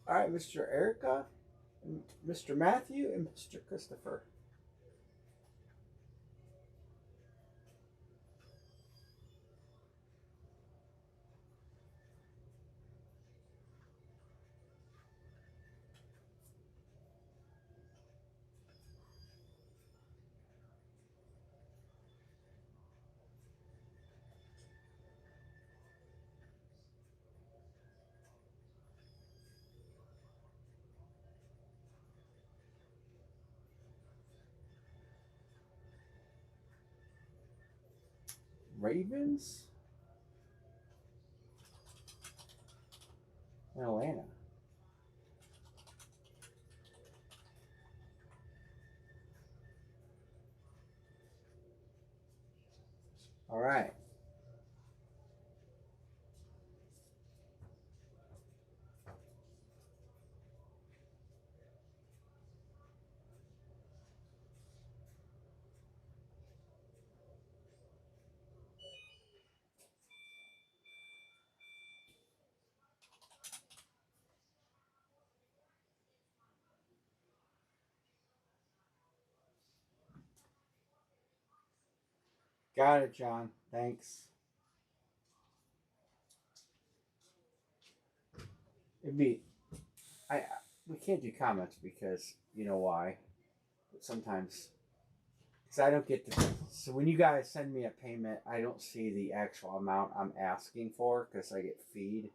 All right, Mr. Erica, Mr. Matthew, and Mr. Christopher. Ravens? in Atlanta. All right. Got it, John. Thanks. It'd be I we can't do comments because you know why. But sometimes because I don't get the so when you guys send me a payment, I don't see the actual amount I'm asking for because I get feed.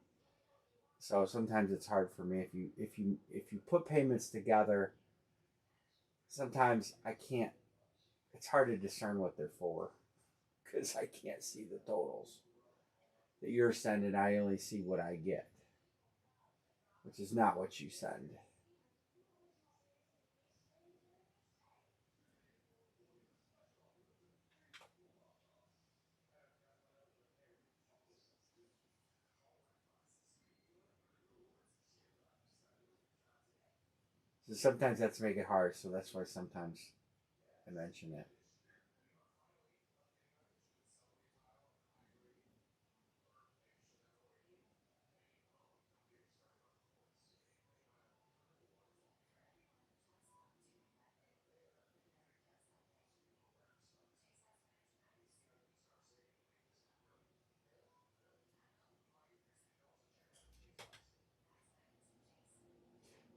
So sometimes it's hard for me if you put payments together. Sometimes I can't. It's hard to discern what they're for because I can't see the totals that you're sending. I only see what I get, which is not what you send. So sometimes that's make it hard. So that's why sometimes I mention it.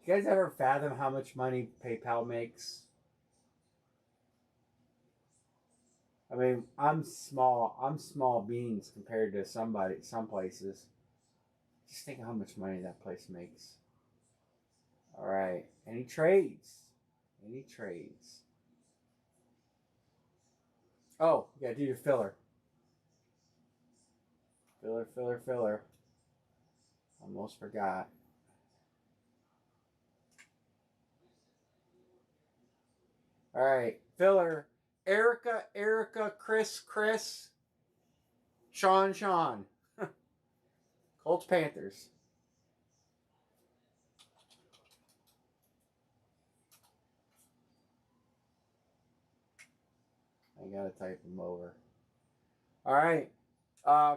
You guys ever fathom how much money PayPal makes? I mean, I'm small. I'm small beans compared to some places. Just think of how much money that place makes. All right. Any trades? Any trades? Oh, you gotta do your filler. Filler, filler, filler. Almost forgot. All right. Filler. Erica, Erica, Chris, Chris, Sean, Sean. Colts, Panthers. I gotta type them over. All right.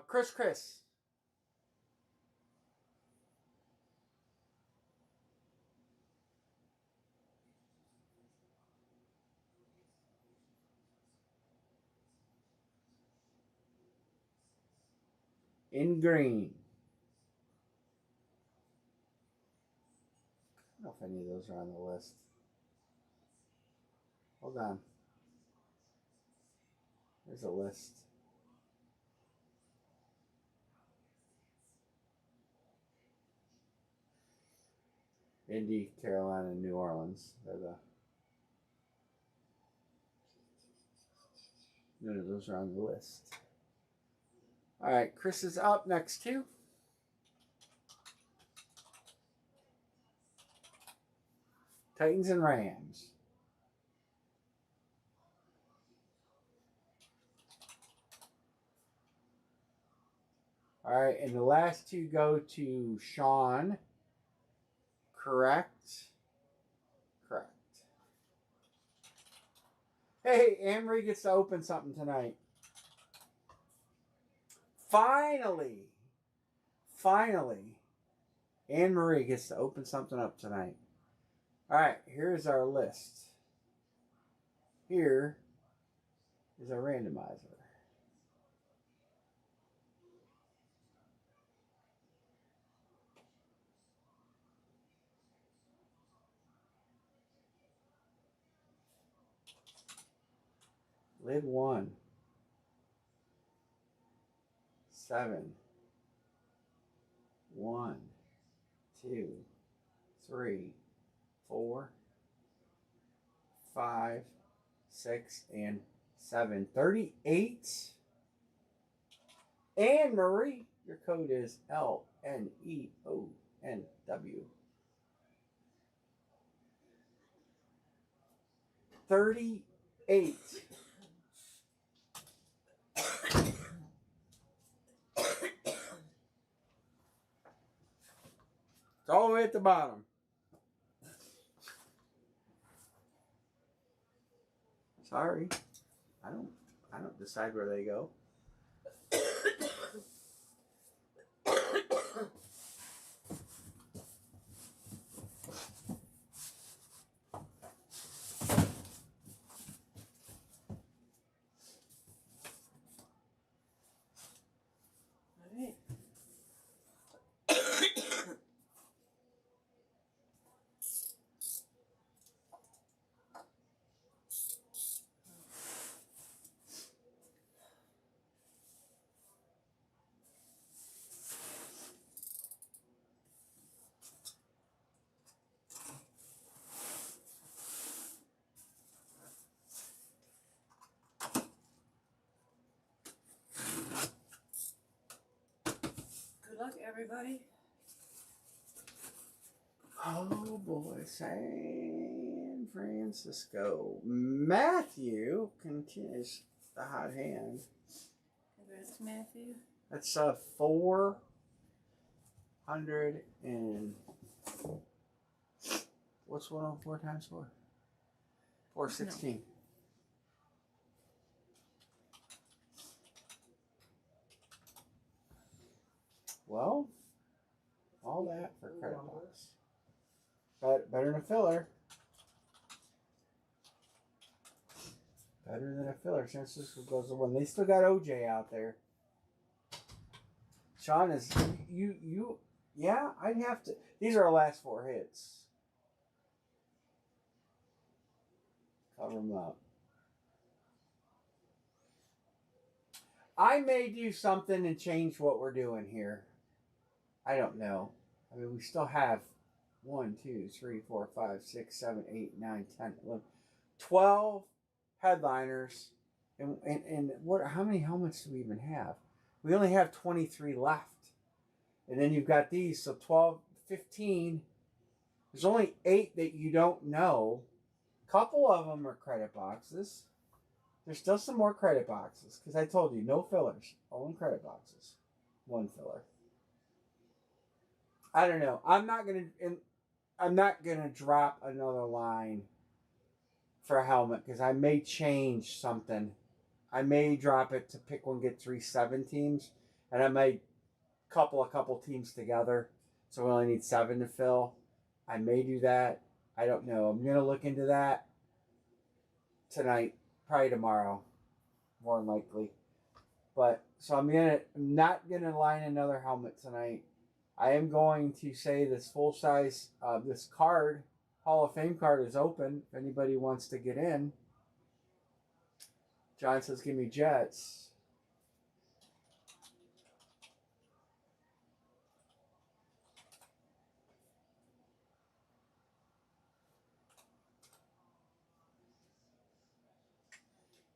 Chris, Chris. In green. I don't know if any of those are on the list. Hold on. There's a list. Indy, Carolina, and New Orleans. None of those are on the list. All right, Chris is up next too. Titans and Rams. All right, and the last two go to Sean. Correct. Correct. Hey, Amory gets to open something tonight. Finally. Finally. Anne Marie gets to open something up tonight. All right, here's our list. Here is our randomizer. Lid 1. 7. 1, 2, 3, 4, 5, 6, and 7. 38. Anne Marie, your code is LNEON. NW. 38. It's all the way at the bottom. Sorry. I don't decide where they go.
Alright. Good luck, everybody.
Oh boy, San Francisco. Matthew continues the hot hand.
Congrats, Matthew.
That's 400 and what's 104 times 4? 416. Well, all that for credit box. But better than a filler. Better than a filler. San Francisco goes to 1. They still got OJ out there. Sean is you yeah, I'd have to. These are our last 4 hits. Cover them up. I may do something and change what we're doing here. I don't know. I mean, we still have 1, 2, 3, 4, 5, 6, 7, 8, 9, 10, 11, 12 headliners. And what? How many helmets do we even have? We only have 23 left. And then you've got these, so 12, 15. There's only 8 that you don't know. A couple of them are credit boxes. There's still some more credit boxes because I told you no fillers, only credit boxes. 1 filler. I don't know. I'm not gonna drop another line for a helmet because I may change something. I may drop it to pick one, get 3 7 teams, and I may couple a couple teams together, so we only need 7 to fill. I may do that. I don't know. I'm gonna look into that tonight, probably tomorrow, more than likely. But so I'm not gonna line another helmet tonight. I am going to say this full size, this card, Hall of Fame card is open. If anybody wants to get in. John says, "Give me Jets."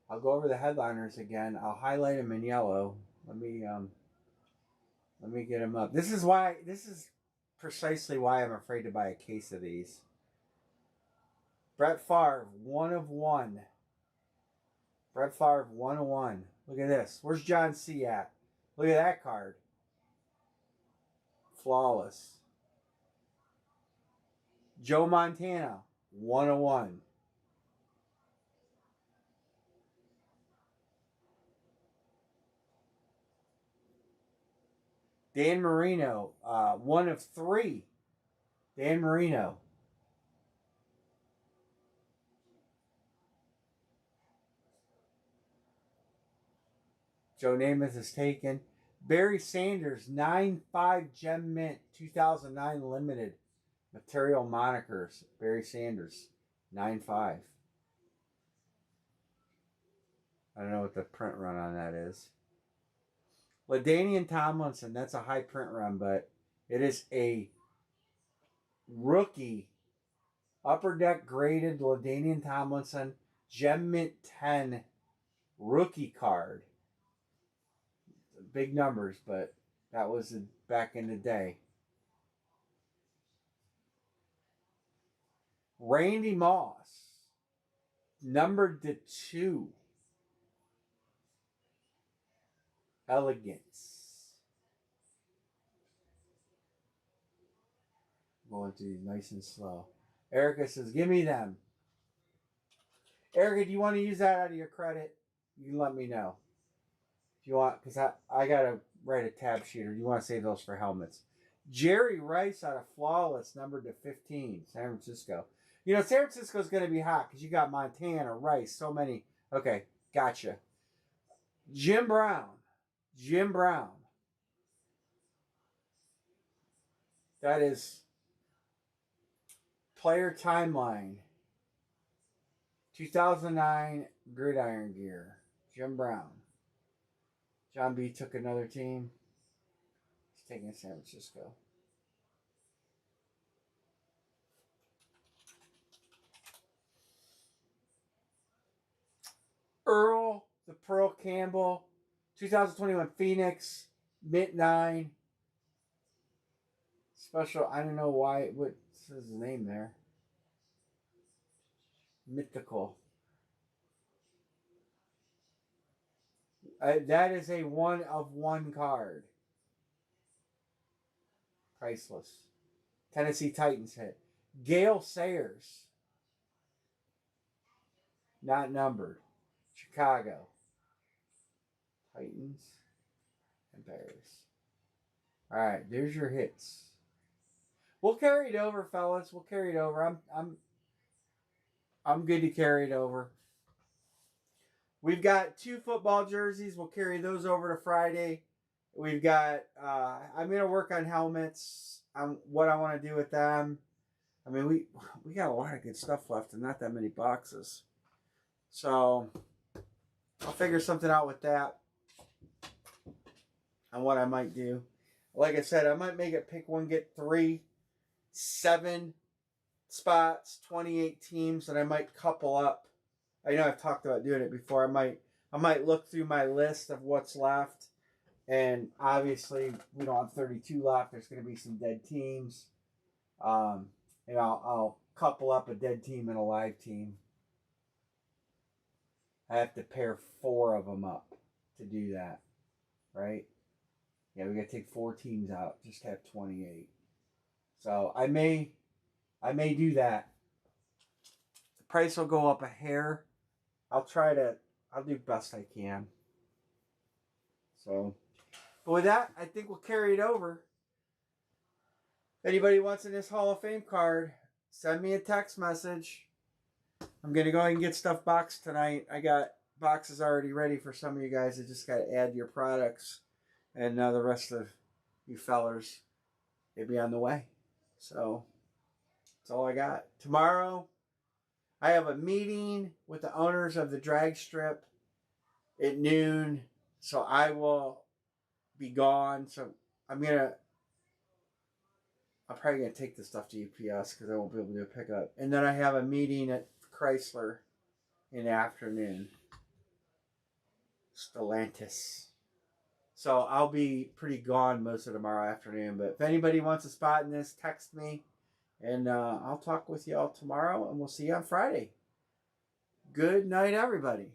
I'll go over the headliners again. I'll highlight them in yellow. Let me get them up. This is precisely why I'm afraid to buy a case of these. Brett Favre, 1 of 1. Brett Favre, 1 of 1. Look at this. Where's John C. at? Look at that card. Flawless. Joe Montana, 1 of 1. Dan Marino, 1 of 3. Dan Marino. Joe Namath is taken. Barry Sanders, 9-5 Gem Mint, 2009 Limited. Material monikers. Barry Sanders, 9-5. I don't know what the print run on that is. LaDainian Tomlinson, that's a high print run, but it is a rookie upper deck graded LaDainian Tomlinson Gem Mint 10 rookie card. Big numbers, but that was back in the day. Randy Moss, numbered to 2. Elegance. Going through nice and slow. Erica says, give me them. Erica, do you want to use that out of your credit? You can let me know. If you want, because I got to write a tab sheet, or do you want to save those for helmets? Jerry Rice out of Flawless, numbered to 15, San Francisco. You know, San Francisco's going to be hot because you got Montana, Rice, so many. Okay, gotcha. Jim Brown. That is player timeline. 2009 gridiron gear. Jim Brown. John B took another team. He's taking San Francisco. Earl, the Pearl Campbell, 2021 Phoenix, Mint 9. Special, I don't know why, what says his name there? Mythical. That is a 1-of-1 card. Priceless. Tennessee Titans hit. Gale Sayers. Not numbered. Chicago. Titans and Bears. Alright, there's your hits. We'll carry it over, fellas. We'll carry it over. I'm good to carry it over. We've got 2 football jerseys. We'll carry those over to Friday. We've got, I'm going to work on helmets, on what I want to do with them. I mean, we got a lot of good stuff left and not that many boxes. So, I'll figure something out with that on what I might do. Like I said, I might make it pick one, get 3, 7 spots, 28 teams, and I might couple up. I know I've talked about doing it before. I might look through my list of what's left, and obviously we don't have 32 left. There's going to be some dead teams, and I'll couple up a dead team and a live team. I have to pair 4 of them up to do that, right? Yeah, we got to take 4 teams out, just have 28. So I may do that. The price will go up a hair. I'll do best I can. So, but with that, I think we'll carry it over. If anybody wants in this Hall of Fame card, send me a text message. I'm going to go ahead and get stuff boxed tonight. I got boxes already ready for some of you guys. I just got to add your products. And now the rest of you fellers, they'll be on the way. So, that's all I got. Tomorrow, I have a meeting with the owners of the drag strip at noon. So I will be gone. So I'm probably going to take the stuff to UPS because I won't be able to do a pickup. And then I have a meeting at Chrysler in the afternoon. Stellantis. So I'll be pretty gone most of tomorrow afternoon. But if anybody wants a spot in this, text me. And I'll talk with you all tomorrow. And we'll see you on Friday. Good night, everybody.